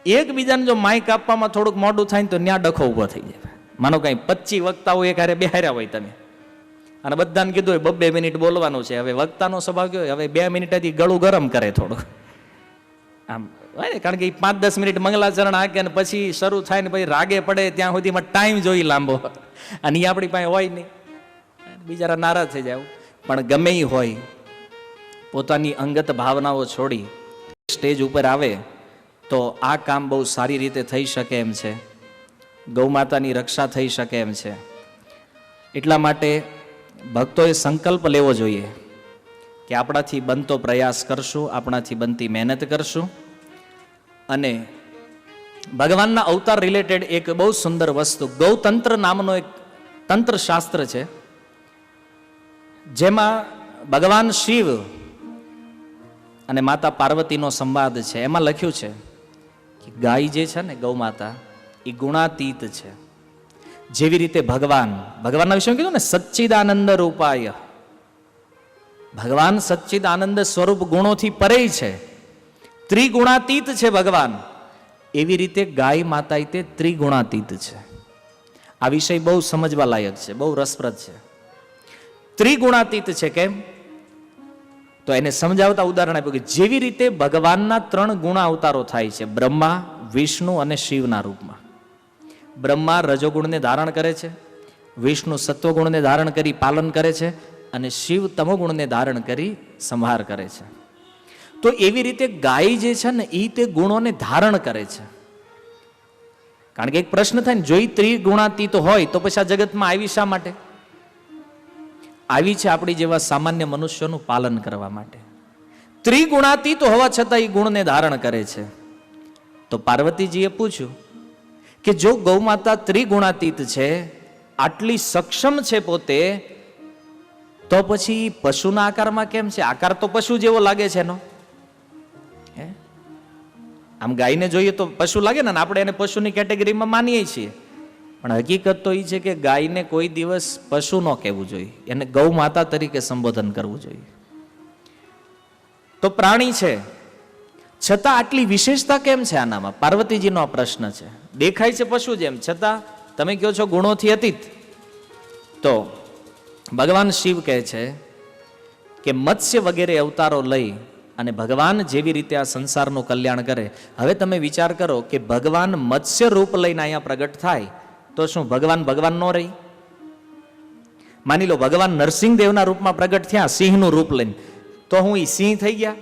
એકબીજાને જો માઇક આપવામાં થોડુંક મોડું થાય ને તો ત્યાં ડખો ઊભો થઈ જાય. માનો કઈ 25 વક્તાઓ એક હારે બેહાર્યા હોય તમે, અને બધાને કીધું હોય 2 મિનિટ બોલવાનું છે. હવે વક્તાનો સ્વભાવ કયો હોય, હવે 2 મિનિટથી ગળું ગરમ કરે થોડું આમ હોય ને. કારણ કે 5-10 મિનિટ મંગલાચરણ હાકે અને પછી શરૂ થાય ને પછી રાગે પડે ત્યાં સુધીમાં ટાઈમ જોઈ લાંબો, અને એ આપણી પાસે હોય નહીં, બિચારા નારાજ થઈ જાય. પણ ગમે એ હોય, પોતાની અંગત ભાવનાઓ છોડી સ્ટેજ ઉપર આવે તો આ કામ બહુ સારી રીતે થઈ શકે એમ છે. ગૌ માતાની રક્ષા થઈ શકે એમ છે. એટલા માટે ભક્તોએ સંકલ્પ લેવો જોઈએ કે આપણાથી બનતો પ્રયાસ કરશું, આપણાથી બનતી મહેનત કરશું. અને ભગવાનના અવતાર રિલેટેડ એક બહુ સુંદર વસ્તુ, ગૌતંત્ર નામનો એક તંત્ર શાસ્ત્ર છે, જેમાં ભગવાન શિવ અને માતા પાર્વતીનો સંવાદ છે. એમાં લખ્યું છે કે ગાય જે છે ને, ગૌ માતા, એ ગુણાતીત છે. જેવી રીતે ભગવાનના વિશે કીધું ને, સચ્ચિદાનંદ રૂપાય, ભગવાન સચ્ચિદાનંદ સ્વરૂપ ગુણોથી પરે છે, ત્રિગુણાતીત છે ભગવાન. એવી રીતે ગાય માતા તે ત્રિગુણાતીત છે. આ વિષય બહુ સમજવા લાયક છે, બહુ રસપ્રદ છે. ત્રિગુણાતીત છે કેમ? તો એને સમજાવતા ઉદાહરણ આપ્યું કે જેવી રીતે ભગવાનના 3 ગુણા અવતારો થાય છે, બ્રહ્મા, વિષ્ણુ અને શિવના રૂપમાં. બ્રહ્મા રજોગુણને ધારણ કરે છે, વિષ્ણુ સત્વગુણને ધારણ કરી પાલન કરે છે, અને શિવ તમોગુણને ધારણ કરી સંહાર કરે છે. તો એવી રીતે ગાય જે છે ને, એ તે ગુણોને ધારણ કરે છે. કારણ કે એક પ્રશ્ન થાય ને, જોઈ ત્રિગુણાતીત હોય તો પછી આ જગતમાં આવી શા માટે? આવી છે આપણી જેવા સામાન્ય મનુષ્યોનું પાલન કરવા માટે. ત્રિગુણાતીત હોવા છતાં એ ગુણને ધારણ કરે છે. તો પાર્વતીજીએ પૂછ્યું કે જો ગૌ માતા ત્રિગુણાતીત છે, આટલી સક્ષમ છે પોતે, તો પછી પશુના આકારમાં કેમ છે? આકાર તો પશુ જેવો લાગે છે એનો. આમ ગાયને જોઈએ તો પશુ લાગે ને, આપણે એને પશુની કેટેગરીમાં માનીએ છીએ. પણ હકીકત તો એ છે કે ગાયને કોઈ દિવસ પશુ ન કહેવું જોઈએ, એને ગૌ માતા તરીકે સંબોધન કરવું જોઈએ. તો પ્રાણી છે છતાં આટલી વિશેષતા કેમ છે આનામાં? પાર્વતીજીનો આ પ્રશ્ન છે. દેખાય છે પશુ જેમ, છતાં તમે કહો છો ગુણોથી અતીત. તો ભગવાન શિવ કહે છે કે મત્સ્ય વગેરે અવતારો લઈ અને ભગવાન જેવી રીતે આ સંસારનું કલ્યાણ કરે. હવે તમે વિચાર કરો કે ભગવાન મત્સ્ય રૂપ લઈને અહીંયા પ્રગટ થાય તો શું ભગવાન ભગવાન ન રહી? માની લો ભગવાન નરસિંહદેવના રૂપમાં પ્રગટ થયા સિંહનું રૂપ લઈને, તો હું એ સિંહ થઈ ગયા?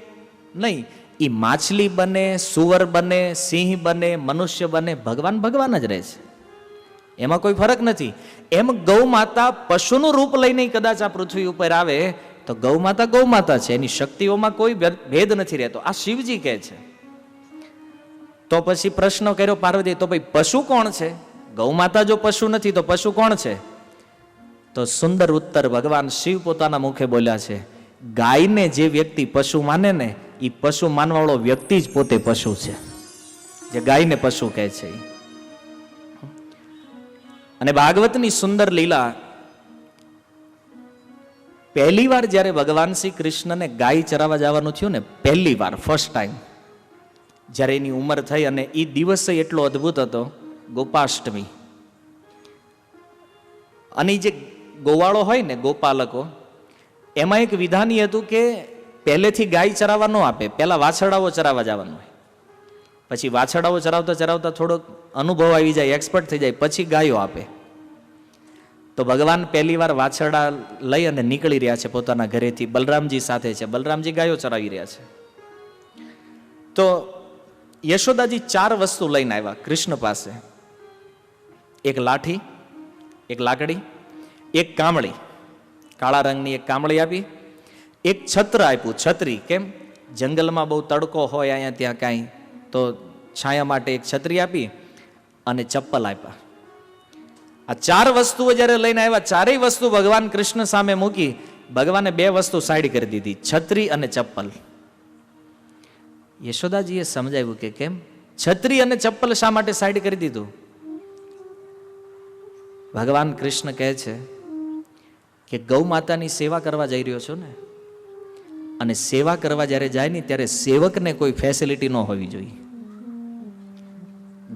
નહીં, એ માછલી બને, સુવર બને, સિંહ બને, મનુષ્ય બને, ભગવાન ભગવાન જ રહે છે. એમાં કોઈ ફરક નથી. એમ ગૌ માતા પશુનું રૂપ લઈને કદાચ આ પૃથ્વી ઉપર આવે તો ગૌ માતા છે, એની શક્તિઓમાં કોઈ ભેદ નથી રહેતો. આ શિવજી કહે છે. તો પછી પ્રશ્ન કર્યો પાર્વતી, તો ભાઈ પશુ કોણ છે? ગૌ માતા જો પશુ નથી તો પશુ કોણ છે? તો સુંદર ઉત્તર ભગવાન શિવ પોતાના મુખે બોલ્યા છે, ગાયને જે વ્યક્તિ પશુ માને ને, એ પશુ માનવાળો વ્યક્તિ જ પોતે પશુ છે, જે ગાયને પશુ કહે છે. અને ભાગવતની સુંદર લીલા, પહેલી વાર જ્યારે ભગવાન શ્રી કૃષ્ણને ગાય ચરાવવા જવાનું થયું ને, પહેલી વાર, ફર્સ્ટ ટાઈમ, જ્યારે એની ઉંમર થઈ, અને એ દિવસ એટલો અદ્ભુત હતો, ગોપાષ્ટમી. અને જે ગોવાળો હોય ને, ગોપાલકો, એમાં એક વિધાન હતું કે પહેલેથી ગાય ચરાવવા ન આપે, પહેલા વાછરડાઓ ચરાવવા જવાનું હોય. પછી વાછરડાઓ ચરાવતા ચરાવતા થોડોક અનુભવ આવી જાય, એક્સપર્ટ થઈ જાય, પછી ગાયો આપે. તો ભગવાન પહેલી વાર વાછરડા લઈ અને નીકળી રહ્યા છે પોતાના ઘરેથી, બલરામજી સાથે છે. બલરામજી ગાયો ચરાવી રહ્યા છે. તો યશોદાજી 4 વસ્તુ લઈને આવ્યા કૃષ્ણ પાસે. એક લાઠી, એક લાકડી, એક કામળી, કાળા રંગની એક કામળી આપી, એક છત્ર આપ્યું. છત્રી કેમ? જંગલમાં બહુ તડકો હોય અહીંયા ત્યાં કાંઈ, તો છાયા માટે એક છત્રી આપી, અને ચપ્પલ આપ્યા. આ 4 વસ્તુઓ જ્યારે લઈને આવ્યા, 4 વસ્તુ ભગવાન કૃષ્ણ સામે મૂકી, ભગવાને 2 વસ્તુ સાઈડ કરી દીધી, છત્રી અને ચપ્પલ. યશોદાજીએ સમજાવ્યું કે કેમ? છત્રી અને ચપ્પલ શા માટે સાઈડ કરી દીધું? ભગવાન કૃષ્ણ કહે છે કે ગૌ માતાની સેવા કરવા જઈ રહ્યો છો ને, અને સેવા કરવા જ્યારે જાય ને ત્યારે સેવકને કોઈ ફેસિલિટી ન હોવી જોઈએ.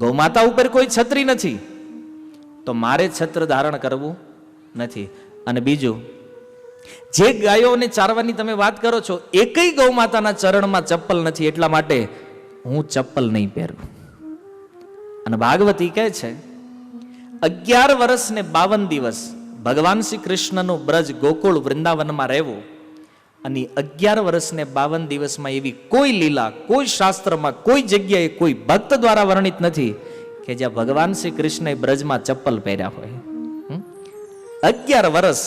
ગૌ માતા ઉપર કોઈ છત્રી નથી તો મારે છત્ર ધારણ કરવું નથી. અને બીજું, જે ગાયોને ચારવાની તમે વાત કરો છો, એકય ગૌ માતાના ચરણમાં ચપ્પલ નથી, એટલા માટે હું ચપ્પલ નહીં પહેરું. અને ભાગવતી કહે છે 11 વર્ષ ને 52 દિવસ ભગવાન શ્રી કૃષ્ણનું બ્રજ ગોકુળ વૃંદાવનમાં રહેવું, અને 11 વર્ષ ને 52 દિવસમાં એવી કોઈ લીલા, કોઈ શાસ્ત્રમાં, કોઈ જગ્યાએ, કોઈ ભક્ત દ્વારા વર્ણિત નથી કે જ્યાં ભગવાન શ્રી કૃષ્ણએ બ્રજમાં ચપ્પલ પહેર્યા હોય. 11 વર્ષ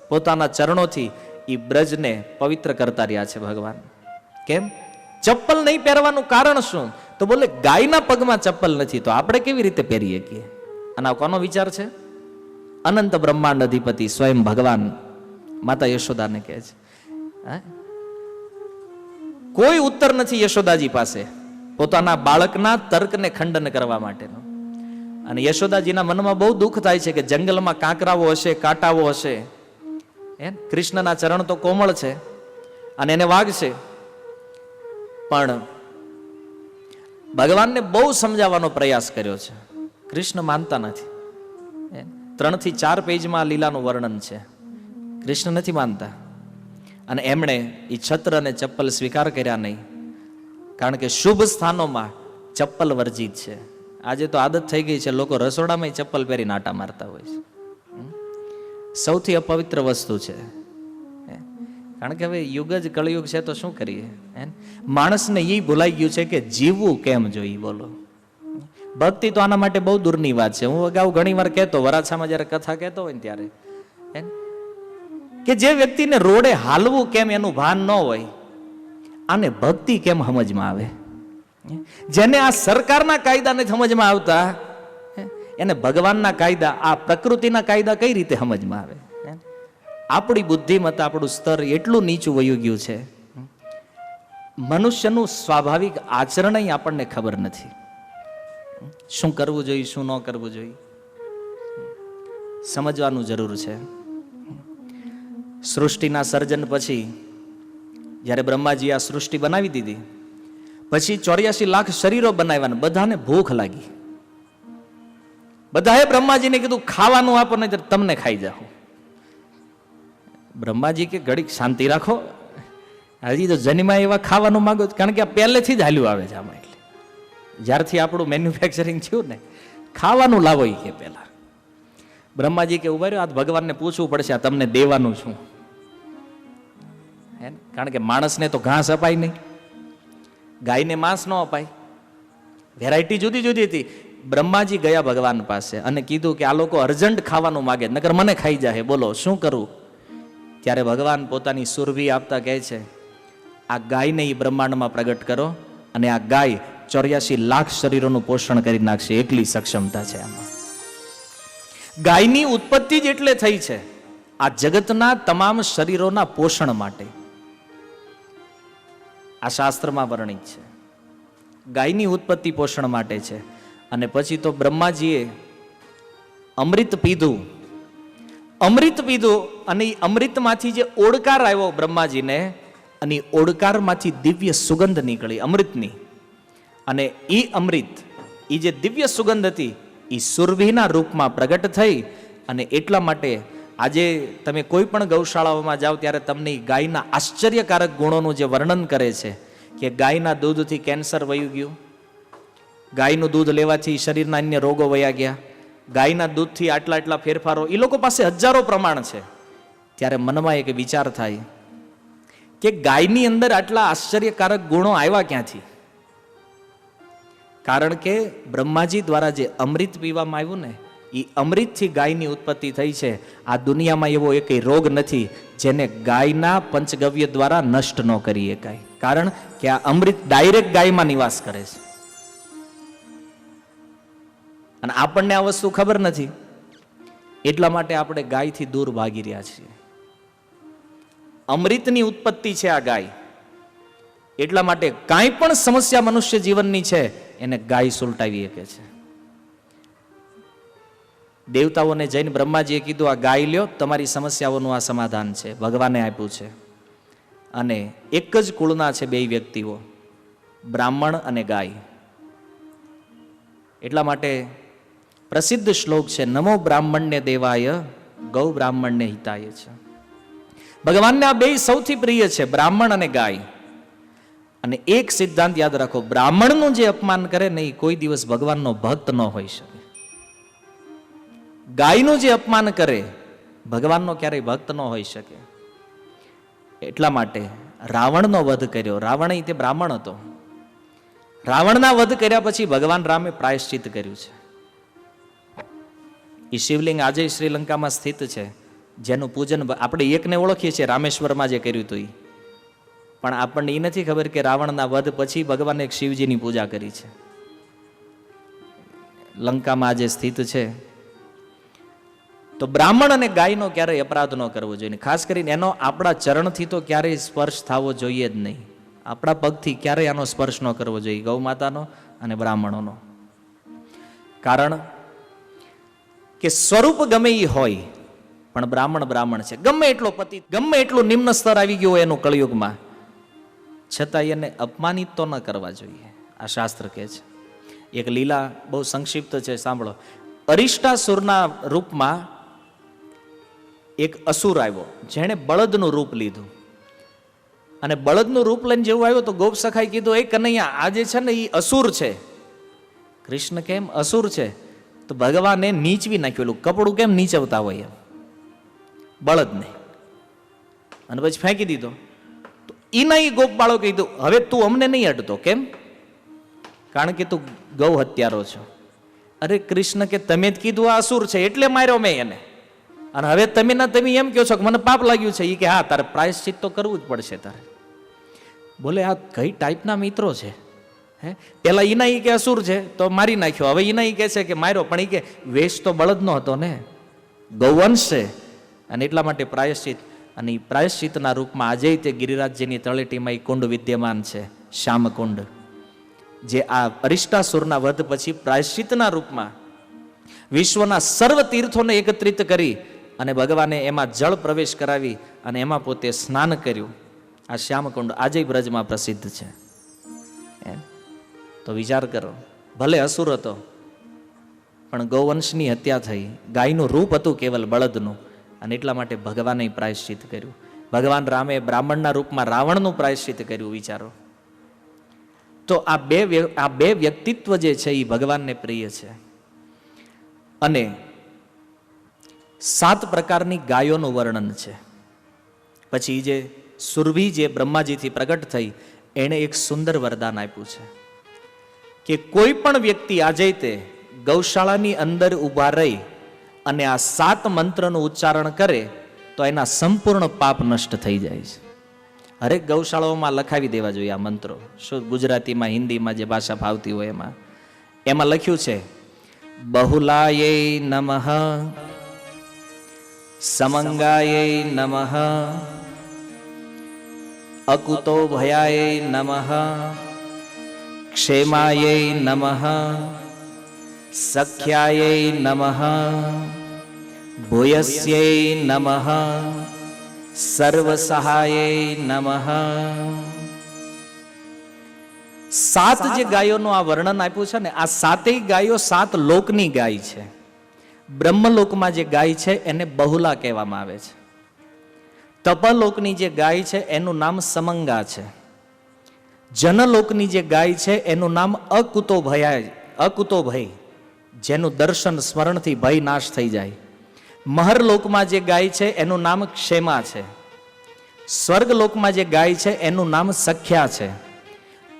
પોતાના ચરણોથી એ બ્રજને પવિત્ર કરતા રહ્યા છે ભગવાન. કેમ? ચપ્પલ નહીં પહેરવાનું કારણ શું? તો બોલે ગાયના પગમાં ચપ્પલ નથી તો આપણે કેવી રીતે પહેરીએ કે? અને આ કોનો વિચાર છે? અનંત બ્રહ્માંડ અધિપતિ સ્વયં ભગવાન માતા યશોદાને કહે છે. કોઈ ઉત્તર નથી યશોદાજી પાસે પોતાના બાળકના તર્કને ખંડન કરવા માટેનો. અને યશોદાજીના મનમાં બહુ દુઃખ થાય છે કે જંગલમાં કાંકરાઓ હશે, કાંટાઓ હશે, કૃષ્ણના ચરણ તો કોમળ છે અને એને વાગશે. પણ ભગવાનને બહુ સમજાવવાનો પ્રયાસ કર્યો છે, કૃષ્ણ માનતા નથી. 3 થી 4 પેજમાં લીલાનું વર્ણન છે, કૃષ્ણ નથી માનતા. અને એમણે એ છત્ર અને ચપ્પલ સ્વીકાર કર્યા નહીં, કારણ કે શુભ સ્થાનોમાં ચપ્પલ વર્જિત છે. આજે તો આદત થઈ ગઈ છે, લોકો રસોડામાં ચપ્પલ પહેરીને આટા મારતા હોય છે. સૌથી અપવિત્ર વસ્તુ છે, કારણ કે હવે યુગ જ કળયુગ છે તો શું કરીએ. માણસને એ ભૂલાઈ ગયું છે કે જીવવું કેમ જોઈએ. બોલો, ભક્તિ તો આના માટે બહુ દૂરની વાત છે. હું અગાઉ ઘણી વાર કહેતો, વરાછામાં જયારે કથા કહેતો હોય ને ત્યારે, કે જે વ્યક્તિને રોડે હાલવું કેમ એનું ભાન ન હોય, આને ભક્તિ કેમ સમજમાં આવે? જેને આ સરકારના કાયદા નથી સમજમાં આવતા, એને ભગવાનના કાયદા, આ પ્રકૃતિના કાયદા કઈ રીતે સમજમાં આવે? આપણી બુદ્ધિમત્તા, આપણું સ્તર એટલું નીચું વયું ગયું છે. મનુષ્યનું સ્વાભાવિક આચરણ આપણને ખબર નથી. શું કરવું જોઈએ, શું ન કરવું જોઈએ, સમજવાનું જરૂર છે. સૃષ્ટિના સર્જન પછી જ્યારે બ્રહ્માજી આ સૃષ્ટિ બનાવી દીધી, પછી 84 લાખ શરીરો બનાવ્યા, બધાને ભૂખ લાગી. બધાએ બ્રહ્માજીને કીધું ખાવાનું આપો નહીં તો તમને ખાઈ જાઓ. બ્રહ્માજી કે ઘડીક શાંતિ રાખો, હજી તો જન્મમાં એવા ખાવાનું માંગો, કારણ કે આ પહેલેથી જ હાલ્યું આવે છે આમાં. એટલે જ્યારથી આપણું મેન્યુફેક્ચરિંગ થયું ને, ખાવાનું લાવો એ કે પહેલા. બ્રહ્માજી કે ઉભા રહ્યો, આ ભગવાનને પૂછવું પડશે આ તમને દેવાનું શું? કારણ કે માણસને તો ઘાસ અપાય નહીં, ગાયને માંસ ન અપાય, વેરાયટી જુદી જુદી હતી. બ્રહ્માજી ગયા ભગવાન પાસે અને કીધું કે આ લોકો અર્જન્ટ ખાવાનું માગે, નકર મને ખાઈ જાય, બોલો શું કરું? ત્યારે ભગવાન પોતાની સુરભી આપતા કહે છે, આ ગાયને એ બ્રહ્માંડમાં પ્રગટ કરો અને આ ગાય 84 લાખ શરીરોનું પોષણ કરી નાખશે, એટલી સક્ષમતા છે આમાં. ગાયની ઉત્પત્તિ જ એટલે થઈ છે આ જગતના તમામ શરીરોના પોષણ માટે. આ શાસ્ત્રમાં વર્ણિત છે, ગાયની ઉત્પત્તિ પોષણ માટે છે. અને પછી તો બ્રહ્માજીએ અમૃત પીધું, અમૃત પીધું અને એ અમૃતમાંથી જે ઓડકાર આવ્યો બ્રહ્માજીને, અને ઓડકારમાંથી દિવ્ય સુગંધ નીકળી અમૃતની. અને એ અમૃત, એ જે દિવ્ય સુગંધ હતી, એ સુરભીના રૂપમાં પ્રગટ થઈ. અને એટલા માટે આજે તમે કોઈ પણ ગૌશાળાઓમાં જાઓ ત્યારે તમને ગાયના આશ્ચર્યકારક ગુણોનું જે વર્ણન કરે છે, કે ગાયના દૂધથી કેન્સર વયું ગયું, ગાયનું દૂધ લેવાથી શરીરના અન્ય રોગો વયા ગયા, ગાયના દૂધથી આટલા આટલા ફેરફારો, એ લોકો પાસે હજારો પ્રમાણ છે. ત્યારે મનમાં એક વિચાર થાય કે ગાયની અંદર આટલા આશ્ચર્યકારક ગુણો આવ્યા ક્યાંથી? કારણ કે બ્રહ્માજી દ્વારા જે અમૃત પીવામાં આવ્યું ને, એ અમૃતથી ગાયની ઉત્પત્તિ થઈ છે. આ દુનિયામાં એવો એક રોગ નથી જેને ગાયના પંચગવ્ય દ્વારા નષ્ટ ન કરી શકાય, કારણ કે આ અમૃત ડાયરેક્ટ ગાયમાં નિવાસ કરે છે. અને આપણને આ વસ્તુ ખબર નથી, એટલા માટે આપણે ગાયથી દૂર ભાગી રહ્યા છીએ. અમૃતની ઉત્પત્તિ છે આ ગાય, એટલા માટે કાંઈ પણ સમસ્યા મનુષ્ય જીવનની છે એને ગાય સુલટાવી શકે છે. દેવતાઓને જઈને બ્રહ્માજીએ કીધું આ ગાય લ્યો, તમારી સમસ્યાઓનું આ સમાધાન છે, ભગવાને આપ્યું છે. અને એક જ કુળના છે બે વ્યક્તિઓ, બ્રાહ્મણ અને ગાય. એટલા માટે પ્રસિદ્ધ શ્લોક છે, નમો બ્રાહ્મણ્ય દેવાય ગૌ બ્રાહ્મણ્ય હિતાય છે. ભગવાનને આ બે સૌથી પ્રિય છે, બ્રાહ્મણ અને ગાય. અને એક સિદ્ધાંત યાદ રાખો, બ્રાહ્મણનું જે અપમાન કરે ને એ કોઈ દિવસ ભગવાનનો ભક્ત ન હોઈ શકે. ગાયનું જે અપમાન કરે ભગવાનનો ક્યારેય ભક્ત ન હોઈ શકે. એટલા માટે રાવણનો વધ કર્યો. રાવણ તે બ્રાહ્મણ હતો. રાવણના વધ કર્યા પછી ભગવાન રામે પ્રાયશ્ચિત કર્યું છે. એ શિવલિંગ આજે શ્રીલંકામાં સ્થિત છે, જેનું પૂજન આપણે એકને ઓળખીએ છીએ, રામેશ્વરમાં જે કર્યું હતું એ. પણ આપણને એ નથી ખબર કે રાવણના વધ પછી ભગવાને એક શિવજીની પૂજા કરી છે. લંકામાં આજે સ્થિત છે. તો બ્રાહ્મણ અને ગાયનો ક્યારેય અપરાધ ન કરવો જોઈએ. ખાસ કરીને એનો આપણા ચરણથી તો ક્યારેય સ્પર્શ થવો જોઈએ જ નહીં. આપણા પગથી ક્યારેય આનો સ્પર્શ ન કરવો જોઈએ, ગૌ માતાનો અને બ્રાહ્મણોનો. કારણ કે સ્વરૂપ ગમે એ હોય, પણ બ્રાહ્મણ બ્રાહ્મણ છે. ગમે એટલો પતિ, ગમે એટલું નિમ્ન સ્તર આવી ગયું હોય એનું કળિયુગમાં, છતાં એને અપમાનિત તો ન કરવા જોઈએ, આ શાસ્ત્ર કહે છે. એક લીલા બહુ સંક્ષિપ્ત છે, સાંભળો. અરિષ્ટાસુરના રૂપમાં એક અસુર આવ્યો, જેણે બળદનું રૂપ લીધું. અને બળદનું રૂપ લઈને જેવું આવ્યો તો ગોપ સખાઈ કીધું, એ કનૈયા આજે છે ને એ અસુર છે. કૃષ્ણ કેમ અસુર છે? તો ભગવાને નીચવી નાખ્યું, કપડું કેમ નીચવતા હોય એમ બળદને, અને પછી ફેંકી દીધો. તો એના એ ગોપ બાળો કીધું, હવે તું અમને નહીં અડતો. કેમ? કારણ કે તું ગૌ હત્યારો છો. અરે કૃષ્ણ કે તમે જ કીધું આ અસુર છે એટલે માર્યો મેં એને, અને હવે તમે એમ કહો છો કે મને પાપ લાગ્યું છે. એ કે હા, તારે પ્રાયશ્ચિત તો કરવું જ પડશે તારે. બોલે આ કઈ ટાઈપના મિત્રો છે? હે, પેલા ઈના ઈ કે અસુર છે તો મારી નાખ્યો, હવે ઈના ઈ કે છે કે માર્યો, પણ ઈ કે વેશ તો બળદનો હતો ને, ગૌવંશ છે. અને એટલા માટે પ્રાયશ્ચિત, અને એ પ્રાયશ્ચિતના રૂપમાં આજે તે ગિરિરાજજીની તળેટીમાં એ કુંડ વિદ્યમાન છે, શ્યામકુંડ, જે આ અરિષ્ટાસુરના વધ પછી પ્રાયશ્ચિતના રૂપમાં વિશ્વના સર્વ તીર્થોને એકત્રિત કરી અને ભગવાને એમાં જળ પ્રવેશ કરાવી અને એમાં પોતે સ્નાન કર્યું. આ શ્યામકુંડ આજે બ્રજમાં પ્રસિદ્ધ છે. તો વિચાર કરો, ભલે અસુર હતો પણ ગૌવંશની હત્યા થઈ, ગાયનું રૂપ હતું કેવલ બળદનું, અને એટલા માટે ભગવાને પ્રાયશ્ચિત કર્યું. ભગવાન રામે બ્રાહ્મણના રૂપમાં રાવણનું પ્રાયશ્ચિત કર્યું. વિચારો. તો આ બે વ્યક્તિત્વ જે છે એ ભગવાનને પ્રિય છે. અને 7 પ્રકારની ગાયોનું વર્ણન છે. પછી જે સુરભી જે બ્રહ્માજીથી પ્રગટ થઈ, એણે એક સુંદર વરદાન આપ્યું છે કે કોઈ પણ વ્યક્તિ આજે તે ગૌશાળાની અંદર ઊભા રહી અને આ 7 મંત્રનું ઉચ્ચારણ કરે તો એના સંપૂર્ણ પાપ નષ્ટ થઈ જાય છે. હરેક ગૌશાળાઓમાં લખાવી દેવા જોઈએ આ મંત્રો. શું ગુજરાતીમાં, હિન્દીમાં, જે ભાષા ફાવતી હોય એમાં લખ્યું છે, બહુલાય નમઃ, સમંગાય નમઃ, અકુતો ભયાય નમઃ, ક્ષેમાય નમઃ, સખ્યાય નમઃ, ભૂયસ્યૈ નમઃ, સર્વસહાય નમઃ. 7 જે ગાયોનું આ વર્ણન આપ્યું છે ને, આ 7 ગાયો 7 લોકની ગાય છે. બ્રહ્મલોકમાં જે ગાય છે એને બહુલા કહેવામાં આવે છે. તપલોકની જે ગાય છે એનું નામ સમંગા છે. જનલોકની જે ગાય છે એનું નામ અકુતો ભય, જેનું દર્શન સ્મરણથી ભય નાશ થઈ જાય. મહરલોકમાં જે ગાય છે એનું નામ ક્ષેમા છે. સ્વર્ગલોકમાં જે ગાય છે એનું નામ સખ્યા છે.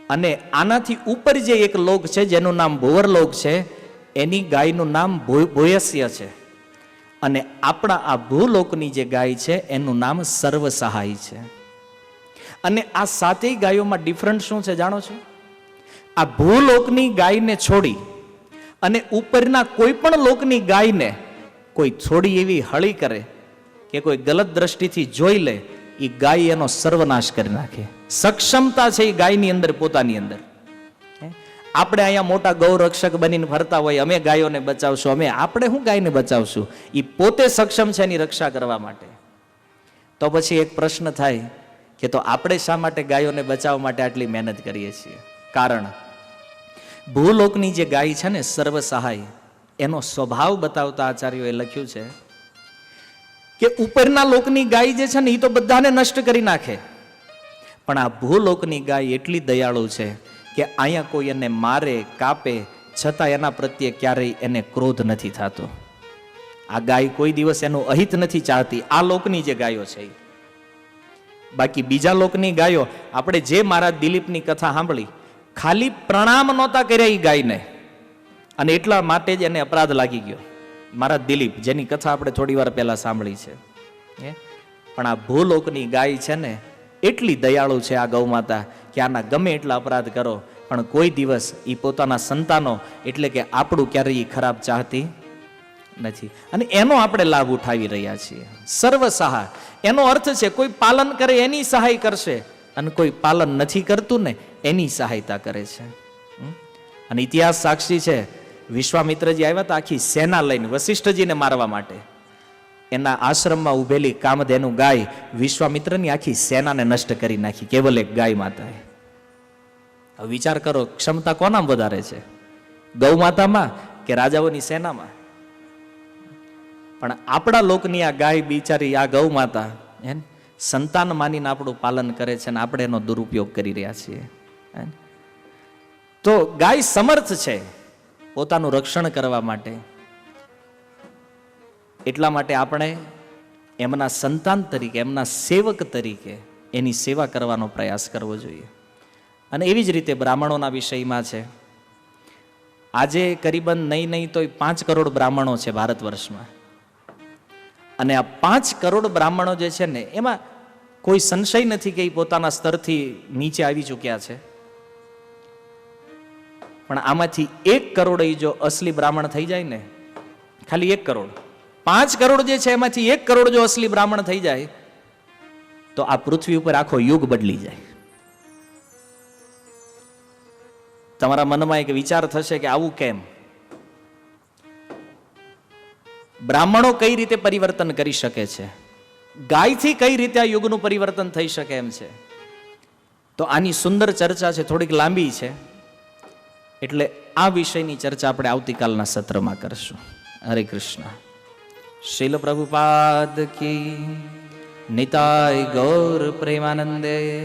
અને આનાથી ઉપર જે એક લોક છે જેનું નામ ભુવરલોક છે, એની ગાયનું નામ ભૂયસ્ય છે. અને આપણા આ ભૂલોકની જે ગાય છે એનું નામ સર્વસહાય છે. અને આ 7 ગાયોમાં ડિફરન્ટ શું છે જાણો છો? આ ભૂલોકની ગાયને છોડી અને ઉપરના કોઈ પણ લોકની ગાયને કોઈ થોડી એવી હળી કરે કે કોઈ ગલત દ્રષ્ટિથી જોઈ લે, એ ગાય એનો સર્વનાશ કરી નાખે. સક્ષમતા છે એ ગાયની અંદર, પોતાની અંદર. આપણે અહીંયા મોટા ગૌરક્ષક બનીને ફરતા હોય, અમે ગાયોને બચાવશું, આપણે શું ગાયને બચાવશું? એ પોતે સક્ષમ છે એની રક્ષા કરવા માટે. તો પછી એક પ્રશ્ન થાય કે તો આપણે શા માટે ગાયોને બચાવવા માટે આટલી મહેનત કરીએ છીએ? કારણ ભૂલોકની જે ગાય છે ને, સર્વ સહાય, એનો સ્વભાવ બતાવતા આચાર્યોએ લખ્યું છે કે ઉપરના લોકની ગાય જે છે ને એ તો બધાને નષ્ટ કરી નાખે, પણ આ ભૂલોકની ગાય એટલી દયાળુ છે કે અહીંયા કોઈ એને મારે કાપે છતાં એના પ્રત્યે ક્યારેય એને ક્રોધ નથી થતો. આ ગાય કોઈ દિવસ એનું અહિત નથી ચાહતી, આ લોકની જે ગાયો છે. બાકી બીજા લોકની ગાયો, આપણે જે મહારાજ દિલીપની કથા સાંભળી, ખાલી પ્રણામ નહોતા કર્યા એ ગાયને, અને એટલા માટે જ એને અપરાધ લાગી ગયો. મહારાજ દિલીપ, જેની કથા આપણે થોડી વાર પહેલા સાંભળી છે. પણ આ ભૂલોકની ગાય છે ને એટલી દયાળુ છે આ ગૌ માતા કે આના ગમે એટલા અપરાધ કરો પણ કોઈ દિવસ એ પોતાના સંતાનો એટલે કે આપણું ક્યારેય ખરાબ ચાહતી નથી. અને એનો આપણે લાભ ઉઠાવી રહ્યા છીએ. સર્વ સહાય એનો અર્થ છે કોઈ પાલન કરે એની સહાય કરશે, અને કોઈ પાલન નથી કરતું ને એની સહાયતા કરે છે. અને ઇતિહાસ સાક્ષી છે, વિશ્વામિત્રજી આવ્યા હતા આખી સેના લઈને વશિષ્ઠજીને મારવા માટે. એના આશ્રમમાં ઉભેલી કામધેનુ ગાય વિશ્વામિત્રની આખી સેનાને નષ્ટ કરી નાખી, કેવલ એક ગાય માતાએ. હવે વિચાર કરો, ક્ષમતા કોનામાં વધારે છે, ગૌ માતામાં કે રાજાઓની સેનામાં? પણ આપણા લોકની આ ગાય બિચારી, આ ગૌ માતા સંતાન માનીને આપણું પાલન કરે છે અને આપણે એનો દુરુપયોગ કરી રહ્યા છીએ. તો ગાય સમર્થ છે પોતાનું રક્ષણ કરવા માટે, એટલા માટે આપણે એમના સંતાન તરીકે, એમના સેવક તરીકે એની સેવા કરવાનો પ્રયાસ કરવો જોઈએ. અને એવી જ રીતે બ્રાહ્મણોના વિષયમાં છે. આજે કરીબન નહીં તો 5 કરોડ બ્રાહ્મણો છે ભારત વર્ષમાં, અને આ 5 કરોડ બ્રાહ્મણો જે છે ને એમાં કોઈ સંશય નથી કે એ પોતાના સ્તરથી નીચે આવી ચૂક્યા છે. પણ આમાંથી 1 કરોડ જો અસલી બ્રાહ્મણ થઈ જાય ને, ખાલી 1 કરોડ, 5 કરોડ જે છે એમાંથી 1 કરોડ જો અસલી બ્રાહ્મણ થઈ જાય તો આ પૃથ્વી ઉપર આખો યુગ બદલી જાય. તમારા મનમાં એક વિચાર થશે કે આવું કેમ? બ્રાહ્મણો કઈ રીતે પરિવર્તન કરી શકે છે, ગાયથી કઈ રીતે આ યુગનું પરિવર્તન થઈ શકે એમ છે. તો આની સુંદર ચર્ચા છે, થોડીક લાંબી છે, એટલે આ વિષયની ચર્ચા આપણે આવતીકાલના સત્રમાં કરશું. હરે કૃષ્ણ. શીલ પ્રભુપાદ કી નિતાય ગૌર પ્રેમાનંદે.